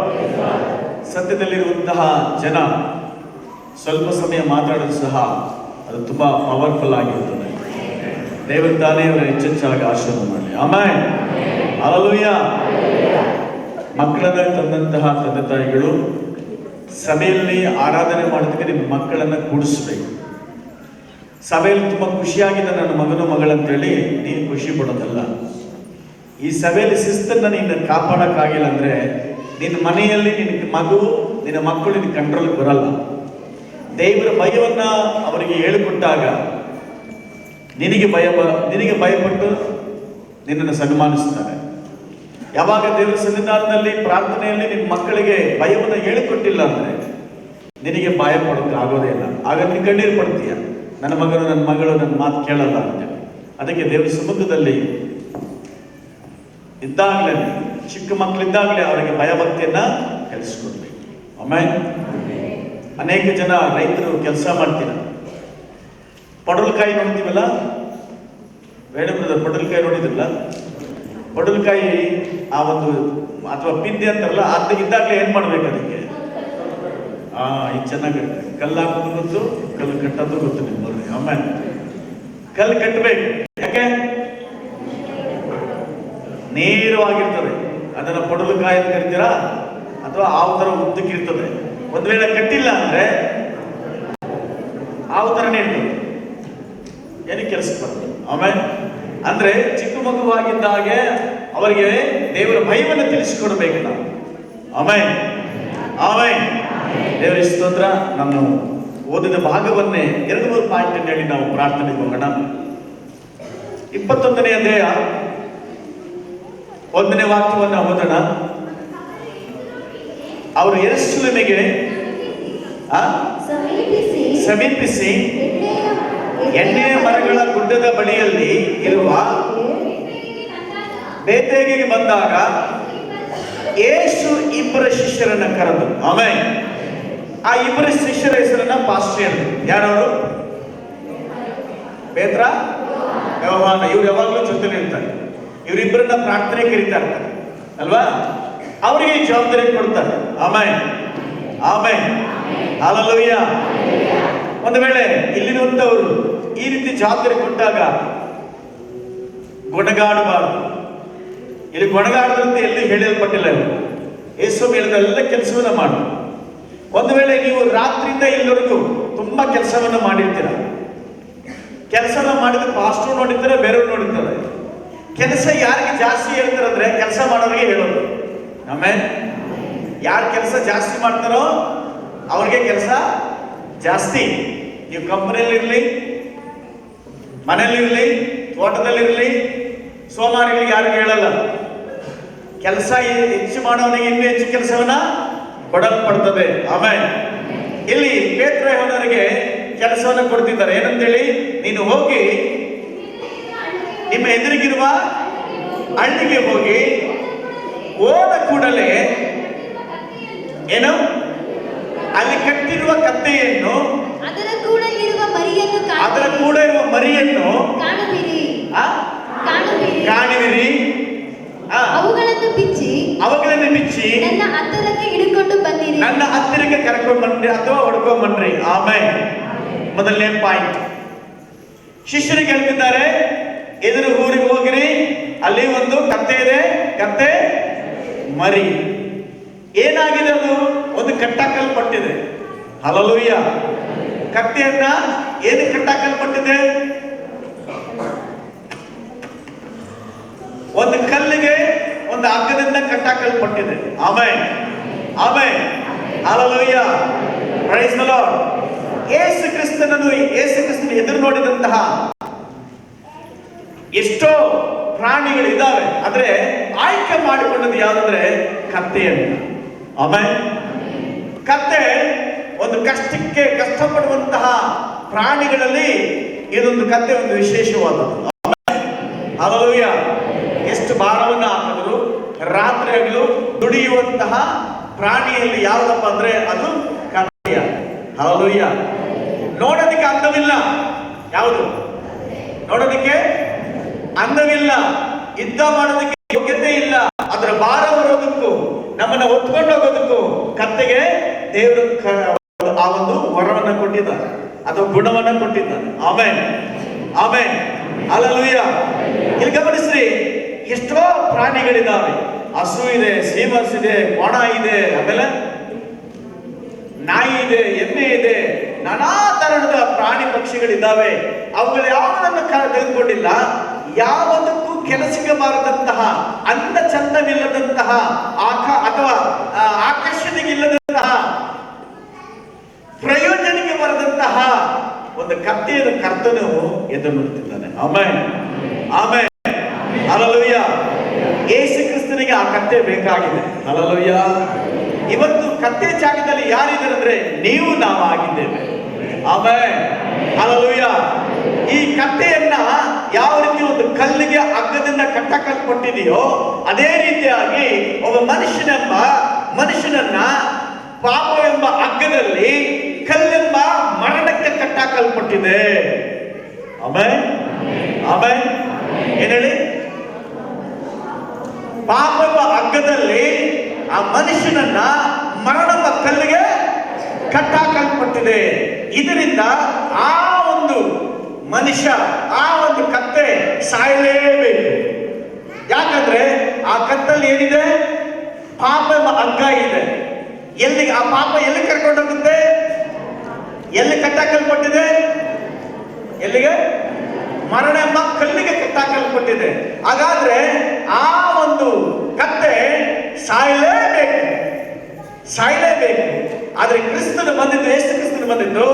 ಸತ್ಯದಲ್ಲಿರುವಂತಹ ಜನ ಸ್ವಲ್ಪ ಸಮಯ ಮಾತಾಡೋದು ಸಹ ಅದು ತುಂಬ ಪವರ್ಫುಲ್ ಆಗಿರ್ತದೆ. ದೇವರು ತಾನೇ ಅವರ ಹೆಚ್ಚೆಚ್ಚಾಗಿ ಆಶೀರ್ವಾದ ಮಾಡಲಿ. ಆಮೇಲೆ ಹಲ್ಲೆಲೂಯಾ. ಮಕ್ಕಳನ್ನ ತಂದಂತಹ ತಂದೆ ತಾಯಿಗಳು ಸಭೆಯಲ್ಲಿ ಆರಾಧನೆ ಮಾಡೋದಕ್ಕೆ ನಿಮ್ಮ ಮಕ್ಕಳನ್ನು ಕೂಡಿಸ್ಬೇಕು. ಸಭೆಯಲ್ಲಿ ತುಂಬ ಖುಷಿಯಾಗಿದೆ ನನ್ನ ಮಗನು ಮಗಳಂತೇಳಿ ನೀನು ಖುಷಿ ಪಡೋದಲ್ಲ. ಈ ಸಭೆಯಲ್ಲಿ ಶಿಸ್ತನ್ನು ನೀನು ಕಾಪಾಡೋಕ್ಕಾಗಿಲ್ಲ ಅಂದರೆ ನಿನ್ನ ಮನೆಯಲ್ಲಿ ನಿನ್ನ ಮಕ್ಕಳು ನಿನ್ನ ಕಂಟ್ರೋಲ್ಗೆ ಬರಲ್ಲ. ದೇವರ ಭಯವನ್ನು ಅವರಿಗೆ ಹೇಳಿಕೊಟ್ಟಾಗ ನಿನಗೆ ಭಯಪಟ್ಟು ನಿನ್ನನ್ನು ಸನ್ಮಾನಿಸ್ತಾರೆ. ಯಾವಾಗ ದೇವರ ಸನ್ನಿಧಾನದಲ್ಲಿ ಪ್ರಾರ್ಥನೆಯಲ್ಲಿ ನಿಮ್ಮ ಮಕ್ಕಳಿಗೆ ಭಯವನ್ನು ಹೇಳಿಕೊಟ್ಟಿಲ್ಲ ಅಂದರೆ ನಿನಗೆ ಭಯ ಪಡೋಕ್ಕೆ ಆಗೋದೇ ಇಲ್ಲ. ಆಗ ನೀನು ಕಣ್ಣೀರು ಪಡ್ತೀಯ, ನನ್ನ ಮಗನು ನನ್ನ ಮಗಳು ನನ್ನ ಮಾತು ಕೇಳಲ್ಲ ಅಂತೇಳಿ. ಅದಕ್ಕೆ ದೇವರ ಸಮ್ಮುಖದಲ್ಲಿ ಇದ್ದಾಗಲೇ, ಚಿಕ್ಕ ಮಕ್ಕಳಿದ್ದಾಗಲೇ ಅವರಿಗೆ ಭಯಭಕ್ತಿಯನ್ನು ಕಲಿಸ್ಕೊಡ್ಬೇಕು. ಆಮೇಲೆ ಅನೇಕ ಜನ ರೈತರು ಕೆಲಸ ಮಾಡ್ತೀರ, ಪಡವಲಕಾಯಿ ನೋಡ್ತೀವಲ್ಲ, ಬೇಡ ಬ್ರದರ್, ಪಡವಲಕಾಯಿ ನೋಡಿದ್ರಲ್ಲ, ಪಡವಲಕಾಯಿ ಆ ಒಂದು ಅಥವಾ ಪಿಂದೆ ಅಂತಾರಲ್ಲ, ಇದ್ದಾಗಲೇ ಏನು ಮಾಡ್ಬೇಕು ಅದಕ್ಕೆ? ಇದು ಚೆನ್ನಾಗಿ ಕಲ್ಲು ಹಾಕೋದು ಗೊತ್ತು, ಕಲ್ಲು ಕಟ್ಟೋದು ಗೊತ್ತು ನಿಮ್ಮಲ್ಲಿ. ಆಮೇಲೆ ಕಲ್ಲು ಕಟ್ಟಬೇಕು. ಯಾಕೆ? ನೇರವಾಗಿರ್ತದೆ. ಅದನ್ನು ಪಡವಲಕಾಯಿ ಅಂತ ಕರಿತೀರಾ ಅಥವಾ ಆ ಥರ ಉದ್ದಕ್ಕಿರ್ತದೆ. ಒಂದು ವೇಳೆ ಕಟ್ಟಿಲ್ಲ ಅಂದ್ರೆ ಆ ಥರನೇ ಇರ್ತದೆ, ಏನಕ್ಕೆ ಕೆಲಸಕ್ಕೆ ಬರ್ತದೆ. ಆಮೇಲೆ ಅಂದ್ರೆ ಚಿಕ್ಕ ಮಗುವಾಗಿದ್ದಾಗೆ ಅವರಿಗೆ ದೇವರ ಭಯವನ್ನು ತಿಳಿಸಿಕೊಡ್ಬೇಕು ನಾವು. ಆಮೇಲೆ ಆಮೇಲೆ ದೇವರ ಸ್ತೋತ್ರ. ನಾನು ಓದಿದ ಭಾಗವನ್ನೇ 2-3 ಪಾಯಿಂಟ್ ಹೇಳಿ ನಾವು ಪ್ರಾರ್ಥನೆಗೆ ಹೋಗೋಣ. 21ನೇ ಅಧ್ಯಾಯ 1ನೇ ವಾಕ್ಯವನ್ನು ಓದೋಣ. ಅವರು ಯೆರೂಸಲೇಮಿಗೆ ಸಮೀಪಿಸಿ ಎಣ್ಣೆಯ ಮರಗಳ ಗುಡ್ಡದ ಬಳಿಯಲ್ಲಿ ಇರುವ ಬೇತೇಗಿಗೆ ಬಂದಾಗ ಯೇಸು 2 ಶಿಷ್ಯರನ್ನ ಕರೆದು. ಆಮೇಲೆ ಆ 2 ಶಿಷ್ಯರ ಹೆಸರನ್ನ ಪಾಸ್ಟರ್ ಹೇಳಿದ್ರು. ಯಾರವರು? ಪೇತ್ರ, ಯೋಹಾನ. ಇವ್ರು ಯಾವಾಗಲೂ ಜೊತೆಲಿ ಇರ್ತಾರೆ. ಇವರಿಬ್ಬರನ್ನ ಪ್ರಾರ್ಥನೆ ಕರೀತಾ ಇರ್ತಾರೆ ಅಲ್ವಾ? ಅವರಿಗೆ ಜವಾಬ್ದಾರಿ ಕೊಡ್ತಾರೆ. ಆಮೇಲೆ ಆಮೇಲೆ ಹಲ್ಲೆಲೂಯಾ. ಒಂದು ವೇಳೆ ಇಲ್ಲಿರುವಂತವರು ಈ ರೀತಿ ಜವಾಬ್ದಾರಿ ಕೊಟ್ಟಾಗ ಗೊಣಗಾಡಬಾರದು. ಇಲ್ಲಿ ಗೊಣಗಾಡದಂತೆ ಎಲ್ಲಿ ಹೇಳಲ್ಪಟ್ಟಿಲ್ಲ. ಯೇಸು ಹೇಳಿದೆಲ್ಲ ಕೆಲಸವನ್ನ ಮಾಡು. ಒಂದು ವೇಳೆ ನೀವು ರಾತ್ರಿಯಿಂದ ಇಲ್ಲಿವರೆಗೂ ತುಂಬಾ ಕೆಲಸವನ್ನ ಮಾಡಿರ್ತೀರ. ಕೆಲಸನ ಮಾಡಿದ್ರೆ ಪಾಸ್ಟರ್ ನೋಡಿರ್ತಾರೆ, ಬೇರೆಯವ್ರು ನೋಡಿರ್ತಾರೆ. ಕೆಲಸ ಯಾರಿಗೆ ಜಾಸ್ತಿ ಹೇಳ್ತಾರೆ ಅಂದ್ರೆ ಕೆಲಸ ಮಾಡೋರಿಗೆ ಹೇಳೋದು. ಆಮೇಲೆ ಯಾರು ಕೆಲಸ ಜಾಸ್ತಿ ಮಾಡ್ತಾರೋ ಅವ್ರಿಗೆ ಕೆಲಸ ಜಾಸ್ತಿ. ನೀವು ಕಂಪನಿಯಲ್ಲಿರಲಿ, ಮನೆಯಲ್ಲಿರಲಿ, ತೋಟದಲ್ಲಿರಲಿ, ಸೋಮಾರಿಗಳಿಗೆ ಯಾರಿಗೂ ಹೇಳಲ್ಲ. ಕೆಲಸ ಹೆಚ್ಚು ಮಾಡೋನಿಗೆ ಇನ್ನೂ ಹೆಚ್ಚು ಕೆಲಸವನ್ನ ಕೊಡಲ್ಪಡ್ತದೆ. ಆಮೇಲೆ ಇಲ್ಲಿ ಪೇತ್ರ ಯೋಹಾನರಿಗೆ ಕೆಲಸವನ್ನು ಕೊಡ್ತಿದ್ದಾರೆ. ಏನಂತೇಳಿ? ನೀನು ಹೋಗಿ ನಿಮ್ಮ ಎದುರಿಗಿರುವ ಹಳ್ಳಿಗೆ ಹೋಗಿ ಹೋದ ಕೂಡಲೇ ಏನು ಅಲ್ಲಿ ಕಟ್ಟಿರುವ ಕತ್ತೆಯನ್ನು, ಅದರ ಕೂಡ ಇರುವ ಮರಿಯನ್ನು ಅದರ ಕೂಡ ಇರುವ ಮರಿಯನ್ನು ಕಾಣುವಿರಿ ಆ, ಕಾಣುವಿರಿ ಕಾಣುವಿರಿ. ಆ, ಅವುಗಳನ್ನು ಬಿಚ್ಚಿ ಅವುಗಳನ್ನು ಬಿಚ್ಚಿ ನನ್ನ ಹತ್ತಿರಕ್ಕೆ ಹಿಡಿಕೊಂಡು ಬಂದಿರಿ. ನನ್ನ ಹತ್ತಿರಕ್ಕೆ ಕರ್ಕೊಂಡ್ ಬನ್ರಿ ಅಥವಾ ಹೊಡ್ಕೊಂಡ್ ಬನ್ರಿ. ಆಮೇಲೆ ಮೊದಲನೇ ಪಾಯಿಂಟ್, ಶಿಷ್ಯರಿಗೆ ಹೇಳ್ತಿದ್ದಾರೆ, ಎದುರು ಊರಿಗೆ ಹೋಗಿರಿ, ಅಲ್ಲಿ ಒಂದು ಕತ್ತೆ ಇದೆ, ಕತ್ತೆ ಮರಿ. ಏನಾಗಿದೆ? ಅದು ಒಂದು ಕಟ್ಟಾಕಲ್ಪಟ್ಟಿದೆ. ಹಲ್ಲೆಲೂಯಾ. ಕತ್ತೆಯನ್ನ ಏನು ಕಟ್ಟಾಕಲ್ಪಟ್ಟಿದೆ? ಒಂದು ಕಲ್ಲಿಗೆ ಒಂದು ಹಗ್ಗದಿಂದ ಕಟ್ಟಾಕಲ್ಪಟ್ಟಿದೆ. Amen, amen, hallelujah, praise the Lord. Yesu ಕ್ರಿಸ್ತನ ಎದುರು ನೋಡಿದಂತಹ ಎಷ್ಟೋ ಪ್ರಾಣಿಗಳಿದ್ದಾವೆ, ಆದ್ರೆ ಆಯ್ಕೆ ಮಾಡಿಕೊಂಡದ್ದು ಯಾವುದಂದ್ರೆ ಕತ್ತೆಯನ್ನು. ಆಮೆನ್. ಕತ್ತೆ ಒಂದು ಕಷ್ಟಪಡುವಂತಹ ಪ್ರಾಣಿಗಳಲ್ಲಿ ಇದೊಂದು ಕತ್ತೆ ಒಂದು ವಿಶೇಷವಾದದ್ದು. ಹಲ್ಲೆಲೂಯಾ. ಎಷ್ಟು ಭಾರವನ್ನು ಹಾಕಿದ್ರು ರಾತ್ರಿ ಹಗಲು ದುಡಿಯುವಂತಹ ಪ್ರಾಣಿಯಲ್ಲಿ ಯಾವುದಪ್ಪ ಅಂದ್ರೆ ಅದು ಕತ್ತೆಯ. ಹಲ್ಲೆಲೂಯಾ. ನೋಡೋದಕ್ಕೆ ಅಂದವಿಲ್ಲ. ಯಾವುದು? ನೋಡೋದಕ್ಕೆ ಅಂದವಿಲ್ಲ, ಯುದ್ಧ ಮಾಡೋದಕ್ಕೆ ಯೋಗ್ಯತೆ ಇಲ್ಲ. ಅದರ ಭಾರ ಹೊರೋದಕ್ಕೂ ನಮ್ಮನ್ನ ಹೊತ್ಕೊಂಡು ಹೋಗೋದಕ್ಕೂ ಕತ್ತೆಗೆ ದೇವರು ಆ ಒಂದು ವರವನ್ನ ಕೊಟ್ಟಿದ್ದಾನೆ ಅಥವಾ ಗುಣವನ್ನ ಕೊಟ್ಟಿದ್ದಾನೆ. Amen, amen, hallelujah. ಇಲ್ಲಿ ಗಮನಿಸ್ರಿ, ಎಷ್ಟೋ ಪ್ರಾಣಿಗಳಿದ್ದಾವೆ. ಹಸು ಇದೆ, ಸೀಮಸ್ ಇದೆ, ಒಣ ಇದೆ, ಆಮೇಲೆ ನಾಯಿ ಇದೆ, ಎಮ್ಮೆ ಇದೆ, ನಾನಾ ತರಹದ ಪ್ರಾಣಿ ಪಕ್ಷಿಗಳಿದ್ದಾವೆ. ಅವುಗಳು ಯಾವುದನ್ನು ತೆಗೆದುಕೊಂಡಿಲ್ಲ. ಯಾವುದಕ್ಕೂ ಕೆಲಸಕ್ಕೆ ಬಾರದಂತಹ, ಅಂದ ಚಂದವಿಲ್ಲದಂತಹ, ಅಥವಾ ಆಕರ್ಷಣೆಗಿಲ್ಲದಂತಹ, ಪ್ರಯೋಜನಕ್ಕೆ ಬರದಂತಹ ಒಂದು ಕತ್ತೆಯನ್ನು ಕರ್ತನು ಎದುರು ನೋಡುತ್ತಿದ್ದಾನೆ. Amen, amen, hallelujah. ಯೇಸು ಕ್ರಿಸ್ತನಿಗೆ ಆ ಕತ್ತೆ ಬೇಕಾಗಿದೆ. ಹಲ್ಲೆಲೂಯಾ. ಇವತ್ತು ಕತ್ತೆ ಜಾಗದಲ್ಲಿ ಯಾರಿದ್ದಾರೆ ಅಂದ್ರೆ ನೀವು ನಾವು ಆಗಿದ್ದೇವೆ. Amen, hallelujah. ಈ ಕತ್ತೆಯನ್ನ ಯಾವ ರೀತಿ ಒಂದು ಕಲ್ಲಿಗೆ ಹಗ್ಗದಿಂದ ಕಟ್ಟಲ್ಪಟ್ಟಿದೆಯೋ ಅದೇ ರೀತಿಯಾಗಿ ಒಬ್ಬ ಮನುಷ್ಯನನ್ನ ಪಾಪ ಎಂಬ ಹಗ್ಗದಲ್ಲಿ ಕಲ್ಲೆಂಬ ಮರಣಕ್ಕೆ ಕಟ್ಟಾಕಲ್ಪಟ್ಟಿದೆ. Amen, amen. ಏನ್ ಹೇಳಿ? ಪಾಪ ಎಂಬ ಹಗ್ಗದಲ್ಲಿ ಆ ಮನುಷ್ಯನನ್ನ ಮರಣದ ಕಲ್ಲಿಗೆ ಕಟ್ಟಾಕಲ್ಪಟ್ಟಿದೆ. ಇದರಿಂದ ಆ ಒಂದು ಮನುಷ್ಯ, ಆ ಒಂದು ಕತ್ತೆ ಸಾಯಲೇಬೇಕು. ಯಾಕಂದ್ರೆ ಆ ಕತ್ತಲ್ಲಿ ಏನಿದೆ? ಪಾಪ ಎಂಬ ಹಗ್ಗ ಇದೆ. ಎಲ್ಲಿಗೆ ಆ ಪಾಪ ಎಲ್ಲಿ ಕರ್ಕೊಂಡೋಗುತ್ತೆ? ಎಲ್ಲಿ ಕಟ್ಟಾಕಲ್ಪಟ್ಟಿದೆ? ಎಲ್ಲಿಗೆ? ಮರಣ ಎಂಬ ಕಲ್ಲಿಗೆ ಕಟ್ಟಾಕಲ್ಪಟ್ಟಿದೆ. ಹಾಗಾದ್ರೆ ಆ ಒಂದು ಕತ್ತೆ ಸಾಯಲೇಬೇಕು, ಸಾಯಲೇಬೇಕು. ಆದ್ರೆ ಕ್ರಿಸ್ತನು ಬಂದಿದ್ದು, ಯೇಸು ಕ್ರಿಸ್ತನು ಬಂದಿದ್ದು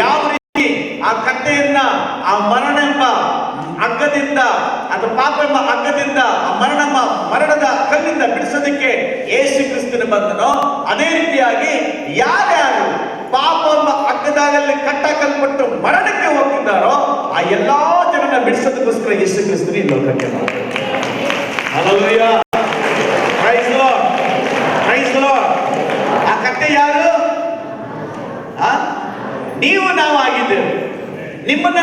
ಯಾವ ರೀತಿ ಆ ಕತ್ತೆಯನ್ನ ಆ ಮರಣ ಎಂಬ ಹಗ್ಗದಿಂದ, ಅದು ಪಾಪ ಎಂಬ ಹಗ್ಗದಿಂದ, ಆ ಮರಣದ ಕಲ್ಲಿಂದ ಬಿಡಿಸೋದಕ್ಕೆ ಯೇಸು ಕ್ರಿಸ್ತನು ಬಂದನೋ, ಅದೇ ರೀತಿಯಾಗಿ ಯಾರ್ಯಾರು ಪಾಪ ಎಂಬ ಹಗ್ಗದಾಗಲ್ಲಿ ಕಟ್ಟಾಕಲ್ಪಟ್ಟು ಮರಣಕ್ಕೆ ಹೋಗ್ತಿದ್ದಾರೋ ಆ ಎಲ್ಲಾ ಜನನ ಬಿಡಿಸೋದಕ್ಕೋಸ್ಕರ ಯೇಸು ಕ್ರಿಸ್ತನು ಈ ಲೋಕಕ್ಕೆ ಬಂದ. Hallelujah, praise the Lord, praise the Lord. ಆ ಕತ್ತೆ ಯಾರು? ನೀವು ನಾವು ಆಗಿದ್ದೇವೆ.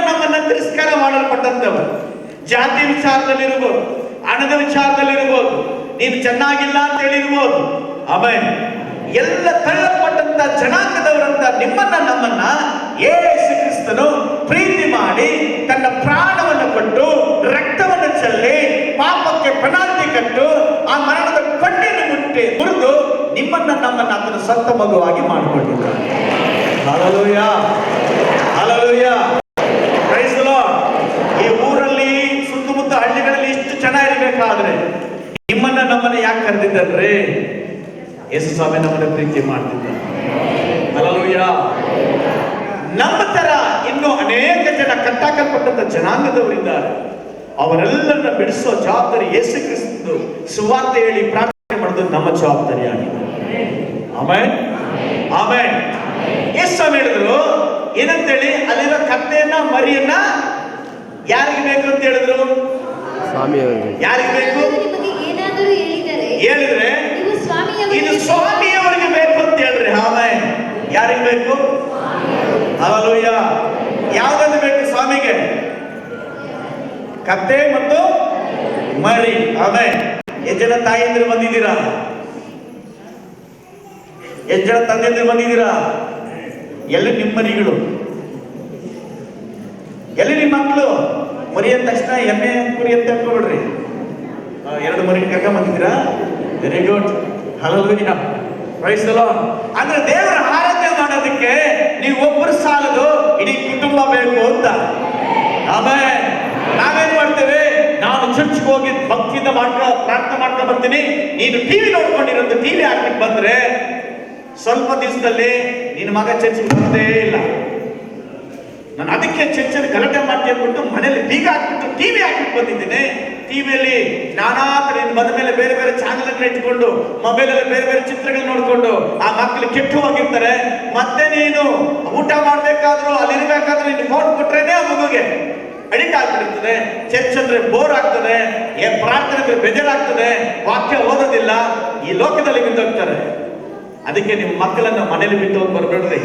ನಮ್ಮನ್ನ ತಿರಸ್ಕಾರ ಮಾಡಲ್ಪಟ್ಟಂತವರು. ಜಾತಿ ವಿಚಾರದಲ್ಲಿರ್ಬೋದು, ಹಣದ ವಿಚಾರದಲ್ಲಿರ್ಬೋದು, ನೀನು ಚೆನ್ನಾಗಿಲ್ಲ ಅಂತ ಹೇಳಿರ್ಬೋದು. ಆಮೇಲೆ ಎಲ್ಲ ತಳ್ಳಲ್ಪಟ್ಟಂತ ಜನಾಂಗದವರಂತ ನಮ್ಮನ್ನ ಯೇಸು ಕ್ರಿಸ್ತನು ಪ್ರೀತಿ ಮಾಡಿ ತನ್ನ ಪ್ರಾಣವನ್ನು ಕೊಟ್ಟು ರಕ್ತವನ್ನು ಚೆಲ್ಲಿ ಪಾಪಕ್ಕೆ ಪೆನಾಲ್ಟಿ ಕಟ್ಟು ಆ ಮರಣದ ಕಣ್ಣಿನ ಮುರಿದು ನಮ್ಮನ್ನ ಆತನ ಸ್ವಂತ ಮಗುವಾಗಿ ಮಾಡಿಕೊಂಡಿದ್ದಾನೆ. Hallelujah, hallelujah, praise the Lord. ಈ ಊರಲ್ಲಿ ಸುತ್ತಮುತ್ತ ಹಳ್ಳಿಗಳಲ್ಲಿ ಇಷ್ಟು ಚೆನ್ನಾಗಿರ್ಬೇಕಾದ್ರೆ ನಮ್ಮನ್ನ ಯಾಕೆ ಕರೆದಿದ್ದಾರ್ರಿ? ಯೇಸು ಸ್ವಾಮಿ ನಮ್ಮನ್ನ ಪ್ರೀತಿ ಮಾಡ್ತಿದ್ದಾರೆ. ಹಲ್ಲೆಲೂಯಾ. ನಮ್ಮ ತರ ಇನ್ನೂ ಅನೇಕ ಜನ ಕಟ್ಟಾಕಲ್ಪಟ್ಟಂತ ಜನಾಂಗದವರಿದ್ದಾರೆ. ಅವರೆಲ್ಲರನ್ನ ಬಿಡಿಸೋ ಜವಾಬ್ದಾರಿ ಯೇಸು ಕ್ರಿಸ್ತನು ಸುವಾರ್ತೆ ಹೇಳಿ ಪ್ರಾರ್ಥನೆ ಮಾಡೋದು ನಮ್ಮ ಜವಾಬ್ದಾರಿಯಾಗಿದೆ. Amen, amen. ಯೇಸು ಸ್ವಾಮಿ ಹೇಳಿದ್ರು ಏನಂತೇಳಿ, ಅಲ್ಲಿರೋ ಕತ್ತೆಯನ್ನ ಮರಿಯನ್ನ ಯಾರಿಗೆ ಬೇಕು ಅಂತ ಹೇಳಿದ್ರು? ಯಾರಿಗೆ ಬೇಕು? ಹೇಳಿದ್ರೆ ಇದು ಸ್ವಾಮಿಯವರಿಗೆ ಬೇಕು ಅಂತ ಹೇಳ್ರಿ. ಆಮೆನ್, ಯಾರಿಗೆ ಬೇಕು? ಹಲ್ಲೆಲೂಯ. ಯಾವ್ದು ಬೇಕು ಸ್ವಾಮಿಗೆ? ಕತ್ತೆ ಮತ್ತು ಮರಿ. ಆಮೇಲೆ ಎಷ್ಟು ಜನ ತಾಯಿಯಂದ್ರು ಬಂದಿದ್ದೀರಾ? ಎಷ್ಟು ಜನ ತಂದೆಯಂದ್ರು ಬಂದಿದ್ದೀರಾ? ಎಲ್ಲಿ ನಿಮ್ಮ ಮರಿಗಳು? ಎಲ್ಲಿ ನಿಮ್ಮ ಮಕ್ಕಳು? ಮರಿ ಅಂದ ತಕ್ಷಣ ಎಮ್ಮೆ ಕುರಿ ಅಂತ ಹೇಳ್ಕೊಬಿಡ್ರಿ. 2 ಮರಿ ಕರ್ಕೊಂಡ್ ಬಂದಿದ್ದೀರಾ? Very good. Hallelujah. Praise the Lord. ಅಂದ್ರೆ ದೇವರ ಆರಾಧನೆ ಮಾಡೋದಕ್ಕೆ ನೀವು ಒಬ್ಬರು ಸಾಲದು, ಇಡೀ ಕುಟುಂಬ ಬೇಕು ಅಂತ. ಆಮೇಲೆ ನಾವೇನ್ ಮಾಡ್ತೇವೆ? ನಾನು ಚರ್ಚ್ಗೆ ಹೋಗಿ ಭಕ್ತಿಯಿಂದ ಪ್ರಾರ್ಥನೆ ಮಾಡ್ತಾ ಬರ್ತೀನಿ, ನೀನು ಟಿವಿ ನೋಡ್ಕೊಂಡಿರೋದು ಟಿವಿ ಹಾಕ್ಬಿಟ್ಟು ಬಂದ್ರೆ ಸ್ವಲ್ಪ ದಿವಸದಲ್ಲಿ ನಿನ್ನ ಮಗ ಚರ್ಚ್ಗೆ ಬರೋದೇ ಇಲ್ಲ. ನಾನು ಅದಕ್ಕೆ ಚರ್ಚಲ್ಲಿ ಗಲಾಟೆ ಮಾಡ್ತೀನಿ ಅಂದ್ಬಿಟ್ಟು ಮನೇಲಿ ಬೀಗ ಹಾಕ್ಬಿಟ್ಟು ಟಿವಿ ಹಾಕ್ಬಿಟ್ಟು ಬಂದಿದ್ದೀನಿ. ಟಿವಿಯಲ್ಲಿ ನಾನಾ ತರ ಬಂದ ಮೇಲೆ ಬೇರೆ ಬೇರೆ ಚಾನಲ್ ಇಟ್ಕೊಂಡು ಮೊಬೈಲಲ್ಲಿ ಬೇರೆ ಬೇರೆ ಚಿತ್ರಗಳು ನೋಡ್ಕೊಂಡು ಆ ಮಕ್ಕಳು ಕೆಟ್ಟು ಹೋಗಿರ್ತಾರೆ. ಮತ್ತೆ ನೀನು ಊಟ ಮಾಡ್ಬೇಕಾದ್ರೂ ಅಲ್ಲಿರ್ಬೇಕಾದ್ರೂ ನೀನು ಫೋನ್ ಕೊಟ್ರೇನೆ ಆ ಮಗುಗೆ ಅಡಿಕ್ಟ್ ಆಗ್ಬಿಟ್ಟಿರ್ತದೆ. ಚರ್ಚ್ ಅಂದ್ರೆ ಬೋರ್ ಆಗ್ತದೆ, ಪ್ರಾರ್ಥನೆ ಬೇಜಾರಾಗ್ತದೆ, ವಾಕ್ಯ ಓದೋದಿಲ್ಲ, ಈ ಲೋಕದಲ್ಲಿ ಬಿದ್ದೋಗ್ತಾರೆ. ಅದಕ್ಕೆ ನಿಮ್ಮ ಮಕ್ಕಳನ್ನ ಮನೇಲಿ ಬಿಟ್ಟು ಹೋಗಿ ಬರ್ಬೇಡ್ರಿ.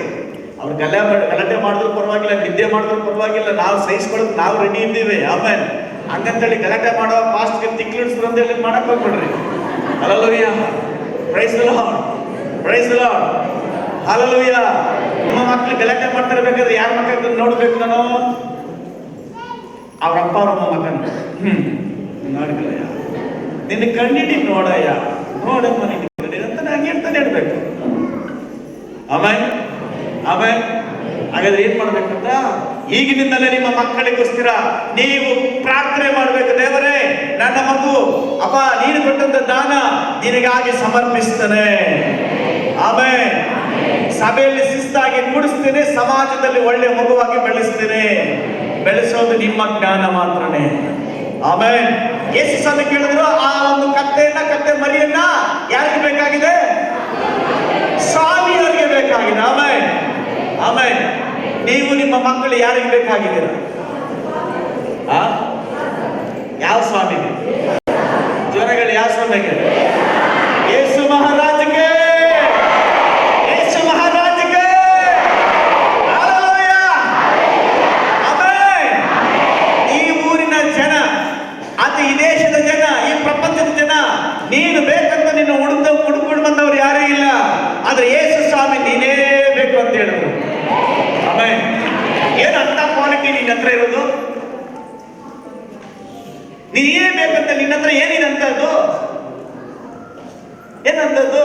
ಅವ್ರು ಗಲಾಟೆ ಮಾಡಿದ್ರು ಪರವಾಗಿಲ್ಲ, ನಿದ್ದೆ ಮಾಡಿದ್ರು ಪರವಾಗಿಲ್ಲ, ನಾವು ಸಹಿಸ್ಕೊಳ್ಳೋದು ನಾವು ರೆಡಿ ಇದ್ದೀವಿ. ಆಮೇಲೆ ಹಂಗಂತೇಳಿ ಗಲಾಟೆ ಮಾಡೋ ಪಾಸ್ಟ್ಗೆ ತಿಕ್ಲಿಡ್ಸ್ರು ಅಂತ ಹೇಳಿ ಮಾಡಕ್ ಹೋಗ್ಬಿಡ್ರಿ. Hallelujah. Praise the Lord. Praise the Lord. Hallelujah. ನಿಮ್ಮ ಮಕ್ಕಳು ಗಲಾಟೆ ಮಾಡ್ತಿರ್ಬೇಕಾದ್ರೆ ಯಾರ ಮಕ್ಕಳು ನೋಡ್ಬೇಕು? ನಾನು ಅವ್ರ ಅಪ್ಪ ಅವ್ರಮ್ಮ ಮಗನ ನೋಡ್ಕಲಯ್ಯ, ನಿನ್ನ ಕಣ್ಣಿಡಿ ನೋಡಯ್ಯ, ನೋಡಮ್ಮ ನಿನ್ನ ಕಣ್ಣಿಡಿ ಅಂತ ನಂಗೆ ಹೇಳ್ತಾನೆ ಇಡ್ಬೇಕು. ಆಮೇಲೆ ಆಮೇಲೆ ಹಾಗಾದ್ರೆ ಏನ್ ಮಾಡ್ಬೇಕಂತ? ಈಗಿನಿಂದಲೇ ನಿಮ್ಮ ಮಕ್ಕಳಿಗೋಸ್ಕರ ನೀವು ಪ್ರಾರ್ಥನೆ ಮಾಡ್ಬೇಕು. ದೇವರೇ, ನನ್ನ ಮಗು ಅಪ್ಪ ನೀನು ಕೊಟ್ಟಂತ ದಾನ ನಿನಗಾಗಿ ಸಮರ್ಪಿಸ್ತಾನೆ. ಆಮೇಲೆ ಸಭೆಯಲ್ಲಿ ಶಿಸ್ತಾಗಿ ಕೂಡಿಸ್ತೇನೆ, ಸಮಾಜದಲ್ಲಿ ಒಳ್ಳೆ ಮಗುವಾಗಿ ಬೆಳೆಸ್ತೇನೆ. ಬೆಳೆಸೋದು ನಿಮ್ಮ ಜ್ಞಾನ ಮಾತ್ರನೇ. ಆಮೇಲೆ ಯೇಸು ಸ್ವಾಮಿ ಕೇಳಿದ್ರು, ಆ ಒಂದು ಕತ್ತೆ ಮರಿಯನ್ನ ಯಾರಿಗೆ ಬೇಕಾಗಿದೆ? ಸ್ವಾಮಿಯವರಿಗೆ ಬೇಕಾಗಿದೆ. ಆಮೇಲೆ ಆಮೇಲೆ ನೀವು ನಿಮ್ಮ ಮಕ್ಕಳು ಯಾರಿಗೆ ಬೇಕಾಗಿದ್ದೀರ? ಯಾವ ಸ್ವಾಮಿಗೆ? ಜ್ವರಗಳು ಯಾವ ಸ್ವಾಮಿಗೆ? ಯೇಸು ಮಹಾರಾಜಗೆ. ಯೇಸು ಮಹಾರಾಜಗೆ. ಹಲ್ಲೆಲೂಯಾ. ಆಮೇಲೆ ಈ ಊರಿನ ಜನ, ಅದು ಈ ದೇಶದ ಜನ, ಈ ಪ್ರಪಂಚದ ಜನ, ನೀನು ಬೇಕಂತ ನಿನ್ನ ಹುಡುಕೊಂಡು ಬಂದವರು ಯಾರೂ ಇಲ್ಲ. ಆದ್ರೆ ಯೇಸು ಸ್ವಾಮಿ ನೀನೇ ಬೇಕು ಅಂತ ಹೇಳಿದ್ರು. ಆಮೇಲೆ ಏನು ಅಂತ ಕ್ವಾಲಿಟಿ ನಿನ್ನ ಹತ್ರ ಇರೋದು? ನೀನೇ ಬೇಕಂತ ನಿನ್ನ ಹತ್ರ ಏನಿದೆ ಅಂತದ್ದು? ಏನಂತದ್ದು?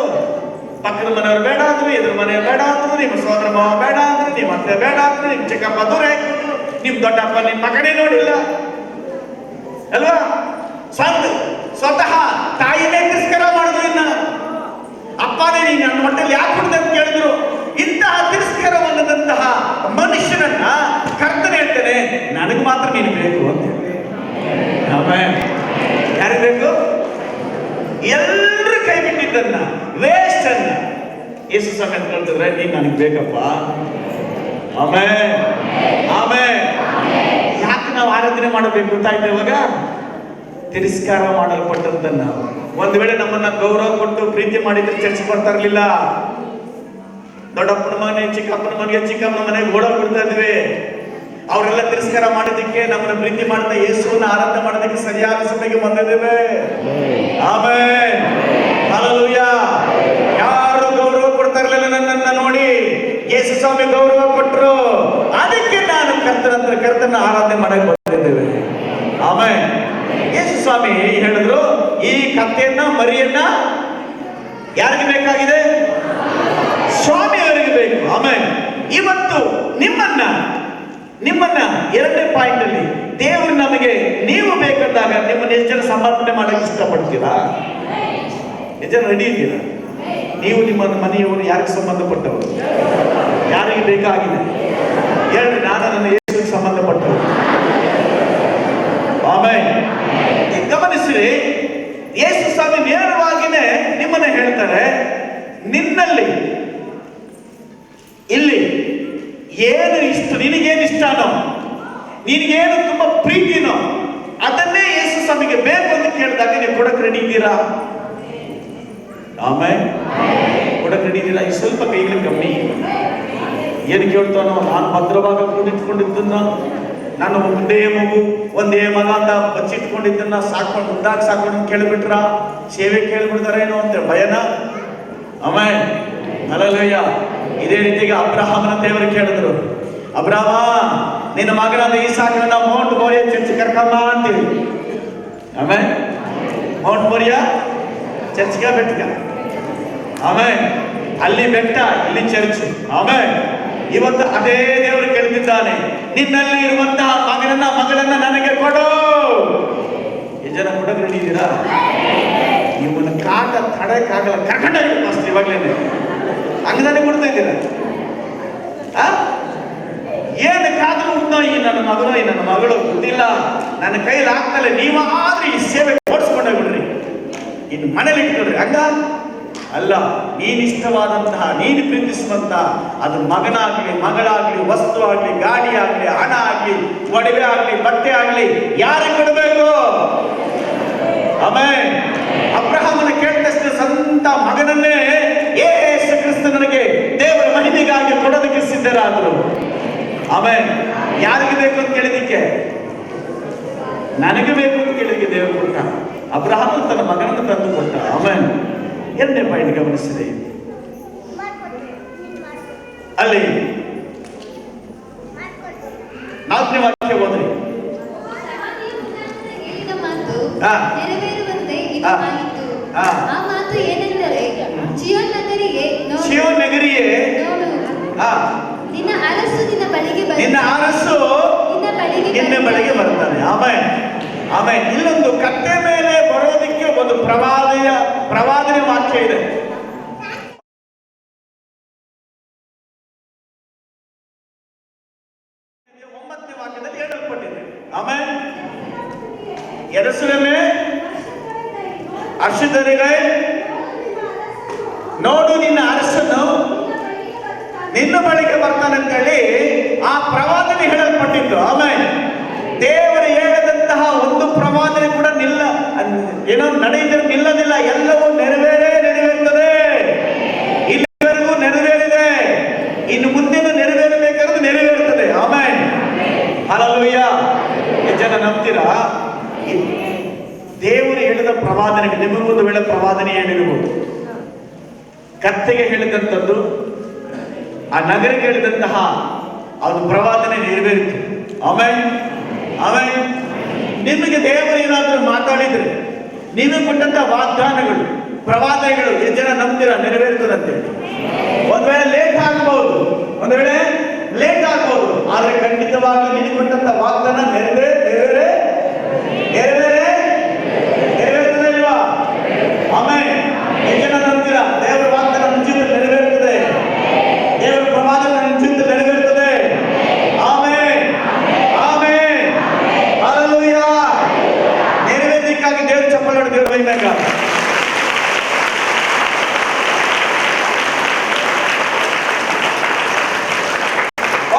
ಪಕ್ಕದ ಮನೆಯವ್ರು ಬೇಡ ಅಂದ್ರು, ಎದುರು ಮನೆಯವ್ರು ಬೇಡ ಅಂದ್ರು, ನಿಮ್ಮ ಸೋದರ ಮಾವ ಬೇಡ ಅಂದ್ರು, ನಿಮ್ಮ ಅತ್ತೆ ಬೇಡ ಅಂದ್ರು, ನಿಮ್ ಚಿಕ್ಕಪ್ಪ ದೂರ ಹಾಕಿದ್ರು, ನಿಮ್ ದೊಡ್ಡಪ್ಪ ನಿಮ್ ಮಗನೇ ನೋಡಿಲ್ಲ ಅಲ್ವಾ? ಸ್ವತಃ ತಾಯಿನೇ ತಿರಸ್ಕಾರ ಮಾಡಿದ್ರು. ಇನ್ನ ಅಪ್ಪನೇ ನೀನು ನನ್ನ ಹೊಟ್ಟೆಲ್ಲಿ ಯಾಕೆ ಹುಟ್ಟಿದೆ ಅಂತ ಕೇಳಿದ್ರು. ಇಂತಹ ತಿರಸ್ಕಾರವಲ್ಲದಂತಹ ಮನುಷ್ಯನನ್ನ ಕರ್ತನೆ ಹೇಳ್ತೇನೆ, ನನಗೆ ಮಾತ್ರ ನೀನು ಬೇಕು ಅಂತ. ಆಮೇಲೆ ಯಾರಿಗೆ ಬೇಕು? ಎಲ್ಲರೂ ಕೈ ಬಿಟ್ಟಿದ್ದನ್ನ, ವೇಸ್ಟ್ ಅನ್ನ ಯೇಸು ಸ್ವಾಮಿ ಅಂತ ಹೇಳ್ತಿದ್ರೆ, ನೀನ್ ನನಗೆ ಬೇಕಪ್ಪ. ಆಮೇಲೆ ಆಮೇಲೆ ಯಾಕೆ ನಾವು ಆರಾಧನೆ ಮಾಡಬೇಕು ಗೊತ್ತಾಯ್ತು? ಇವಾಗ ತಿರಸ್ಕಾರ ಮಾಡಲ್ಪಟ್ಟಂತ ನಾವು. ಒಂದು ವೇಳೆ ನಮ್ಮನ್ನ ಗೌರವ ಕೊಟ್ಟು ಪ್ರೀತಿ ಮಾಡಿದ್ರೆ ಚರ್ಚೆ ಬರ್ತಾ ಇರ್ಲಿಲ್ಲ. ದೊಡ್ಡಪ್ಪನ ಮನೆ, ಚಿಕ್ಕಪ್ಪನ ಮನೆಗೆ, ಚಿಕ್ಕಮ್ಮನ ಮನೆಗೆ ಓಡೋಗಿ ಬಿಡ್ತಾ ಇದ್ವಿ. ಅವರೆಲ್ಲ ತಿರಸ್ಕಾರ ಮಾಡಿದ್ದಕ್ಕೆ, ನಮ್ಮನ್ನ ಪ್ರೀತಿ ಮಾಡಿದ ಯೇಸುವನ್ನ ಆರಾಧನೆ ಮಾಡೋದಕ್ಕೆ ಸರಿಯಾದ ಸಮಯಕ್ಕೆ ಬಂದಿದ್ದೇವೆ. ಆಮೇಲೆ ಹಲ್ಲೆಲೂಯಾ. ಯಾರು ಗೌರವ ಕೊಡ್ತಾ ಇರಲಿಲ್ಲ ನನ್ನನ್ನ ನೋಡಿ, ಯೇಸು ಸ್ವಾಮಿ ಗೌರವ ಕೊಟ್ಟರು. ಅದಕ್ಕೆ ನಾನು ಕರ್ತನ ಆರಾಧನೆ ಮಾಡಕ್ಕೆ ಬಂದಿದ್ದೇವೆ. ಆಮೇಲೆ ಯೇಸು ಸ್ವಾಮಿ ಹೇಳಿದ್ರು, ಈ ಕತ್ತೆಯನ್ನ ಮರಿಯನ್ನ ಯಾರಿಗೆ ಬೇಕಾಗಿದೆ? ಸ್ವಾಮಿಯವರಿಗೆ ಬೇಕು. ಆಮೇಲೆ ಇವತ್ತು ನಿಮ್ಮನ್ನ ಎರಡನೇ ಪಾಯಿಂಟ್ ಅಲ್ಲಿ ದೇವರು ನಮಗೆ ನೀವು ಬೇಕಂದಾಗ ನಿಮ್ಮನ್ನ ಎಷ್ಟು ಜನ ಸಮರ್ಪಣೆ ಮಾಡಕ್ಕೆ ಇಷ್ಟಪಡ್ತೀರಾ? ಎಷ್ಟು ಜನ ರೆಡಿ ಇದ್ದೀರಾ? ನೀವು ನಿಮ್ಮ ಮನೆಯವರು ಯಾರಿಗೆ ಸಂಬಂಧಪಟ್ಟವರು? ಯಾರಿಗೆ ಬೇಕಾಗಿದೆ ಹೇಳ್ರಿ. ನಾನು ನನ್ನ ಯೇಸುವಿಗೆ ಸಂಬಂಧಪಟ್ಟವರು. ಆಮೇಲೆ ಗಮನಿಸಿರಿ, ಯೇಸು ಸ್ವಾಮಿ ನೇರವಾಗಿನೇ ನಿಮ್ಮನ್ನ ಹೇಳ್ತಾರೆ, ನಿನ್ನಲ್ಲಿ ಇಲ್ಲಿ ಏನು ಇಷ್ಟ, ನಿನಗೇನು ಇಷ್ಟನೋ, ನಿನಗೇನು ತುಂಬಾ ಪ್ರೀತಿನೋ ಅದನ್ನೇ ಯೇಸು ಸ್ವಾಮಿಗೆ ಬೇಕು ಅಂತ ಕೇಳಿದಾಗ ನೀವು ಕೊಡಕ್ಕೆ ರೆಡಿ ಇದ್ದೀರಾ? ಆಮೇಲೆ ಕೊಡಕ್ಕೆ ರೆಡಿ ಇದ್ದೀರಾ? ಈ ಸ್ವಲ್ಪ ಕೈಗಳು ಕಮ್ಮಿ. ಏನು ಕೇಳ್ತಾನೋ, ನಾನು ಭದ್ರವಾಗಿ ಕೂಡಿಟ್ಕೊಂಡಿದ್ದನ್ನ, ನಾನು ಒಂದೇ ಮಗು ಒಂದೇ ಮಗ ಅಂತ ಬಚ್ಚಿಟ್ಕೊಂಡಿದ್ದನ್ನ ಸಾಕೊಂಡು ಮುದ್ದಾಗಿ ಸಾಕೊಂಡು ಕೇಳಿಬಿಟ್ರ, ಸೇವೆ ಕೇಳಿಬಿಡ್ತಾರೇನೋ ಅಂತ ಭಯನ. ಆಮೇಲೆ ಹಲ್ಲೆಲೂಯಾ. ಇದೇ ರೀತಿಗೆ ಅಬ್ರಹಾಮನ ದೇವರು ಕೇಳಿದ್ರು, ಅಬ್ರಹಾಮ ನಿನ್ನ ಮಗನಾದ ಈಸಾಕನನ್ನ ಮೌಂಟ್ ಮೋರಿಯಾ ಚರ್ಚ್ ಕರ್ಕಮ್ಮ ಅಂತೇಳಿ. ಆಮೇಲೆ ಮೌಂಟ್ ಮೋರಿಯಾ ಚರ್ಚ್ಗೆ ಬೆಟ್ಟಗ, ಆಮೇಲೆ ಅಲ್ಲಿ ಬೆಟ್ಟ, ಇಲ್ಲಿ ಚರ್ಚ್. ಆಮೇಲೆ ಇವತ್ತು ಅದೇ ದೇವರು ಕೇಳ್ತಿದ್ದಾನೆ, ನಿನ್ನಲ್ಲಿ ಇರುವಂತಹ ಮಗಳನ್ನ ನನಗೆ ಕೊಡು. ಎಷ್ಟು ಜನ ಕೊಡೋದು ಹಿಡಿದೀರಾ? ಇವನ ಕಾಟ ತಡಕ್ಕಾಗಲ್ಲ, ಕರ್ಕೊಂಡಾಗಿ ಮಸ್ತ್ ಇವಾಗ್ಲೇನೆ ಹಂಗದಾನೆ ಕೊಡ್ತಾ ಇದ್ದೀರಾ? ಏನಕ್ಕಾದ್ರೂ ಉಂಟೋ ಈ ನನ್ನ ಮಗನೋ ಈ ನನ್ನ ಮಗಳು ಗೊತ್ತಿಲ್ಲ, ನನ್ನ ಕೈಲಿ ಆಗ್ತಲ್ಲ, ನೀವಾದ್ರೂ ಈ ಸೇವೆ ಓಡಿಸ್ಕೊಂಡೋಗ್ಬಿಡ್ರಿ, ಇನ್ನು ಮನೇಲಿ ಇಟ್ಕೊಳ್ರಿ. ಹಂಗ ಅಲ್ಲ, ನೀನಿಷ್ಟವಾದಂತಹ, ನೀನು ಪ್ರೀತಿಸುವಂತಹ ಅದು ಮಗನಾಗ್ಲಿ, ಮಗಳಾಗ್ಲಿ, ವಸ್ತು ಆಗ್ಲಿ, ಗಾಡಿ ಆಗ್ಲಿ, ಹಣ ಆಗ್ಲಿ, ಒಡವೆ ಆಗ್ಲಿ, ಬಟ್ಟೆ ಆಗ್ಲಿ, ಯಾರಿಗೆ ಕೊಡಬೇಕು? ಆಮೇಲೆ ಅಬ್ರಹಾಮನ ಕೇಳಿದಷ್ಟು ಸ್ವಂತ ಮಗನನ್ನೇ ಯೇಸು ಕ್ರಿಸ್ತ ನನಗೆ ದೇವರ ಮಹಿಮೆಗಾಗಿ ಕೊಡೋದಕ್ಕೆ ಸಿದ್ಧರಾದರು. ಆಮೇಲೆ ಯಾರಿಗೆ ಬೇಕು ಅಂತ ಕೇಳಿದಕ್ಕೆ, ನನಗೆ ಬೇಕು ಅಂತ ಕೇಳಿದಕ್ಕೆ ದೇವರು ಕೊಟ್ಟ. ಅಬ್ರಹಾಮ ತನ್ನ ಮಗನನ್ನು ತಂದು ಕೊಟ್ಟ. ಆಮೇಲೆ ಎರಡನೇ ಪಾಯಿಂಟ್ ಗಮನಿಸಿದೆ, ಅಲ್ಲಿ 4ನೇ ವಾಕ್ಯ ಹೋದ್ರಿ. ಹೇಳಿದ ಮಾತು ಹಾ. ನೆರವೇರುವಂತೆ ಇದು ಹಾ. ಆಯಿತು. ಹಾ. ಆ ಮಾತು ಏನೆಂದರೆ, ಚೀಯೋನ್ ನಗರಿಗೆ ನೋಡು, ಚೀಯೋನ್ ನಗರಿಯೇ, ನೋಡು, ಆ, ನಿನ್ನ ಅರಸು ನಿನ್ನ ಬಳಿಗೆ ನಿನ್ನ ಬರುತ್ತಾನೆ. ಅರಸು ನಿನ್ನ ಬಳಿಗೆ ಬರ್ತಾನೆ. ಆಮೇಲೆ ಆಮೇಲೆ ಇಲ್ಲೊಂದು ಕತ್ತೆ ಮೇಲೆ ಬರೋದಕ್ಕೆ ಒಂದು ಪ್ರವಾದನೆ ವಾಕ್ಯ ಇದೆ. 9ನೇ ವಾಕ್ಯದಲ್ಲಿ ಹೇಳಲ್ಪಟ್ಟಿದೆ. ಆಮೇಲೆ ಯೆರೂಸಲೇಮೇ ಅರ್ಷದರಿಗೆ ನೋಡು, ನಿನ್ನ ಅರಸನು ನಿನ್ನ ಬಳಿಗೆ ಬರ್ತಾನೆ ಅಂತ ಹೇಳಿ ಆ ಪ್ರವಾದನೆ ಹೇಳಲ್ಪಟ್ಟಿದ್ದು. ಆಮೇಲೆ ದೇವರು ಹೇಳಿದಂತಹ ಒಂದು ಪ್ರವಾದನೆ ಕೂಡ ಏನೋ ನಡೆಯುತ್ತದೆ, ನಿಲ್ಲದಿಲ್ಲ, ಎಲ್ಲವೂ ನೆರವೇರ್ತದೆ. ಇಲ್ಲಿವರೆಗೂ ನೆರವೇರಿದೆ, ಇನ್ನು ಮುಂದಿನ ನೆರವೇರಬೇಕಾದ್ರೆ ನೆರವೇರುತ್ತದೆ. ಆಮೇಲೆ ಹಲ್ಲೆಲೂಯಾ. ಎಷ್ಟು ಜನ ನಂಬ್ತೀರಾ? ದೇವರು ಹೇಳಿದ ಪ್ರವಾದನೆಗೆ ನಿಮಗೊಂದು ವೇಳೆ ಪ್ರವಾದನೆ ಹೇಳಿರಬಹುದು. ಕತ್ತೆಗೆ ಹೇಳಿದಂಥದ್ದು, ಆ ನಗರಿಗೆ ಹೇಳಿದಂತಹ ಅದು ಪ್ರವಾದನೆ ನೆರವೇರಿತು. ಆಮೇಲೆ ಆಮೇಲೆ ನಿಮಗೆ ದೇವರು ಏನಾದರೂ ಮಾತಾಡಿದ್ರೆ, ನೀವು ಕೊಟ್ಟಂತಹ ವಾಗ್ದಾನಗಳು, ಪ್ರವಾದನೆಗಳು ಎಷ್ಟು ಜನ ನಂಬ್ತೀರಾ ನೆರವೇರ್ತದಂತೆ? ಒಂದ್ ವೇಳೆ ಲೇಟ್ ಆಗ್ಬಹುದು, ಒಂದ್ ವೇಳೆ ಲೇಟ್ ಆಗ್ಬಹುದು, ಆದ್ರೆ ಖಂಡಿತವಾಗಿ ನೀವು ಕೊಟ್ಟಂತ ವಾಗ್ದಾನ ನೆರವೇರ್ತದೆ ಇಲ್ವಾ? ಆಮೇಲೆ ಎಷ್ಟು ಜನ ನಂಬ್ತೀರಾ ದೇವರ ವಾಗ್ದಾನ ನನ್ನ ಜೀವಿತದಲ್ಲಿ ನೆರವೇರ್ತದೆ, ದೇವರ ಪ್ರವಾದನೆ ನನ್ನ ಜೀವಿತದಲ್ಲಿ ನೆರವೇರ್ತದೆ? ಆಮೇಲೆ ಆಮೇಲೆ ಹಲ್ಲೆಲೂಯಾ. ನೆರವೇರಲಿಕ್ಕಾಗಿ ದೇವರು ಚಪ್ಪಲಿ ಹೊಡೆದು ದೇವರು ಬೈದಾಗ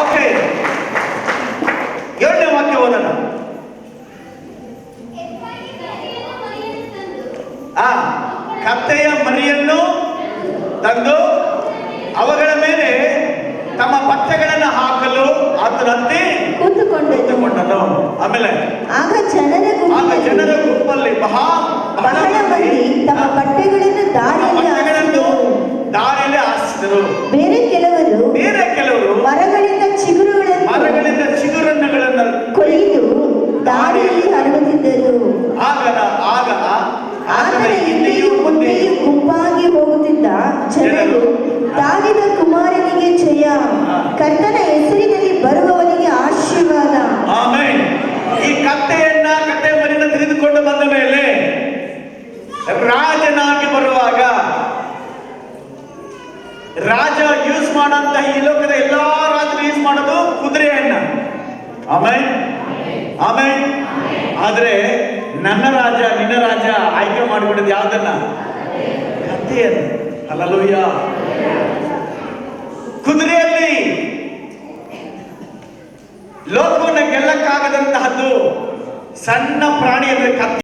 ಓಕೆ. 7ನೇ ವಾಕ್ಯ ಓದೋಣ. ಕತ್ತೆಯ ಮರಿಯನ್ನು ತಂದು ಅವುಗಳ ಮೇಲೆ ತಮ್ಮ ಬಟ್ಟೆಗಳನ್ನು ಹಾಕಲು ಆತನಂತೆ ಕೂತುಕೊಂಡನು. ಆಮೇಲೆ ಆಗ ಜನರ ಗುಂಪಲ್ಲಿ ಬಹಳ ಮಂದಿ ತಮ್ಮ ಬಟ್ಟೆಗಳನ್ನು ದಾರಿಯಲ್ಲಿ ಹಾಸಿದರು. ಬೇರೆ ಕೆಲವರು ಮರಗಳಿಂದ ಚಿಗುರನ್ನುಗಳನ್ನು ಕೊಯ್ದು ದಾರಿಯಲ್ಲಿ ಹರಡುತ್ತಿದ್ದರು. ಆಗ ಆತನ ಹಿಂದೆಯೂ ಮುಂದೆಯೂ ಗುಂಪಾಗಿ ಹೋಗುತ್ತಿದ್ದ ಜನರು, ದಾವೀದ ಕುಮಾರನಿಗೆ ಜಯ, ಕರ್ತನ ಹೆಸರಿನಲ್ಲಿ ಬರುವವನಿಗೆ ಆಶೀರ್ವಾದ. ಆಮೆನ್. ಈ ಕತ್ತೆ ಮರಿನ ತೆಗೆದುಕೊಂಡು ಬಂದ ಮೇಲೆ ರಾಜನಾಗಿ ಬರುವಾಗ, ರಾಜ ಯೂಸ್ ಮಾಡಂತ ಈ ಲೋಕದ ಎಲ್ಲಾ ರಾಜರು ಯೂಸ್ ಮಾಡೋದು ಕುದುರೆಯನ್ನ. ಆಮೇಲೆ ಆಮೇಲೆ ಆದ್ರೆ ನನ್ನ ರಾಜ, ನಿನ್ನ ರಾಜ ಆಯ್ಕೆ ಮಾಡಿಬಿಡೋದು ಯಾವ್ದನ್ನ? ಕತ್ತೆಯನ್ನು. ಹಲ್ಲೆಲೂಯಾ. ಕುದುರೆಯಲ್ಲಿ ಲೋಕವನ್ನು ಗೆಲ್ಲಕ್ಕಾಗದಂತಹದ್ದು ಸಣ್ಣ ಪ್ರಾಣಿ ಅಂದ್ರೆ ಕತ್ತೆ.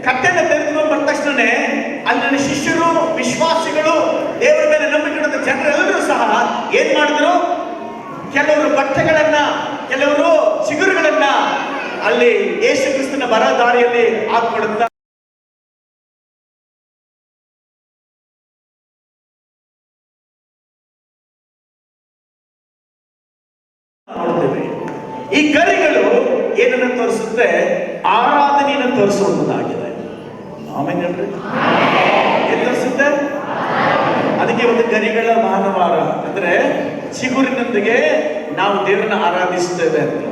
ಕತ್ತೆಯನ್ನು ತೆಗೆದುಕೊಂಡು ಬಂದ ಅಲ್ಲಿನ ಶಿಷ್ಯರು, ವಿಶ್ವಾಸಿಗಳು, ದೇವರ ಮೇಲೆ ನಂಬಿಕೆ ಇಡುವಂತ ಜನರೆಲ್ಲರೂ ಸಹ ಏನ್ ಮಾಡಿದ್ರು? ಕೆಲವರು ಬಟ್ಟೆಗಳನ್ನ, ಕೆಲವರು ಚಿಗುರುಗಳನ್ನ ಅಲ್ಲಿ ಯೇಸು ಕ್ರಿಸ್ತನ ಬರ ದಾರಿಯಲ್ಲಿ ಹಾಕೊಡುತ್ತ ನೋಡ್ತೇವೆ. ಈ ಗರಿಗಳು ಏನನ್ನು ತೋರಿಸುತ್ತೆ? ಆರಾಧನೆಯನ್ನು ತೋರಿಸುವಂತದ್ದಾಗಿದೆ. ಆಮೇಲೆ ಏನ್ ತೋರಿಸುತ್ತೆ? ಅದಕ್ಕೆ ಒಂದು ಗರಿಗಳ ಭಾನುವಾರ ಅಂದ್ರೆ ಚಿಗುರಿನೊಂದಿಗೆ ನಾವು ದೇವರನ್ನ ಆರಾಧಿಸುತ್ತೇವೆ ಅಂತ.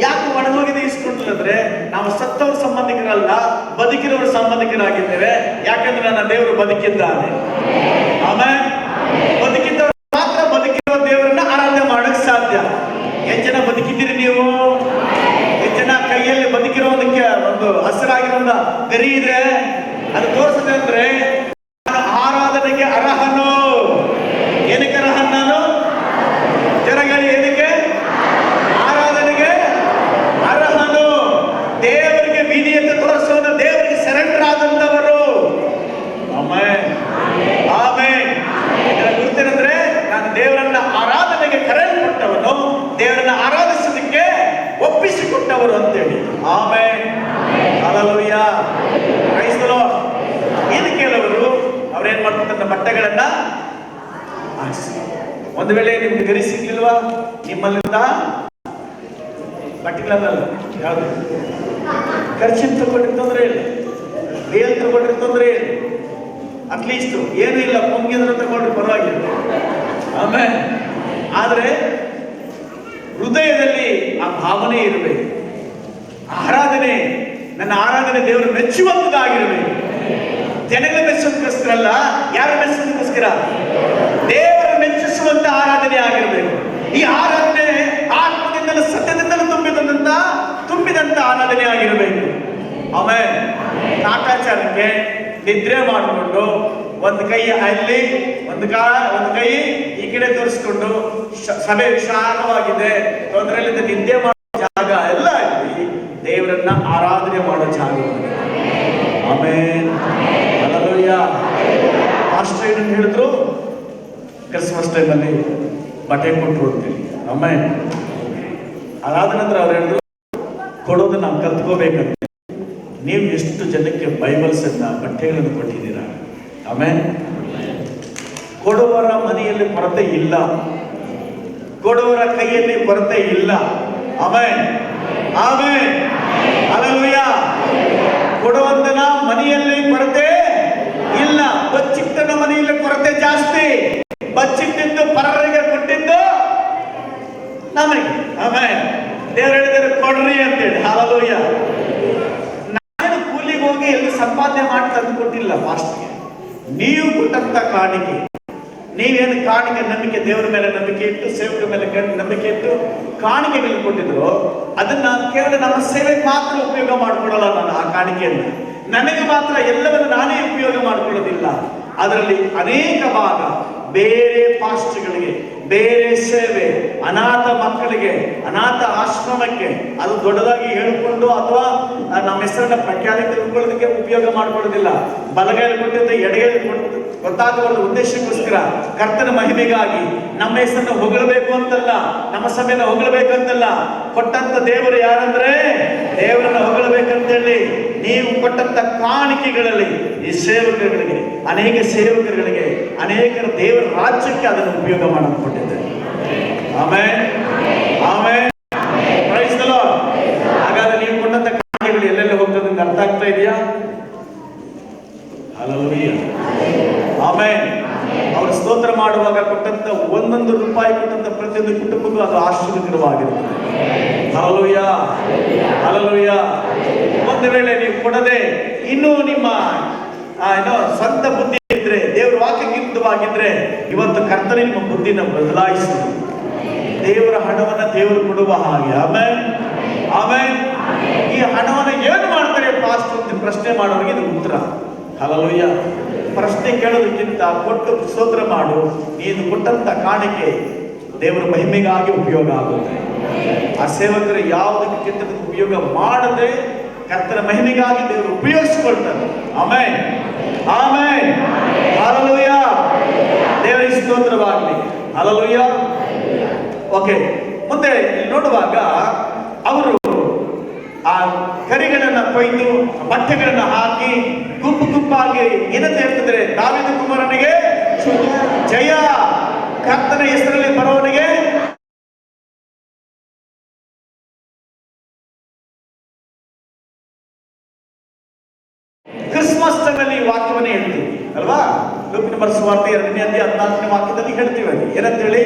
ಯಾಕೆ ಒಣಗೋಗಿದೆ ಇಸ್ಕೊಂಡಿಲ್ಲಂದ್ರೆ ನಾವು ಸತ್ತವರ ಸಂಬಂಧಿಕರಲ್ಲ, ಬದುಕಿರೋರ ಸಂಬಂಧಿಕರಾಗಿದ್ದೇವೆ. ಯಾಕಂದ್ರೆ ನನ್ನ ದೇವರು ಬದುಕಿದ್ದಾನೆ. ಆಮೇಲೆ ಬದುಕಿದ್ದವರು ಮಾತ್ರ ಬದುಕಿರೋ ದೇವರನ್ನ ಆರಾಧನೆ ಮಾಡಕ್ ಸಾಧ್ಯ. ಎಷ್ಟು ಜನ ಬದುಕಿದ್ದೀರಿ ನೀವು? ಎಷ್ಟು ಜನ ಕೈಯಲ್ಲಿ ಬದುಕಿರೋದಕ್ಕೆ ಒಂದು ಹಸಿರಾಗಿರೋ ಗರಿ ಇದೆ? ಅದು ತೋರಿಸಿದೆ ಅಂದ್ರೆ ಆರಾಧನೆಗೆ ಅರ್ಹನು. ಏನಕ್ಕೆ ಅರ್ಹನ್ ನಾನು? ಜನಗಳಿ ಏನಕ್ಕೆ? ಆರಾಧನೆಗೆ ಅರ್ಹನು. ದೇವರಿಗೆ ವಿಧಿಯಂತ ತೋರಿಸೋನು, ದೇವರಿಗೆ ಸರೆಂಡರ್ ಆದಂತವರು. ಆಮೇಲೆ ಆಮೇಲೆ ಗುರುತೇನೆಂದ್ರೆ ನಾನು ದೇವರನ್ನ ಆರಾಧನೆಗೆ ಕರೆಯಲ್ಪಟ್ಟವನು, ದೇವರನ್ನ ಆರಾಧಿಸೋದಕ್ಕೆ ಒಪ್ಪಿಸಿಕೊಟ್ಟವರು ಅಂತೇಳಿ. ಆಮೇಲೆ ಹಲ್ಲೆಲೂಯಾ, ಪ್ರೈಸ್ ದಿ ಲಾರ್ಡ್. ಇನ್ನು ಕೆಲವರು ಅವ್ರೇನ್ ಮಾಡ್ತಾರೆ? ತನ್ನ ಬಟ್ಟೆಗಳನ್ನ ಒಂದು ವೇಳೆ ನಿಮ್ಗೆ ಗರಿ ಸಿಗ್ಲಿಲ್ವಾ? ನಿಮ್ಮಲ್ಲಿಂದ ಬಟ್ಟೆಗಳಲ್ಲ, ಯಾವ್ದು ಖರ್ಚಿನ ತಗೊಂಡಿರ್ತಂದ್ರೆ ಇಲ್ಲ, ಬೇಲ್ ತಗೊಂಡಿರ್ತಂದ್ರೆ ಇಲ್ಲ, ಅಟ್ಲೀಸ್ಟ್ ಏನೂ ಇಲ್ಲ, ಪೊಂಗಿದ್ರು ತಗೊಂಡ್ರೆ ಪರವಾಗಿಲ್ಲ. ಆಮೇಲೆ ಆದ್ರೆ ಹೃದಯದಲ್ಲಿ ಆ ಭಾವನೆ ಇರಬೇಕು. ಆರಾಧನೆ, ನನ್ನ ಆರಾಧನೆ ದೇವರು ಮೆಚ್ಚುವಂತದ್ದಾಗಿರಬೇಕು. ಜನಗಳ ಮೆಚ್ಚುವುದಕ್ಕೋಸ್ಕರ ಅಲ್ಲ, ಯಾರ ಮೆಚ್ಚುವುದಕ್ಕೋಸ್ಕರ? ದೇವರ ಮೆಚ್ಚಿಸುವಂತ ಆರಾಧನೆ ಆಗಿರಬೇಕು. ಈ ಆರಾಧನೆ ಆತ್ಮದಿಂದಲೂ ಸತ್ಯದಿಂದಲೂ ತುಂಬಿದಂತ ಆರಾಧನೆ ಆಗಿರಬೇಕು. ಆಮೇಲೆ ಕಾಟಾಚಾರಕ್ಕೆ ನಿದ್ರೆ ಮಾಡಿಕೊಂಡು ಒಂದು ಕೈ ಅಲ್ಲಿ, ಒಂದು ಕೈ ಈ ಕಡೆ ತೋರಿಸ್ಕೊಂಡು ಸಭೆ ವಿಶಾಲವಾಗಿದೆ, ತೊಂದರೆಯಿಂದ ನಿದ್ದೆ ಮಾಡೋ ಜಾಗ ಎಲ್ಲ ಇಲ್ಲಿ ದೇವರನ್ನ ಆರಾಧನೆ ಮಾಡೋ ಜಾಗ. ಆಮೇಲೆ ಹಲ್ಲೆಲೂಯಾ. ಪಾಸ್ಟರ್ ಏನಂತ ಹೇಳಿದ್ರು? ಕ್ರಿಸ್ಮಸ್ ಟೈಮಲ್ಲಿ ಬಟ್ಟೆ ಕೊಟ್ಟರು ಅಂತೇಳಿ. ಆಮೇಲೆ ಅದಾದ ನಂತರ ಅವ್ರು ಹೇಳಿದ್ರು, ಕೊಡೋದು ನಾವು ಕಲ್ತ್ಕೋಬೇಕಂತ. ನೀವು ಎಷ್ಟು ಜನಕ್ಕೆ ಬೈಬಲ್ಸ್ ಅನ್ನ, ಬಟ್ಟೆಗಳನ್ನು ಕೊಟ್ಟಿದ್ದೀರಾ? ಆಮೇಲೆ ಕೊಡುವರ ಮನೆಯಲ್ಲಿ ಕೊರತೆ ಇಲ್ಲ, ಕೊಡುವರ ಕೈಯಲ್ಲಿ ಕೊರತೆ ಇಲ್ಲ. ಆಮೇಲೆ ಆಮೇಲೆ ಹಲ್ಲೆಲೂಯಾ. ಕೊಡುವಂತನ ಮನೆಯಲ್ಲಿ ಕೊರತೆ ಇಲ್ಲ, ಬಚ್ಚಿಟ್ಟನ ಮನೆಯಲ್ಲಿ ಕೊರತೆ ಜಾಸ್ತಿ. ಬಚ್ಚಿಟ್ಟಿದ್ದು ಪರರಿಗೆ, ಕೊಟ್ಟಿದ್ದು ನಮಗೆ. ಆಮೇಲೆ ದೇವರು ಹೇಳಿದರೆ ಕೊಡ್ರಿ ಅಂತೇಳಿ. ಹಲ್ಲೆಲೂಯಾ. ನಾನು ಕೂಲಿಗೆ ಹೋಗಿ ಎಲ್ಲಿ ಸಂಪಾದನೆ ಮಾಡಿ ತಂದು ಕೊಟ್ಟಿಲ್ಲ ಪಾಸ್ಟ್ಗೆ. ನೀವು ಕೊಟ್ಟಂತ ಕಾಣಿಕೆ, ನೀವೇನು ಕಾಣಿಕೆ ನಂಬಿಕೆ, ದೇವರ ಮೇಲೆ ನಂಬಿಕೆ ಇಟ್ಟು, ಸೇವಕರ ಮೇಲೆ ನಂಬಿಕೆ ಇಟ್ಟು ಕಾಣಿಕೆಗಳನ್ನು ಕೊಟ್ಟಿದ್ರು, ಅದನ್ನ ಕೇವಲ ನಮ್ಮ ಸೇವೆಗೆ ಮಾತ್ರ ಉಪಯೋಗ ಮಾಡ್ಕೊಳ್ಳಲ್ಲ ನಾನು. ಆ ಕಾಣಿಕೆಯನ್ನು ನನಗೆ ಮಾತ್ರ ಎಲ್ಲವನ್ನು ನಾನೇ ಉಪಯೋಗ ಮಾಡ್ಕೊಳ್ಳೋದಿಲ್ಲ. ಅದರಲ್ಲಿ ಅನೇಕ ಭಾಗ ಬೇರೆ ಪಾಸ್ಟ್ಗಳಿಗೆ, ಬೇರೆ ಸೇವೆ, ಅನಾಥ ಮಕ್ಕಳಿಗೆ, ಅನಾಥ ಆಶ್ರಮಕ್ಕೆ, ಅದು ದೊಡ್ಡದಾಗಿ ಹೇಳಿಕೊಂಡು ಅಥವಾ ನಮ್ಮ ಹೆಸರನ್ನ ಪ್ರಖ್ಯಾತಿ ತಿಳ್ಕೊಳ್ಳೋದಕ್ಕೆ ಉಪಯೋಗ ಮಾಡ್ಕೊಳ್ಳೋದಿಲ್ಲ. ಬಲಗೈಲಿ ಕೊಟ್ಟಿದ್ದ ಎಡಗೈಲಿ ಗೊತ್ತಾಗಬಾರ್ದು ಉದ್ದೇಶಕ್ಕೋಸ್ಕರ, ಕರ್ತನ ಮಹಿಮೆಗಾಗಿ, ನಮ್ಮ ಹೆಸರನ್ನ ಹೊಗಳಬೇಕು ಅಂತಲ್ಲ, ನಮ್ಮ ಸಭೆಯನ್ನ ಹೊಗಳಬೇಕಂತಲ್ಲ. ಕೊಟ್ಟಂತ ದೇವರು ಯಾರಂದ್ರೆ ದೇವರನ್ನ ಹೊಗಳಬೇಕಂತೇಳಿ ನೀವು ಕೊಟ್ಟಂತ ಕಾಣಿಕೆಗಳಲ್ಲಿ ಈ ಸೇವಕರುಗಳಿಗೆ, ಅನೇಕ ಸೇವಕರುಗಳಿಗೆ, ಅನೇಕರ ದೇವರ ರಾಜ್ಯಕ್ಕೆ ಅದನ್ನು ಉಪಯೋಗ ಮಾಡಲು ಕೊಟ್ಟಿದ್ದಾರೆ. ಆಮೇಲೆ ಆಮೇಲೆ ಪ್ರೈಸ್ ದಿ ಲಾರ್ಡ್. ಹಾಗಾದ್ರೆ ನೀವು ಕೊಟ್ಟಂತ ಕಾಣಿಕೆಗಳು ಎಲ್ಲೆಲ್ಲ ಹೋಗ್ತದೆ ಅಂತ ಅರ್ಥ ಆಗ್ತಾ ಇದೆಯಾ? ಹಲ್ಲೆಲೂಯಾ. ಆಮೇಲೆ ಅವರು ಸ್ತೋತ್ರ ಮಾಡುವಾಗ ಕೊಟ್ಟಂತ ಒಂದೊಂದು ರೂಪಾಯಿ ಕೊಟ್ಟಂತ ಪ್ರತಿಯೊಂದು ಕುಟುಂಬಕ್ಕೂ ಅದು ಆಶೀರ್ವಾದವಾಗಿರುತ್ತದೆ. Hallelujah, hallelujah. ಒಂದು ವೇಳೆ ನೀವು ಕೊಡದೆ ಇನ್ನೂ ನಿಮ್ಮ ಸ್ವಂತ ಬುದ್ಧಿ ಇದ್ರೆ, ದೇವರ ವಾಕ್ಯಕ್ಕೆ ವಿರುದ್ಧವಾಗಿದ್ರೆ, ಇವತ್ತು ಕರ್ತನ ನಿಮ್ಮ ಬುದ್ಧಿನ ಬದಲಾಯಿಸಿ ದೇವರ ಹಣವನ್ನ ದೇವರು ಕೊಡುವ ಹಾಗೆ. ಆಮೇಲೆ ಆಮೇಲೆ ಈ ಹಣವನ್ನ ಏನು ಮಾಡ್ತಾರೆ ಪಾಸ್ಟ್ ಅಂತ ಪ್ರಶ್ನೆ ಮಾಡೋರಿಗೆ ಇದು ಉತ್ತರ. ಹಲ್ಲೆಲೂಯಾ. ಪ್ರಶ್ನೆ ಕೇಳೋದಕ್ಕಿಂತ ಕೊಟ್ಟು ಸ್ತೋತ್ರ ಮಾಡು. ನೀನು ಕೊಟ್ಟಂತ ಕಾಣಿಕೆ ದೇವರ ಮಹಿಮೆಗಾಗಿ ಉಪಯೋಗ ಆಗುತ್ತೆ. ಆ ಸೇವಕರು ಯಾವುದಕ್ಕೆ ಕೆಟ್ಟದಕ್ಕೆ ಉಪಯೋಗ ಮಾಡದೆ ಕರ್ತನ ಮಹಿಮೆಗಾಗಿ ದೇವರು ಉಪಯೋಗಿಸಿಕೊಳ್ತಾರೆ. ಆಮೇಲೆ ಆಮೇಲೆ ಹಲ್ಲೆಲೂಯಾ. ಓಕೆ, ಮುಂದೆ ನೋಡುವಾಗ ಅವರು ಆ ಕರಿಗಳನ್ನ ಕೊಯ್ದು ಬಟ್ಟೆಗಳನ್ನ ಹಾಕಿ ಗುಂಪು ಗುಂಪಾಗಿ ಏನಂತ ಹೇಳ್ತಿದ್ರೆ, ದಾವೀದ ಕುಮಾರನಿಗೆ ಜಯ, ಕರ್ತನ ಹೆಸರಲ್ಲಿ ಬರೋವನಿಗೆ. ಕ್ರಿಸ್ಮಸ್ ಟೈಮಲ್ಲಿ ಈ ವಾಕ್ಯವನ್ನೇ ಹೇಳ್ತೀವಿ ಅಲ್ವಾ? ಲೂಕನ ಬರೆದ ಸುವಾರ್ತೆ 2ನೇ ಅಧ್ಯಾಯ 14ನೇ ವಾಕ್ಯದಲ್ಲಿ ಹೇಳ್ತೀವಿ ಅದು ಏನಂತೇಳಿ,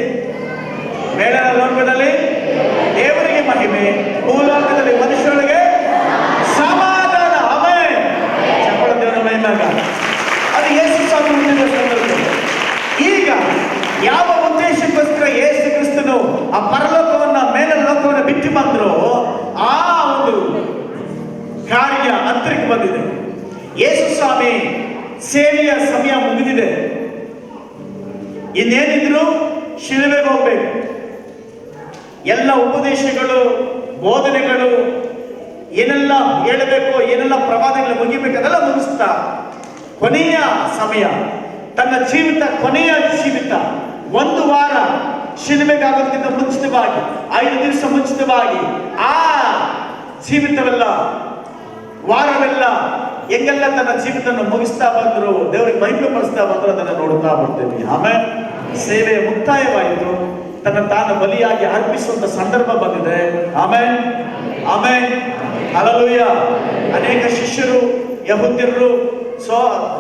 ಮೇಲನ ಲೋಕದಲ್ಲಿ ದೇವರಿಗೆ ಮಹಿಮೆ, ಭೂಲೋಕದಲ್ಲಿ ಮನುಷ್ಯರಿಗೆ ಸಮಾಧಾನ. ಆಮೆನ್. ಚಪ್ಪಳ ದೇವರ ಮಹಿಮೆಯಾಗ ಅದು ಯೇಸು ಸ್ವಾಮಿ ಹುಟ್ಟಿದ ಸಂದರ್ಭದಲ್ಲಿ. ಈಗ ಯಾವ ಉದ್ದೇಶಕ್ಕೋಸ್ಕರ ಯೇಸು ಕ್ರಿಸ್ತನು ಆ ಪರಲೋಕವನ್ನ ಮೇಲಿನ ಲೋಕವನ್ನ ಬಿಟ್ಟು ಬಂದ್ರು, ಆ ಒಂದು ಕಾರ್ಯ ಹತ್ತಿರಕ್ಕೆ ಬಂದಿದೆ. ಯೇಸು ಸ್ವಾಮಿ ಸೇವೆಯ ಸಮಯ ಮುಗಿದಿದೆ. ಇನ್ನೇನಿದ್ರು ಶಿಲುಬೆಗೆ ಹೋಗ್ಬೇಕು. ಎಲ್ಲ ಉಪದೇಶಗಳು, ಬೋಧನೆಗಳು, ಏನೆಲ್ಲ ಹೇಳಬೇಕು, ಏನೆಲ್ಲ ಪ್ರವಾದಗಳು ಮುಗಿಬೇಕು, ಅದೆಲ್ಲ ಮುಗಿಸ್ತಾ ಕೊನೆಯ ಸಮಯ, ತನ್ನ ಜೀವಿತ ಕೊನೆಯ ಜೀವಿತ 1 ವಾರ ಶಿಲುಬೆಗಾಗೋದಕ್ಕಿಂತ ಮುಂಚಿತವಾಗಿ 5 ದಿವಸ ಮುಂಚಿತವಾಗಿ ಆ ಜೀವಿತವೆಲ್ಲ, ವಾರವೆಲ್ಲ ಹೆಂಗೆಲ್ಲ ತನ್ನ ಜೀವಿತವನ್ನು ಮುಗಿಸ್ತಾ ಬಂದ್ರು, ದೇವರಿಗೆ ಮಹಿಮೆ ಪಡಿಸ್ತಾ ಬಂದ್ರು, ಅದನ್ನು ನೋಡ್ತಾ ಬರ್ತೇವೆ. ಆಮೇಲೆ ಸೇವೆ ಮುಕ್ತಾಯವಾಯಿತು. ತನ್ನ ತಾನು ಬಲಿಯಾಗಿ ಅರ್ಪಿಸುವಂತ ಸಂದರ್ಭ ಬಂದಿದೆ. ಆಮೇಲೆ ಆಮೇಲೆ ಹಲ್ಲೆಲೂಯಾ. ಅನೇಕ ಶಿಷ್ಯರು, ಯಹೂದ್ಯರು,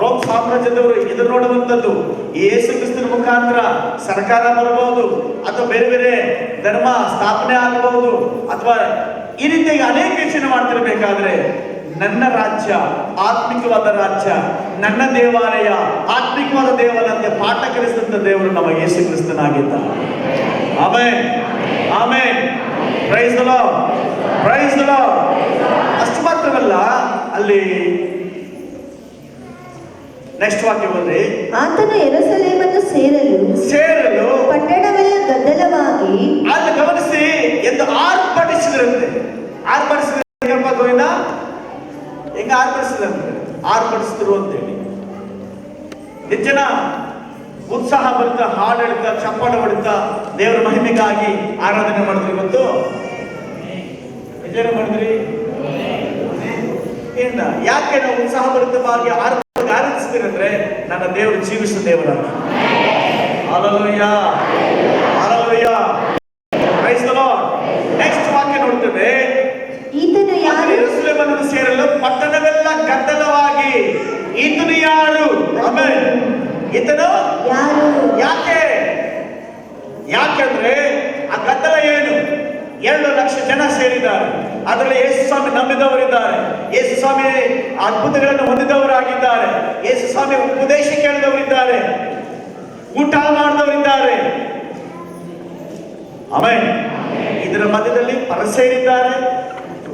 ರೋಮ್ ಸಾಮ್ರಾಜ್ಯದವರು ಇದನ್ನು ನೋಡುವಂಥದ್ದು. ಈ ಯೇಸು ಕ್ರಿಸ್ತನ ಮುಖಾಂತರ ಸರ್ಕಾರ ಬರಬಹುದು, ಅಥವಾ ಬೇರೆ ಬೇರೆ ಧರ್ಮ ಸ್ಥಾಪನೆ ಆಗಬಹುದು, ಅಥವಾ ಈ ರೀತಿಯಾಗಿ ಅನೇಕ ಯೋಚನೆ ಮಾಡ್ತಿರ್ಬೇಕಾದ್ರೆ, ನನ್ನ ರಾಜ್ಯ ಆತ್ಮಿಕವಾದ ರಾಜ್ಯ, ನನ್ನ ದೇವಾಲಯ ಆತ್ಮಿಕವಾದ ದೇವಾಲಯ ಪಾಠ ಕಲಿಸಿದಂತ ದೇವರು ನಮ್ಮ ಯೇಸು ಕ್ರಿಸ್ತನಾಗಿದ್ದ. Amen, amen. Praise the Lord, praise the Lord. ಅಷ್ಟು ಮಾತ್ರವಲ್ಲ, ಅಲ್ಲಿ ನೆಕ್ಸ್ಟ್ ವಾಕ್ಯ ಬಂದ್ರೆ, ಆತನು ಯೆರೂಸಲೇಮನ್ನು ಸೇರಲು ಪಟ್ಟಣವೆಲ್ಲ ಗದ್ದಲವಾಗಿ, ಅಲ್ಲಿ ಗಮನಿಸಿ, ಎಂದು ಆರ್ಭಟಿಸಿದ್ರಂತೆ. ಆರ್ಭಟಿಸಿದ್ರೆ ಗೋವಿಂದ ಹೆಂಗ ಆರ್ಭಟಿಸಿದ್ರಂತೆ? ಆರ್ಭಟಿಸಿದ್ರು ಅಂತೇಳಿ ಎಷ್ಟು ಜನ ಉತ್ಸಾಹ ಬರುತ್ತಾ, ಹಾಡು ಹೇಳ್ತಾ, ಚಪ್ಪಾಳೆ ಹೊಡಿತಾ ದೇವರ ಮಹಿಮೆಗಾಗಿ ಆರಾಧನೆ ಮಾಡಿದ್ರಿ ಗೊತ್ತು? ಎಷ್ಟು ಜನ ಮಾಡಿದ್ರಿ? ಏನ ಯಾಕೆ ನಾವು ಉತ್ಸಾಹ ಭರಿತವಾಗಿ ಆರಾಧಿಸ್ತೀರಂದ್ರೆ, ನನ್ನ ದೇವರು ಜೀವಿಸುವ ದೇವರ. Hallelujah, hallelujah. Praise the Lord. Next ವಾಕ್ಯ ನೋಡ್ತೇವೆ, ಈತನು ಯಾರು? ಯೆರೂಸಲೇಮನ್ನು ಸೇರಲು ಪಟ್ಟಣವೆಲ್ಲ ಗದ್ದಲವಾಗಿ. ಈತನು ಯಾರು? ಆಮೆನ್. ಈತನು ಯಾರು? ಯಾಕೆಂದ್ರೆ ಆ ಗದ್ದಲ ಏನು? 2 ಲಕ್ಷ ಜನ ಸೇರಿದ್ದಾರೆ. ಅದರಲ್ಲಿ ಯೇಸು ಸ್ವಾಮಿ ನಂಬಿದವರಿದ್ದಾರೆ, ಯೇಸು ಸ್ವಾಮಿ ಅದ್ಭುತಗಳನ್ನು ಹೊಂದಿದವರಾಗಿದ್ದಾರೆ, ಯೇಸು ಸ್ವಾಮಿ ಉಪದೇಶ ಕೇಳಿದವರಿದ್ದಾರೆ, ಊಟ ಮಾಡಿದವರಿದ್ದಾರೆ. ಆಮೆನ್. ಇದರ ಮಧ್ಯದಲ್ಲಿ ಪರಿಸೇಯರಿದ್ದಾರೆ,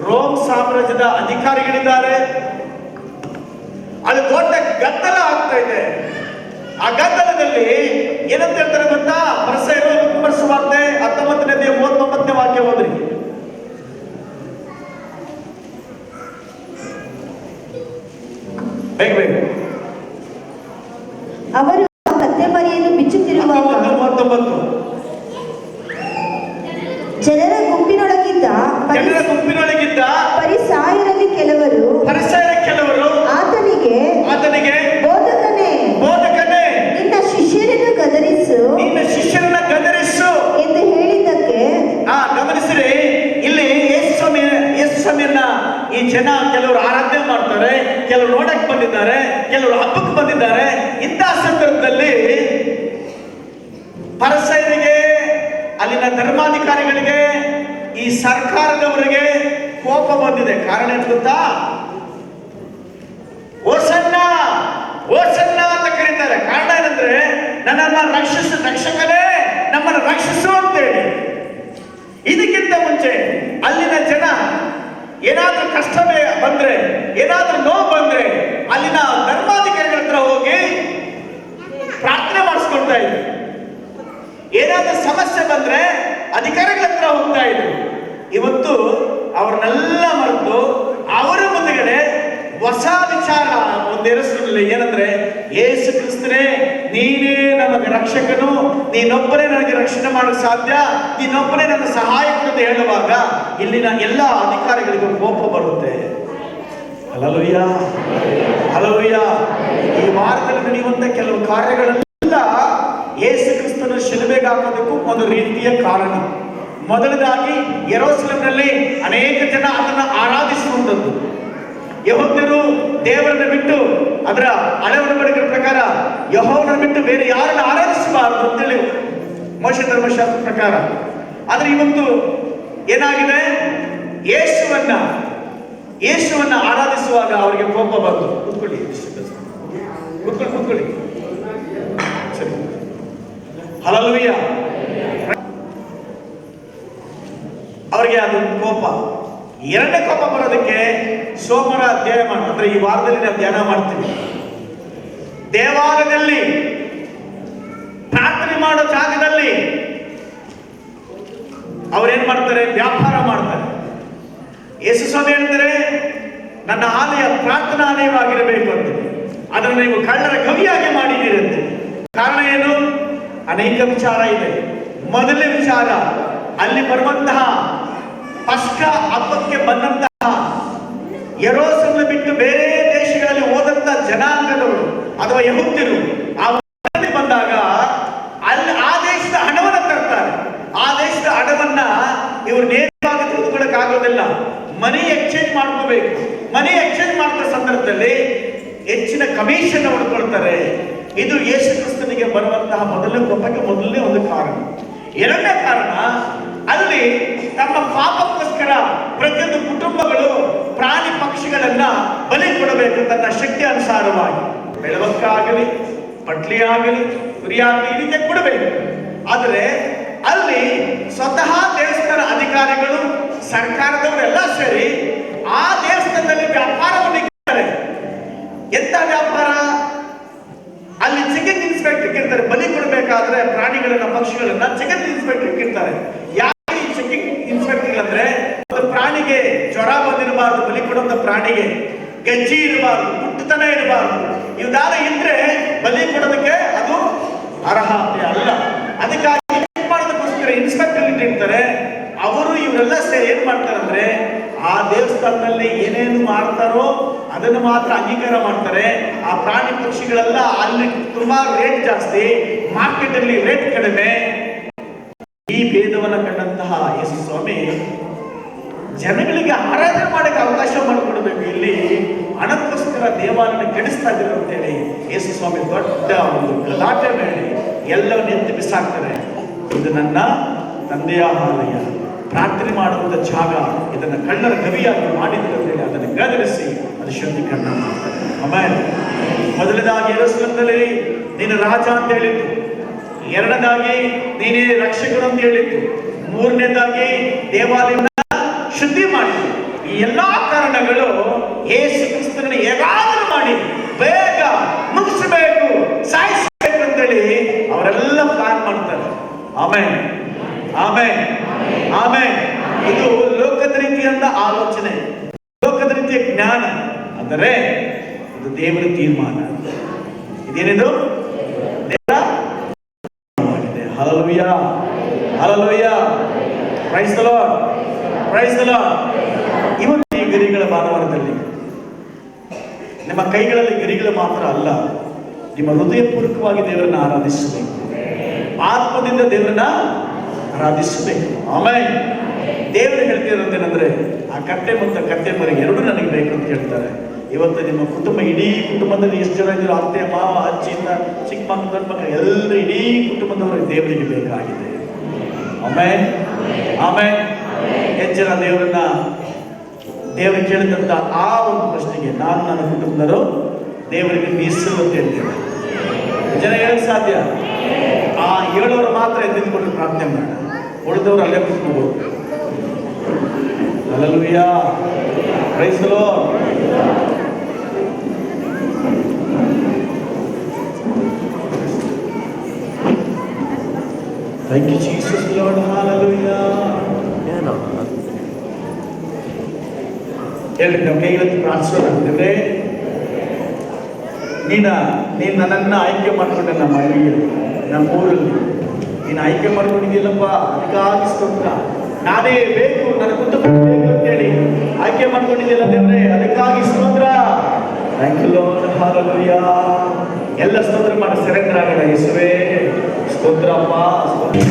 ರೋಮ್ ಸಾಮ್ರಾಜ್ಯದ ಅಧಿಕಾರಿಗಳಿದ್ದಾರೆ. ಅದು ದೊಡ್ಡ ಗದ್ದಲ ಆಗ್ತಾ ಇದೆ. ಆ ಗದ್ದಲದಲ್ಲಿ ಏನಂತ ಹೇಳ್ತಾರೆ ಗೊತ್ತಾ? ಪರಿಸೇಯರು ಲೂಕನ ಸುವಾರ್ತೆ 19ನೇ ಅಧ್ಯಾಯ 39ನೇ ವಾಕ್ಯ ಓದ್ರಿ. ಬೇಗ ಬೇಗ. ಅವರು ಕತ್ತೆ ಮರಿಯನ್ನು ಬಿಚ್ಚುತ್ತಿರುವಾಗ 39 ಜನರ ಗುಂಪಿನೊಳಗಿದ್ದ ಫರಿಸಾಯರಲ್ಲಿ ಕೆಲವರು ಆತನಿಗೆ ಬೋಧಕನೇ ನಿನ್ನ ಶಿಷ್ಯರನ್ನು ಗದರಿಸು ಎಂದು ಹೇಳಿದ್ದಕ್ಕೆ, ಗಮನಿಸಿರಿ, ಇಲ್ಲಿ ಯೇಸು ಸ್ವಾಮಿಯನ್ನ ಈ ಜನ ಕೆಲವರು ಆರಾಧನೆ ಮಾಡ್ತಾರೆ, ಕೆಲವರು ನೋಡಕ್ ಬಂದಿದ್ದಾರೆ, ಕೆಲವರು ಹಬ್ಬಕ್ಕೆ ಬಂದಿದ್ದಾರೆ. ಇಂತಹ ಸಂದರ್ಭದಲ್ಲಿ ಪರಿಸೇಯರಿಗೆ, ಅಲ್ಲಿನ ಧರ್ಮಾಧಿಕಾರಿಗಳಿಗೆ, ಈ ಸರ್ಕಾರದವರಿಗೆ ಕೋಪ ಬಂದಿದೆ. ಕಾರಣ ಏನು ಗೊತ್ತಾ? ಓಸನ್ನ ಓಸನ್ನ ಅಂತ ಕರೀತಾರೆ. ಕಾರಣ ಏನಂದ್ರೆ, ನನ್ನನ್ನ ರಕ್ಷಕನೇ, ನಮ್ಮನ್ನು ರಕ್ಷಿಸು ಅಂತೇಳಿ. ಇದಕ್ಕಿಂತ ಮುಂಚೆ ಅಲ್ಲಿನ ಜನ ಏನಾದ್ರೂ ಕಷ್ಟ ಬಂದ್ರೆ, ಏನಾದ್ರೂ ನೋವು ಬಂದ್ರೆ, ಅಲ್ಲಿನ ಧರ್ಮಾಧಿಕಾರಿಗಳ ಹತ್ರ ಹೋಗಿ ಪ್ರಾರ್ಥನೆ ಮಾಡಿಸ್ಕೊಳ್ತಾ ಇದ್ರು. ಏನಾದ್ರೂ ಸಮಸ್ಯೆ ಬಂದ್ರೆ ಅಧಿಕಾರಿಗಳ ಹತ್ರ ಹೋಗ್ತಾ ಇದ್ರು. ಇವತ್ತು ಅವ್ರನ್ನೆಲ್ಲ ಮರೆತು ಅವರ ಮುಂದೆಗಡೆ ಹೊಸ ವಿಚಾರ ಒಂದು ಎರಸಲಿಲ್ಲ. ಏನಂದ್ರೆ, ಯೇಸು ಕ್ರಿಸ್ತನೇ ನೀನೇ ನಮಗೆ ರಕ್ಷಕನು, ನೀನೊಬ್ಬನೇ ನನಗೆ ರಕ್ಷಣೆ ಮಾಡಲು ಸಾಧ್ಯ, ನೀನೊಬ್ಬನೇ ನನ್ನ ಸಹಾಯಕನು ಅಂತ ಹೇಳುವಾಗ ಇಲ್ಲಿನ ಎಲ್ಲ ಅಧಿಕಾರಿಗಳಿಗೂ ಕೋಪ ಬರುತ್ತೆ. Hallelujah, hallelujah. ಈ ವಾರದಲ್ಲಿ ನಡೆಯುವಂತ ಕೆಲವು ಕಾರ್ಯಗಳೆಲ್ಲ ಯೇಸು ಕ್ರಿಸ್ತನ ಶಿಲುಬೆಗೆ ಹಾಕೋದಕ್ಕೂ ಒಂದು ರೀತಿಯ ಕಾರಣ. ಮೊದಲದಾಗಿ ಯೆರೂಸಲೇಮಿನಲ್ಲಿ ಅನೇಕ ಜನ ಅದನ್ನು ಆರಾಧಿಸುವಂಥದ್ದು. ಯೆಹೂದ್ಯರು ದೇವರನ್ನು ಬಿಟ್ಟು, ಅದರ ಹಳೆ ಒಡಂಬಡಿಕೆಯ ಪ್ರಕಾರ ಯೆಹೋವನನ್ನು ಬಿಟ್ಟು ಬೇರೆ ಯಾರನ್ನು ಆರಾಧಿಸಬಾರದು ಅಂತೇಳಿ ಮೋಶೆ ಧರ್ಮಶಾಸ್ತ್ರ ಪ್ರಕಾರ. ಆದ್ರೆ ಇವತ್ತು ಏನಾಗಿದೆ, ಯೇಸುವನ್ನ ಆರಾಧಿಸುವಾಗ ಅವರಿಗೆ ಕೋಪ ಬಂತು. ಕೂತ್ಕೊಳ್ಳಿ ಸರಿ. ಹಲ್ಲೆಲೂಯಾ. ಅವರಿಗೆ ಅದು ಕೋಪ. ಎರಡನೇ ಕೋಪ ಬರೋದಕ್ಕೆ ಸೋಮವಾರ ಅಧ್ಯಾಯ ಅಂದ್ರೆ ಈ ವಾರದಲ್ಲಿ ನಾವು ಧ್ಯಾನ ಮಾಡ್ತೀವಿ. ದೇವಾಲಯದಲ್ಲಿ ಪ್ರಾರ್ಥನೆ ಮಾಡೋ ಜಾಗದಲ್ಲಿ ಅವ್ರೇನ್ ಮಾಡ್ತಾರೆ, ವ್ಯಾಪಾರ ಮಾಡ್ತಾರೆ. ಯೇಸು ಸ್ವಾಮಿ ಹೇಳ್ತಾರೆ, ನನ್ನ ಆಲಯ ಪ್ರಾರ್ಥನಾಲಯವಾಗಿರಬೇಕು ಅಂತ. ಅದನ್ನು ನೀವು ಕಳ್ಳರ ಗವಿಯಾಗಿ ಮಾಡಿದ್ದೀರಂತೆ. ಕಾರಣ ಏನು? ಅನೇಕ ವಿಚಾರ ಇದೆ. ಮೊದಲನೇ ವಿಚಾರ, ಅಲ್ಲಿ ಬರುವಂತಹ ಪಸ್ಕ ಹಬ್ಬಕ್ಕೆ ಬಂದಂತಹ ಯೆರೂಸಲೇಮ್ ಬಿಟ್ಟು ಬೇರೆ ದೇಶಗಳಲ್ಲಿ ಹೋದಂತ ಜನಾಂಗದವರು ಅಥವಾ ಯಹೂದ್ಯರು ಆ ಬಂದಾಗ ಅಲ್ಲಿ ಆ ದೇಶದ ಹಣವನ್ನು ತರ್ತಾರೆ. ಆ ದೇಶದ ಹಣವನ್ನ ಇವರು ನೇರವಾಗಿ ತೆಗೆದುಕೊಳ್ಳಕ್ ಆಗೋದಿಲ್ಲ, ಮನಿ ಎಕ್ಸ್ಚೇಂಜ್ ಮಾಡ್ಕೋಬೇಕು. ಮನಿ ಎಕ್ಸ್ಚೇಂಜ್ ಮಾಡಿದ ಸಂದರ್ಭದಲ್ಲಿ ಹೆಚ್ಚಿನ ಕಮಿಷನ್ ಹೊಡ್ಕೊಳ್ತಾರೆ. ಇದು ಯೇಸು ಕ್ರಿಸ್ತನಿಗೆ ಬರುವಂತಹ ಮೊದಲನೇ ಒಂದು ಕಾರಣ. ಎರಡನೇ ಕಾರಣ, ಅಲ್ಲಿ ತಮ್ಮ ಪಾಪಕ್ಕೋಸ್ಕರ ಪ್ರತಿಯೊಂದು ಕುಟುಂಬಗಳು ಪ್ರಾಣಿ ಪಕ್ಷಿಗಳನ್ನ ಬಲಿ ಕೊಡಬೇಕು ತನ್ನ ಶಕ್ತಿ ಅನುಸಾರವಾಗಿ. ಬೆಳವಕ್ಕಾಗಲಿ, ಪಟ್ಲಿ ಆಗಲಿ, ಕುರಿಯಾಗಲಿ, ಈ ರೀತಿ ಕೊಡಬೇಕು. ಆದರೆ ಅಲ್ಲಿ ಸ್ವತಃ ದೇವಸ್ಥಾನ ಅಧಿಕಾರಿಗಳು, ಸರ್ಕಾರದವರೆಲ್ಲ ಸೇರಿ ಆ ದೇವಸ್ಥಾನದಲ್ಲಿ ವ್ಯಾಪಾರವನ್ನು ಇಟ್ಟಿದ್ದಾರೆ. ಎಂತ ವ್ಯಾಪಾರ? ಅಲ್ಲಿ ಚಿಕನ್ ಇನ್ಸ್ಪೆಕ್ಟರ್ ಇರ್ತಾರೆ. ಬಲಿ ಕೊಡಬೇಕಾದ್ರೆ ಪ್ರಾಣಿಗಳನ್ನ, ಪಕ್ಷಿಗಳನ್ನ ಚಿಕನ್ ಇನ್ಸ್ಪೆಕ್ಟರ್ ಇರ್ತಾರೆ. ಯಾಕೆ ಈ ಚಿಕನ್ ಇನ್ಸ್ಪೆಕ್ಟರ್ ಅಂದ್ರೆ, ಒಂದು ಪ್ರಾಣಿಗೆ ಜ್ವರ ಬಂದಿರಬಾರ್ದು, ಬಲಿ ಕೊಡುವಂತ ಪ್ರಾಣಿಗೆ ಗಜ್ಜಿ ಇರಬಾರ್ದು, ಪುಟ್ಟತನ ಇರಬಾರ್ದು. ಇವ್ದಾರ ಇದ್ರೆ ಬಲಿ ಕೊಡೋದಕ್ಕೆ ಅದು ಅರ್ಹತೆ ಅಲ್ಲ. ಅದಕ್ಕಾಗಿ ಮಾಡೋದಕ್ಕೋಸ್ಕರ ಇನ್ಸ್ಪೆಕ್ಟರ್ ಇಟ್ಟಿರ್ತಾರೆ. ಅವರು ಇವರೆಲ್ಲ ಸೇರಿ ಏನ್ ಮಾಡ್ತಾರೆ ಅಂದ್ರೆ, ಆ ದೇವಸ್ಥಾನದಲ್ಲಿ ಏನೇನು ಮಾಡ್ತಾರೋ ಅದನ್ನು ಮಾತ್ರ ಅಂಗೀಕಾರ ಮಾಡ್ತಾರೆ. ಆ ಪ್ರಾಣಿ ಪಕ್ಷಿಗಳೆಲ್ಲ ಅಲ್ಲಿ ತುಂಬಾ ರೇಟ್ ಜಾಸ್ತಿ, ಮಾರ್ಕೆಟ್ ಅಲ್ಲಿ ರೇಟ್ ಕಡಿಮೆ. ಈ ಭೇದವನ್ನು ಕಂಡಂತಹ ಯೇಸು ಸ್ವಾಮಿ ಜನಗಳಿಗೆ ಆರಾಧನೆ ಮಾಡಕ್ಕೆ ಅವಕಾಶ ಮಾಡಿಕೊಡ್ಬೇಕು. ಇಲ್ಲಿ ಹಣಕ್ಕೋಸ್ಕರ ದೇವಾಲಯ ಕೆಡಿಸ್ತಾ ಇದ್ರು ಅಂತೇಳಿ ಯೇಸು ಸ್ವಾಮಿ ದೊಡ್ಡ ಒಂದು ಗಲಾಟೆ ಮಾಡಿ ಎಲ್ಲವನ್ನ ಎತ್ತಿ ಬಿಸಾಕ್ತಾರೆ. ಇದು ನನ್ನ ತಂದೆಯ ಆಲಯ, ಪ್ರಾರ್ಥನೆ ಮಾಡುವಂತ ಜಾಗ, ಇದನ್ನ ಕಳ್ಳರ ಗವಿಯಾಗಿ ಮಾಡಿದ್ರು ಅಂತೇಳಿ ಅದನ್ನು ಗದರಿಸಿ ಅದು ಶುದ್ಧೀಕರಣ ಮಾಡ್ತಾರೆ. ಆಮೇಲೆ ಮೊದಲನೇದಾಗಿ ಯೆರೂಸಲೇಮಿನಲ್ಲಿ ನೀನು ರಾಜ ಅಂತ ಹೇಳಿದ್ದು, ಎರಡನೇದಾಗಿ ನೀನೇ ರಕ್ಷಕರು ಅಂತ ಹೇಳಿದ್ದು, ಮೂರನೇದಾಗಿ ದೇವಾಲಯವನ್ನ ಶುದ್ಧಿ ಮಾಡಿದ್ರು. ಈ ಎಲ್ಲಾ ಕಾರಣಗಳು ಯೇಸು ಕ್ರಿಸ್ತನನ್ನು ಹೇಗಾದರೂ ಮಾಡಿ ಬೇಗ ಮುಗಿಸಬೇಕು, ಸಾಯಿಸಬೇಕು ಅಂತೇಳಿ ಅವರೆಲ್ಲ ಪ್ಲಾನ್ ಮಾಡ್ತಾರೆ. ಆಮೇಲೆ ಆಮೇಲೆ ಆಮೇಲೆ ಇದು ಲೋಕದ ರೀತಿಯಂತ ಆಲೋಚನೆ, ಲೋಕದ ರೀತಿಯ ಜ್ಞಾನ. ಅಂದರೆ ಇದು ದೇವರ ತೀರ್ಮಾನ. ಇದೇನಿದು? ದೇವರ ಮಾಡಿದೆ. Hallelujah, hallelujah, praise the Lord, praise the Lord. ಇವತ್ತು ಈ ಗರಿಗಳ ಭಾನುವಾರದಲ್ಲಿ ನಿಮ್ಮ ಕೈಗಳಲ್ಲಿ ಗರಿಗಳು ಮಾತ್ರ ಅಲ್ಲ, ನಿಮ್ಮ ಹೃದಯಪೂರ್ವಕವಾಗಿ ದೇವರನ್ನ ಆರಾಧಿಸಬೇಕು, ಆತ್ಮದಿಂದ ದೇವರನ್ನ ಆರಾಧಿಸಬೇಕು. ಆಮೇಲೆ ದೇವರು ಹೇಳ್ತಿರೋದೇನೆಂದ್ರೆ, ಆ ಕಟ್ಟೆ ಮತ್ತು ಕಟ್ಟೆ ಮರಿ ಎರಡು ನನಗೆ ಬೇಕು ಅಂತ ಹೇಳ್ತಾರೆ. ಇವತ್ತು ನಿಮ್ಮ ಕುಟುಂಬ, ಇಡೀ ಕುಟುಂಬದಲ್ಲಿ ಎಷ್ಟು ಜನ ಇದ್ರು, ಅತ್ತೆ ಮಾವ ಅಜ್ಜಿಯಿಂದ ಚಿಕ್ಕ ಮಕ್ಕಳು ದೊಡ್ಡ ಮಕ್ಕಳು ಎಲ್ಲರೂ ಇಡೀ ಕುಟುಂಬದವರು ದೇವರಿಗೆ ಬೇಕಾಗಿದೆ. ಆಮೇಲೆ ಆಮೇಲೆ ಎಷ್ಟು ಜನ ದೇವರು ಕೇಳಿದಂತ ಆ ಒಂದು ಪ್ರಶ್ನೆಗೆ ನಾನು ನನ್ನ ಕುಟುಂಬದವರು ದೇವರಿಗೆ ಮೀಸಲು ಅಂತ ಹೇಳ್ತೇವೆ. ಜನ ಹೇಳಕ್ ಸಾಧ್ಯ? ಆ ಹೇಳೋರು ಮಾತ್ರ ಎದ್ದುಕೊಂಡು ಪ್ರಾರ್ಥನೆ ಮಾಡ, ಉಳಿದವರು ಅಲ್ಲೇ ಕೂತ್ಕೋಬಹುದು. Hallelujah, praise the Lord. Thank you Jesus Lord. Hallelujah. ಹೇಳ್ರಿ, ನಾವು ಕೈಗಳಲ್ಲಿ ಪ್ರಾರ್ಥಿಸೋಣ. ನೀನು ನನ್ನನ್ನು ಆಯ್ಕೆ ಮಾಡ್ಕೊಂಡೆ ನಮ್ಮ ಹಳ್ಳಿಯಲ್ಲಿ, ನಮ್ಮ ಊರಲ್ಲಿ ನೀನು ಆಯ್ಕೆ ಮಾಡ್ಕೊಂಡಿದ್ದೀನಪ್ಪ, ಅದಕ್ಕಾಗಿ ಸ್ತೋತ್ರ. ನಾನೇ ಬೇಕು, ನನ್ನ ಕುಟುಂಬ ಬೇಕು ಅಂತೇಳಿ ಆಯ್ಕೆ ಮಾಡ್ಕೊಂಡಿದ್ದಿಲ್ಲ ದೇವ್ರೆ, ಅದಕ್ಕಾಗಿ ಸ್ತೋತ್ರ. Thank you Lord, hallelujah. ಎಲ್ಲ ಸ್ತೋತ್ರ ಮಾಡಿ ಸರೆಂಡರ್ ಆಗೋಣ. ಯೇಸುವೇ ಸ್ತೋತ್ರಪ್ಪ, ಸ್ತೋತ್ರ.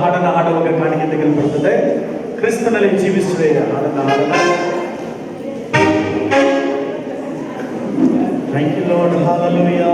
ಹಾಡನ್ನು ಹಾಡುವಾಗ ಕಾಣಿಕೆ ತೆಗೆದುಕೊಳ್ಳುತ್ತದೆ. ಕ್ರಿಸ್ತನಲ್ಲಿ ಜೀವಿಸುವೆ ಹಾಡನ್ನು ಹಾಡೋಣ. Thank you Lord, hallelujah.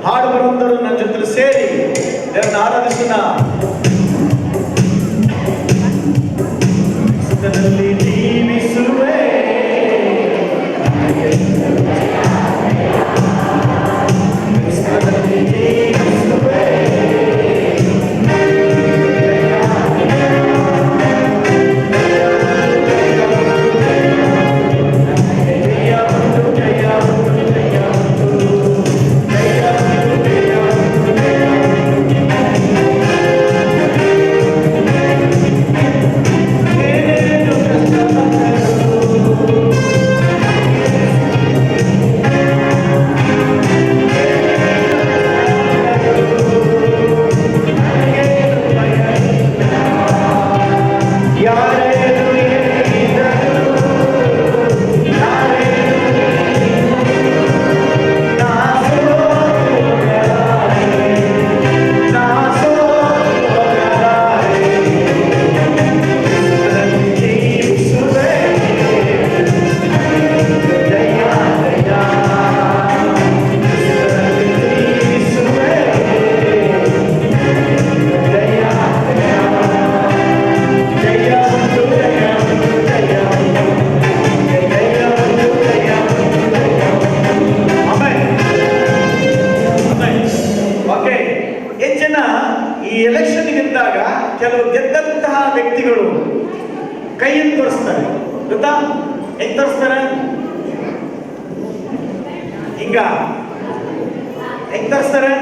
ಹಾಡು ಬರುವಂತರು ನನ್ನ ಜೊತೆ ಸೇರಿ ದೇವರನ್ನ ಆರಾಧಿಸೋಣ. ಕ್ರಿಸ್ತನಲ್ಲಿ ಜೀವಿಸುವೆ, ಕ್ರಿಸ್ತನಲ್ಲಿ ಜೀವಿಸುವೆ, ಕೆಲವು ಗೆದ್ದಂತಹ ವ್ಯಕ್ತಿಗಳು ಕೈಯನ್ನು ತೋರಿಸ್ತಾರೆ. ಗೊತ್ತಾ ಹೆಂಗ್ ತೋರಿಸ್ತಾರೆ? ಹಿಂಗ ಹೆಂಗ್ ತೋರಿಸ್ತಾರೆ?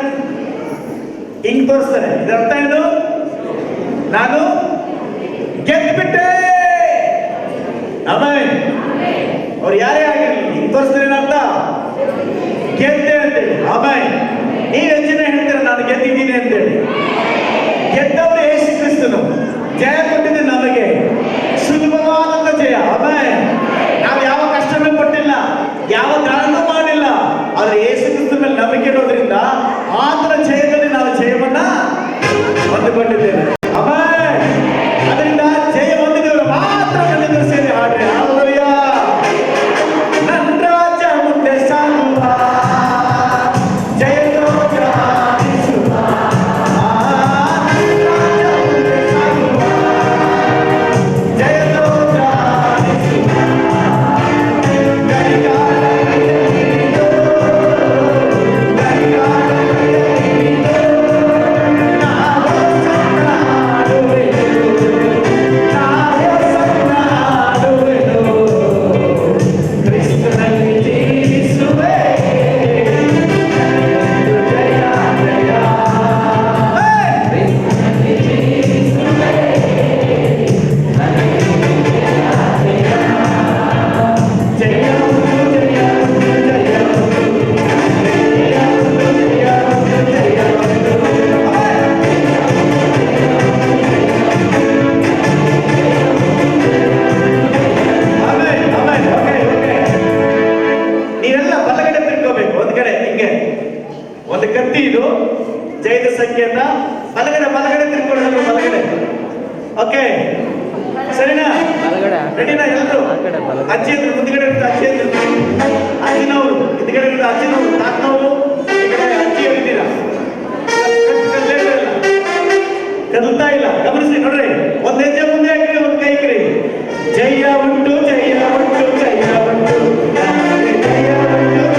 ತೋರಿಸ್ತಾರೆ. ಇದರ ಅರ್ಥ ಏನು? ನಾನು ಗೆದ್ಬಿಟ್ಟೆ. ಆಮೇಲೆ ಅವ್ರು ಯಾರೇ ಆಗಿರಲಿ ಹಿಂಗ್ ತೋರಿಸ್ತಾರೆ ಏನರ್ಥ? ಗೆದ್ದೆ ಅಂತೇಳಿ. ಆಮೇಲೆ ನೀವು ಹೆಚ್ಚಿನ ಹೇಳ್ತೀರ ನಾನು ಗೆದ್ದಿದ್ದೀನಿ ಅಂತೇಳಿ. ಗೆದ್ದವರು ಯೇಸು ಕ್ರಿಸ್ತನು, ಜಯ ಕೊಟ್ಟಿದ್ದು ನಮಗೆ, ಸುಲಭವಾದಂತ ಜಯ. ಆಮೇಲೆ ನಾವು ಯಾವ ಕಷ್ಟನೂ ಪಟ್ಟಿಲ್ಲ, ಯಾವ ದಾನನೂ ಮಾಡಿಲ್ಲ, ಆದ್ರೆ ಯೇಸು ಕ್ರಿಸ್ತ ಮೇಲೆ ನಂಬಿಕೆ ಇರೋದ್ರಿಂದ ಆತನ ಜಯದಲ್ಲಿ ನಾವು ಜಯವನ್ನ ಹೊಂದಿಕೊಂಡಿದ್ದೇವೆ. ಆಮೇಲೆ ಅದರಿಂದ ಜಯ ಹೊಂದಿದವರು ಮಾತ್ರ ನನ್ನೆದುರು ಸೇರಿ ಹಾಡ್ರಿ ಹಲ್ಲೆಲೂಯಾ. ನನ್ನ ರಾಜ ಮುಂದೆ ಸಾಗುವ, ಜಯದೋಜ ಹಾರಿಸುವ. ನನ್ನ ರಾಜ ಮುಂದೆ ಸಾಗುವ, ಜಯದೋಜ ಹಾರಿಸುವ. ಗಡಿಗಾರ ಕೈಯಲ್ಲಿದ್ದು, ಗಡಿಗಾರ ಕೈಯಲ್ಲಿದ್ದು, ನಾವು ಸನ್ನಾಡುವೆನು, ನಾವು ಸನ್ನಾಡುವೆನು. ಕ್ರಿಸ್ತನಲ್ಲಿ ಜೀವಿಸುವೆ, ಜಯ ಜಯ. ಕ್ರಿಸ್ತನಲ್ಲಿ ಜೀವಿಸುವೆ, ಜಯ ಜಯ ನೀವೆಲ್ಲ ಬಲಗಡೆ ತಿರ್ಕೋಬೇಕು. ಒಂದ್ ಕಡೆ ಹಿಂಗೆ ಒಂದು ಕತ್ತಿ, ಇದು ಜಯದ ಸಂಕೇತ. ಬಲಗಡೆ ತಿರ್ಕೊಳ್ಳೋದು, ಬಲಗಡೆ. ಓಕೆ, ಸರಿನಾ? ರೆಡಿನಾ ಎಲ್ಲರೂ? ಅಜ್ಜಿ ಅಂದ್ರೆ ಮುಂದ್ಗಡೆ ಇರುತ್ತೆ, ಅಜ್ಜಿ ಅಂದ್ರೆ ಅಜ್ಜಿನವರು, ಹಿಂದ್ಗಡೆ ಇರುತ್ತೆ ಅಜ್ಜಿನವರು, ತಾತನವರು, ಈ ಕಡೆ ಅಜ್ಜಿ ಇರ್ತೀರಾ. ಕದಲ್ತಾ ಇಲ್ಲ, ಗಮನಿಸಿ ನೋಡ್ರಿ. ಒಂದ್ ಹೆಜ್ಜೆ ಮುಂದೆ ಹಾಕಿ, ಒಂದ್ ಕೈ ಕರಿ. ಜಯ ಉಂಟು, ಜಯ ಉಂಟು, ಜಯ ಉಂಟು, ನನಗೆ ಜಯ ಉಂಟು,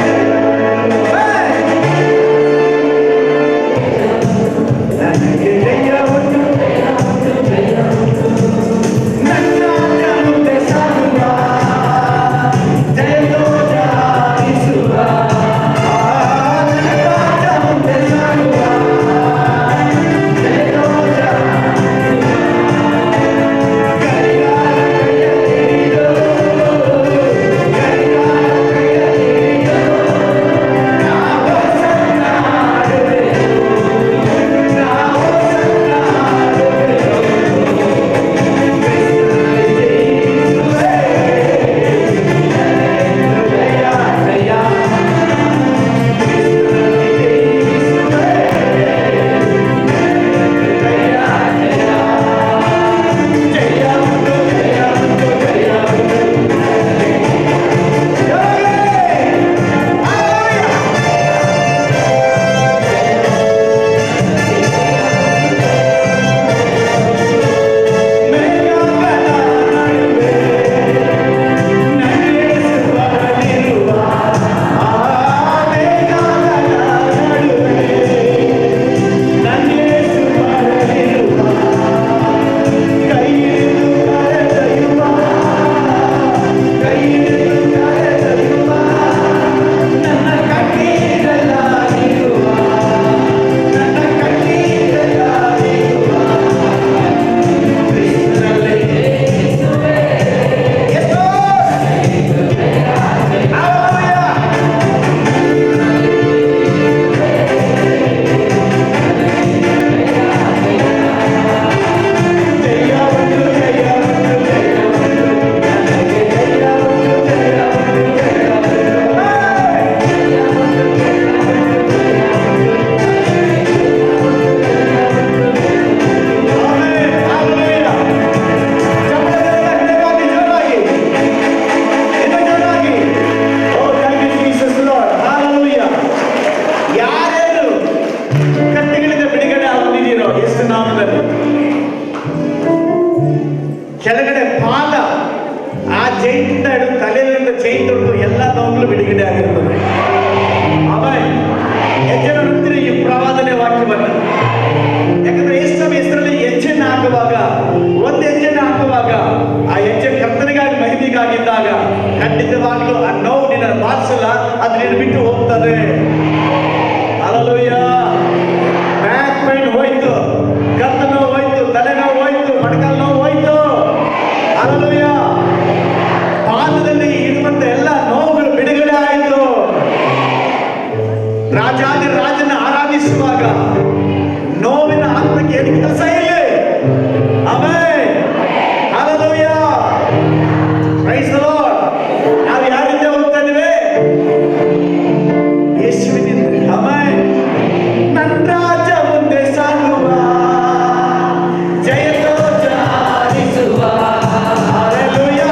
ಜಯ ಉಂಟು, ನನಗೆ ಜಯ ಉಂಟು, ನನ್ನ ಮುಂದೆ ಸಾಗುವ, ಜಯದೋಜ ಹಾರಿಸುವ. ನನ್ನ ಮುಂದೆ ಸಾಗುವ, ಜಯದೋಜ ಗಡಿಗಾರ ಕೈಯಲ್ಲಿದ್ದು, ಗಡಿಗಾರ ಕೈಯಲ್ಲಿದ್ದು, ನಾವು ಸನ್ನಾಡುವೆನು, ನಾವು ಸನ್ನಾಡುವೆನು. ಕ್ರಿಸ್ತನಲ್ಲಿ ಜೀವಿಸುವೆ, ಜಯ ಜಯ. ಕ್ರಿಸ್ತನಲ್ಲಿ ಜೀವಿಸುವೆ, ಜಯ ಜಯ. ಜಯ ಉಂಟು, ಜಯ ಉಂಟು, ಜಯ ಉಂಟು. ಮೇಘಗಳ ನಡುವೆ ನನ್ನೇಸು ಬರಲಿರುವ, ಆ ಮೇಘಗಳ ನಡುವೆ ನನ್ನೇಸು ಬರಲಿರುವ, ಕೈ ಹಿಡಿದು ಕರೆದೊಯ್ಯುವ, ಕೈ ಹಿಡಿದು ಕರೆದೊಯ್ಯುವ, ನನ್ನ ಕಣ್ಣೀರಲ್ಲಾಗಿರುವ, ನನ್ನ ಕಣ್ಣೀರಲ್ಲಾಗಿರುವ. ಕ್ರಿಸ್ತನಲ್ಲಿ ಜೀವಿಸುವೆ. ಎಷ್ಟೋ ಹಲ್ಲೆಲೂಯಾ. ಜಯ ಉಂಟು, ಜಯ ಉಂಟು, ಜಯ ಉಂಟು, ನನಗೆ ಜಯ ಉಂಟು, ಜಯ ಉಂಟು, ಜಯ ಉಂಟು. Amen, hallelujah. ಚಪ್ಪಾಳೆಲ್ಲ ಹಿಡಿದಾಗಿ ಜೋರಾಗಿ, ಇನ್ನೂ ಜೋರಾಗಿ. ಓ thank you Jesus Lord, hallelujah. ಯಾರ್ಯಾರು ಕತ್ತಿಗಳಿಂದ ಬಿಡುಗಡೆ ಹೊಂದಿದ್ದೀರೋ ಯೇಸು ನಾಮದಲ್ಲಿ, ಕೆಳಗಡೆ ಪಾದ, ಆ ಚೈನಿಂದ ಹಿಡಿದು ತಲೆಯಿಂದ ಚೈನ್ ತೊಟ್ಟು ಎಲ್ಲ ನೋವುಗಳು ಬಿಡುಗಡೆ ಆಗಿರ್ತದೆ. ಆಮೇಲೆ ಹೆಜ್ಜೆನ ನಂತರ ಈ ಪ್ರವಾದನೆ ವಾಕ್ಯವನ್ನ, ಯಾಕಂದ್ರೆ ಯೇಸು ನಮ್ಮ ಹೆಸರಲ್ಲಿ ಹೆಜ್ಜೆನ ಹಾಕುವಾಗ, ಒಂದು ಹೆಜ್ಜೆನ ಹಾಕುವಾಗ ಆ ಹೆಜ್ಜೆ ಕರ್ತನಿಗಾಗಿ ಮಹಿಮೆಗಾಗಿದ್ದಾಗ ಖಂಡಿತವಾಗ್ಲೂ ಆ ನೋವು ನಿನ್ನ ಬಾಧಿಸಲ್ಲ, ಅದು ನಿನ್ನ ಬಿಟ್ಟು ಹೋಗ್ತದೆ. ಹಲ್ಲೆಲೂಯಾ. ಪೇನ್ ಹೋಯ್ತು, ಕತ್ತು ನೋವು ಹೋಯ್ತು, ತಲೆನೋವು ಹೋಯ್ತು, ಮೊಣಕಾಲು ನೋವು ಹೋಯ್ತು. ಹಲ್ಲೆಲೂಯಾ. ಪಾದದಲ್ಲಿ ಇರುವಂತ ಎಲ್ಲ ನೋವುಗಳು ಬಿಡುಗಡೆ ಆಯಿತು. ರಾಜಾದಿ ರಾಜನ ಆರಾಧಿಸುವಾಗ ನೋವಿನ ಆತ್ಮಕ್ಕೆ ಏನು ಕೆಲಸ ಇಲ್ಲ. Amen. Hallelujah. Praise the Lord. ನಾವು ಯಾರಿಂದ ಹೋಗ್ತಾ ಇದ್ದೇವೆ? ಯೇಸುವಿನಿಂದ. ಆಮೆನ್. ನನ್ನ ರಾಜ ಮುಂದೆ ಸಾಗುವ, ಜಯಧ್ವಜ ಹಾರಿಸುವ. ಹಲ್ಲೆಲೂಯಾ.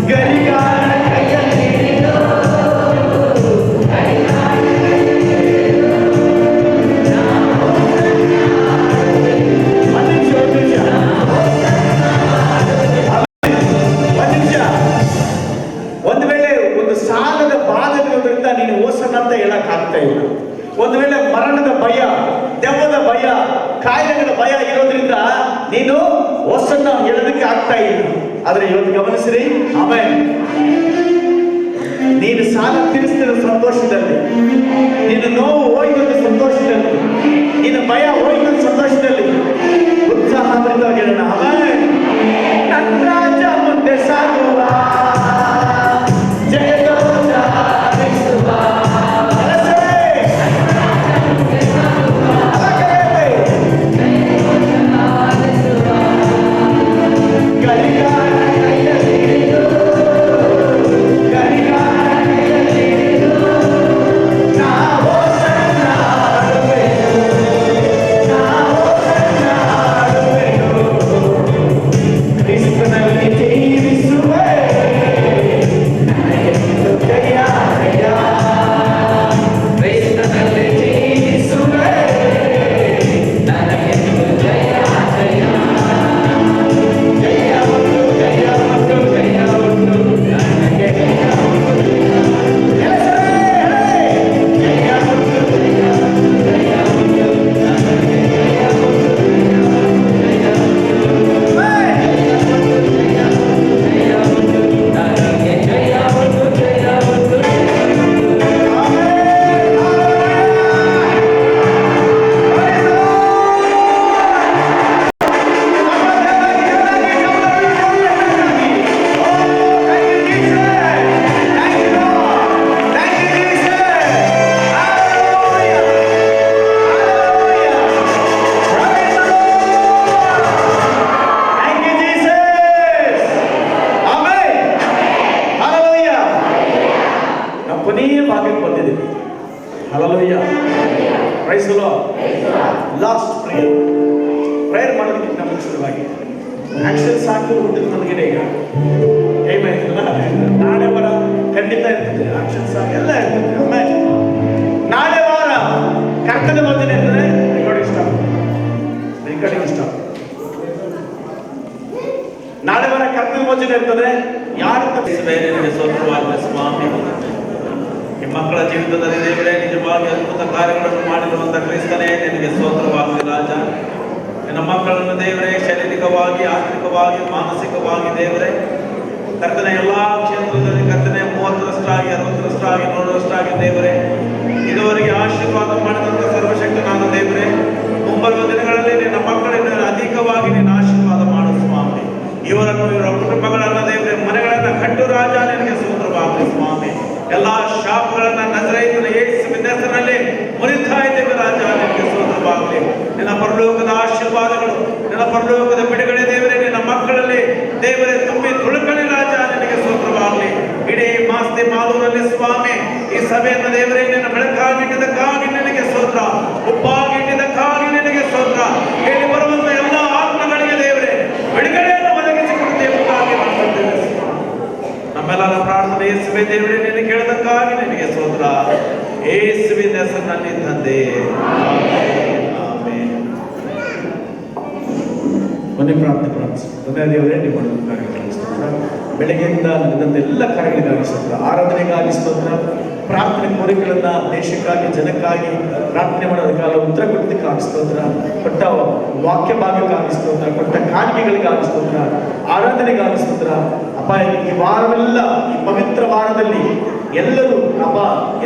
ಗರಿಗಾರ ಕೈಯಲ್ಲಿ ಹಿಡಿದು, ಒಂದು ವೇಳೆ ಒಂದು ಸಾಲದ ಬಾಧೆಗಳಿರೋದ್ರಿಂದ ನೀನು ಓಸನ್ನ ಅಂತ ಹೇಳಕ್ ಆಗ್ತಾ ಇಲ್ಲ. ಒಂದು ವೇಳೆ ಮರಣದ ಭಯ, ದೆವ್ವದ ಭಯ, ಕಾಯಿಲೆಗಳ ಭಯ ಇರೋದ್ರಿಂದ ನೀನು ಓಸನ್ನ ಹೇಳೋದಕ್ಕೆ ಆಗ್ತಾ ಇಲ್ಲ. ಆದ್ರೆ ಇವತ್ತು ಗಮನಿಸಿರಿ, ಆಮೆನ್. ನೀನು ಸಾಲ ತೀರಿಸಿದ ಸಂತೋಷದಲ್ಲಿ, ನಿನ್ನ ನೋವು ಹೋಯ್ತು ಸಂತೋಷದಲ್ಲಿ, ನಿನ್ನ ಭಯ ಹೋಯ್ತು ಸಂತೋಷದಲ್ಲಿ ಉತ್ಸಾಹಭರಿತವಾಗಿ ಹೇಳೋಣ. ಆಮೆನ್. ನನ್ನ ರಾಜ ಮುಂದೆ ಸಾಗುವ, ಜಯಧ್ವಜ ಹಾರಿಸುವ. ಅಲಸೆ. ಅಲಕರೆ. ಗರಿಗಾರ ಕೈಯಲ್ಲಿ ಹಿಡಿದು, ಗರಿಗಾರ ಕೈಯಲ್ಲಿ ಹಿಡಿದು, ನಾವು ಸಣ್ಣ ಆಡುವೆನು, ನಾವು ಸಣ್ಣ ಆಡುವೆನು. ಕ್ರಿಸ್ತನಲ್ಲಿ ಜೀವಿಸುವೆ, ನನಗೆಂದು ಜಯ ಜಯ. ಕ್ರಿಸ್ತನಲ್ಲಿ ಜೀವಿಸುವೆ, ನನಗೆಂದು ಜಯ ಜಯ. ಜಯ ಉಂಟು, ಜಯ ಉಂಟು, ಜಯ ಉಂಟು, ನನಗೆ ಜಯ ಉಂಟು. ಎಲಸರೆ, ಜಯ ಉಂಟು, ಜಯ ಉಂಟು, ಜಯ ಉಂಟು, ನನಗೆ ಜಯ ಉಂಟು, ಜಯ ಉಂಟು, ಕೊನೆಯ ಭಾಗಕ್ಕೆ ಬಂದಿದ್ದೀವಿ. Hallelujah. Praise the Lord. Last prayer ಮಾಡೋದಕ್ಕಿಂತ ಮುಂಚಿತವಾಗಿ ಆಕ್ಷನ್ ಸಾಕು ಊಟದ ನನಗಿದೆ ಈಗ. ಆಮೆನ್. ನಾಳೆ ವಾರ ಖಂಡಿತ ಇರ್ತದೆ, ಆಕ್ಷನ್ ಸಾಕು ಎಲ್ಲ ಇರ್ತದೆ. ಆಮೆನ್. ನಾಳೆ ವಾರ ಕರ್ತನ ವಂದನೆ ಅಂದರೆ ರೆಕಾರ್ಡಿಂಗ್ ಸ್ಟಾಪ್. ನಾಳೆ ವಾರ ಕರ್ತನ ವಂದನೆ ಇರ್ತದೆ. ಯಾರು ನಿನಗೆ ಸ್ತೋತ್ರವಾಗಲಿ ಸ್ವಾಮಿ. ನಿಮ್ಮ ಮಕ್ಕಳ ಜೀವಿತದಲ್ಲಿ ದೇವರೇ ನಿಜವಾಗಿ ಅದ್ಭುತ ಕಾರ್ಯಗಳನ್ನು ಮಾಡಿರುವಂತ ಕ್ರಿಸ್ತನೇ ನಿನಗೆ ಸ್ತೋತ್ರವಾಗಲಿ ರಾಜ. ನಿನ್ನ ಮಕ್ಕಳನ್ನು ದೇವರೇ ಶಾರೀರಿಕವಾಗಿ, ಆರ್ಥಿಕವಾಗಿ, ಮಾನಸಿಕವಾಗಿ ದೇವರೇ ಕರ್ತನೆ ಎಲ್ಲಾ ಕ್ಷೇತ್ರದಲ್ಲಿ ಕರ್ತನೆ 30ರಷ್ಟಾಗಿ 60ರಷ್ಟಾಗಿ 100ರಷ್ಟಾಗಿ ದೇವರೇ ಇದುವರೆಗೆ ಆಶೀರ್ವಾದ ಮಾಡಿದಂತ ಸರ್ವಶಕ್ತನಾದ ದೇವರೇ ಮುಂಬರುವ ದಿನಗಳಲ್ಲಿ ನಿನ್ನ ಮಕ್ಕಳನ್ನು ಅಧಿಕವಾಗಿ ನಿನ್ನ ಆಶೀರ್ವಾದ ಮಾಡು ಸ್ವಾಮಿ. ಇವರನ್ನು ಇವರ ಕುಟುಂಬಗಳನ್ನ ದೇವರೇ ಮನೆಗಳನ್ನ ಕಟ್ಟು ರಾಜ ನಿನಗೆ ಸ್ತೋತ್ರವಾಗಲಿ ಸ್ವಾಮಿ. ಎಲ್ಲಾ ಶಾಪಗಳನ್ನ ನಜರೇತಿನ ಯೇಸುವಿನ ಹೆಸರಿನಲ್ಲಿ ಮುರಿತಾ ಇದ್ದೇವೆ ರಾಜ ನಿನಗೆ ಸ್ತೋತ್ರವಾಗಲಿ. ನಿನ್ನ ಪರಲೋಕದ ಆಶೀರ್ವಾದಗಳು, ನಿನ್ನ ಪರಲೋಕದ ಬಿಡುಗಡೆ ದೇವರೇ ನಿನ್ನ ಮಕ್ಕಳಲ್ಲಿ ದೇವರೇ ತುಂಬಿ ತುಳುಕಲಿ ರಾಜ ನಿನಗೆ ಸ್ತೋತ್ರವಾಗಲಿ. ಇಡೀ ಮಾಸ್ತಿ ಮಾಲೂರಲ್ಲಿ ಸ್ವಾಮಿ ಈ ಸಭೆಯನ್ನು ದೇವರೇ ನಿನ್ನ ಬೆಳಕಾಗಿಟ್ಟಿದ್ದಕ್ಕಾಗಿ ನಿನಗೆ ಸ್ತೋತ್ರ, ಉಪ್ಪಾಗಿಟ್ಟಿದ್ದಕ್ಕಾಗಿ ನಿನಗೆ ಸ್ತೋತ್ರ. ಹೇಳಿ ಬರುವಂತ ಎಲ್ಲ ಆತ್ಮಗಳಿಗೆ ದೇವರೇ ಬಿಡುಗಡೆಯನ್ನು ಒದಗಿಸಿಕೊಡುತ್ತೇವುದಾಗಿ ನಮ್ಮೆಲ್ಲರ ಪ್ರಾರ್ಥನೆ ಯೇಸುವೆ ದೇವರೇ ನಿನಗೆ ಕೇಳದಕ್ಕಾಗಿ ನಿನಗೆ ಸ್ತೋತ್ರ. ಯೇಸುವಿನ ಹೆಸರಿನಲ್ಲಿ ತಂದೆ, ಆಮೆನ್. ಕೊನೆ ಪ್ರಾರ್ಥನೆ ದೇವರೇ ನಿಮ್ಮ ಕಾರ್ಯಗಳಿಗೆ ಸ್ತೋತ್ರ. ಬೆಳಗ್ಗೆಯಿಂದ ನಡೆದಂತ ಎಲ್ಲ ಕಾರ್ಯಗಳಿಗಾಗಿ ಸ್ತೋತ್ರ, ಆರಾಧನೆಗಾಗಿ ಸ್ತೋತ್ರ, ಪ್ರಾರ್ಥನೆ ಕೋರಿಕೆಗಳನ್ನ ದೇಶಕ್ಕಾಗಿ ಜನಕ್ಕಾಗಿ ಪ್ರಾರ್ಥನೆ ಮಾಡೋದಕ್ಕಾಗ ಉತ್ತರ ಕೊಡೋದಕ್ಕಾಗಿ ಸ್ತೋತ್ರ, ಕೊಟ್ಟ ವಾಕ್ಯ ಭಾಗಕ್ಕಾಗಿ ಸ್ತೋತ್ರ, ಕೊಟ್ಟ ಕಾಣಿಕೆಗಳಿಗಾಗಿ ಸ್ತೋತ್ರ, ಆರಾಧನೆಗಾಗಿ ಸ್ತೋತ್ರ. ಅಪ್ಪ ಈ ವಾರವೆಲ್ಲ ಈ ಪವಿತ್ರ ವಾರದಲ್ಲಿ ಎಲ್ಲರೂ ಅಪ್ಪ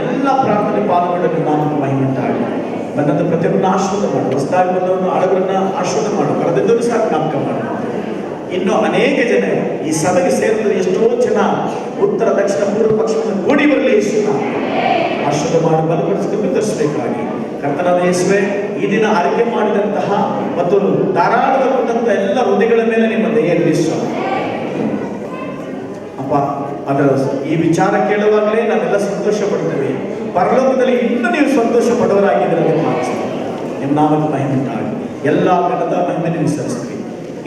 ಎಲ್ಲ ಪ್ರಾರ್ಥನೆ ಪಾಲ್ಗೊಂಡು ನಾನು ಮಹಿಮಂತಾಗಿ ಬಂದಂತ ಪ್ರತಿಯೊಬ್ಬರನ್ನ ಆಶೀರ್ವಾದ ಮಾಡು, ಹೊಸದಾಗಿ ಬಂದವರನ್ನು ಆಳುಗಳನ್ನ ಆಶೀರ್ವಾದ ಮಾಡು, ಕಳೆದಿದ್ದರೂ ಸಾಕು ಜ್ಞಾಪಕ ಮಾಡು. ಇನ್ನು ಅನೇಕ ಜನ ಈ ಸಭೆಗೆ ಸೇರಿದ್ರೆ ಎಷ್ಟೋ ಜನ ಉತ್ತರ ದಕ್ಷಿಣ ಪೂರ್ವ ಪಶ್ಚಿಮ ಕೂಡಿ ಬರಲಿ ಯೇಸುವಿನ ಆಶೀರ್ವಾದ ಮಾಡಿ ಬಲಪಡಿಸಿ ವಿತರಿಸಬೇಕಾಗಿ ಕರ್ತನಾದ ಯೇಸುವೆ ಈ ದಿನ ಆಯ್ಕೆ ಮಾಡಿದಂತಹ ಮತ್ತು ಧಾರಾಳವಾದಂತಹ ಎಲ್ಲ ಹೃದಯಗಳ ಮೇಲೆ ನಿಮ್ಮ ದಯೆಯಲ್ಲಿ ಅಪ್ಪ ಅದರ ಈ ವಿಚಾರ ಕೇಳುವಾಗಲೇ ನಾವೆಲ್ಲ ಸಂತೋಷ ಪಡ್ತೇವೆ. ಪರಲೋಕದಲ್ಲಿ ಇನ್ನೂ ನೀವು ಸಂತೋಷ ಪಡುವರಾಗಿದ್ದರೆ ನಿಮ್ಮ ನಾಮದ ಮಹಿಮೆಂಟಾಗಿ ಎಲ್ಲ ಗಣದ ಮಹಿಮೆ ನೀವು ಸಲ್ಲಿಸ್ತೀವಿ.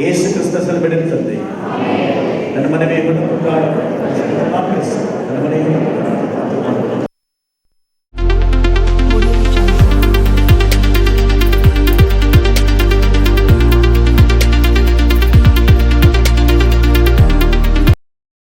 ಯೇಸು ಕ್ರಿಸ್ತನಲ್ಲಿ ಬೆಳೆಯುತ್ತದೆ. ನನ್ನ ಮನೆಗೆ ನನ್ನ ಮನೆಗೆ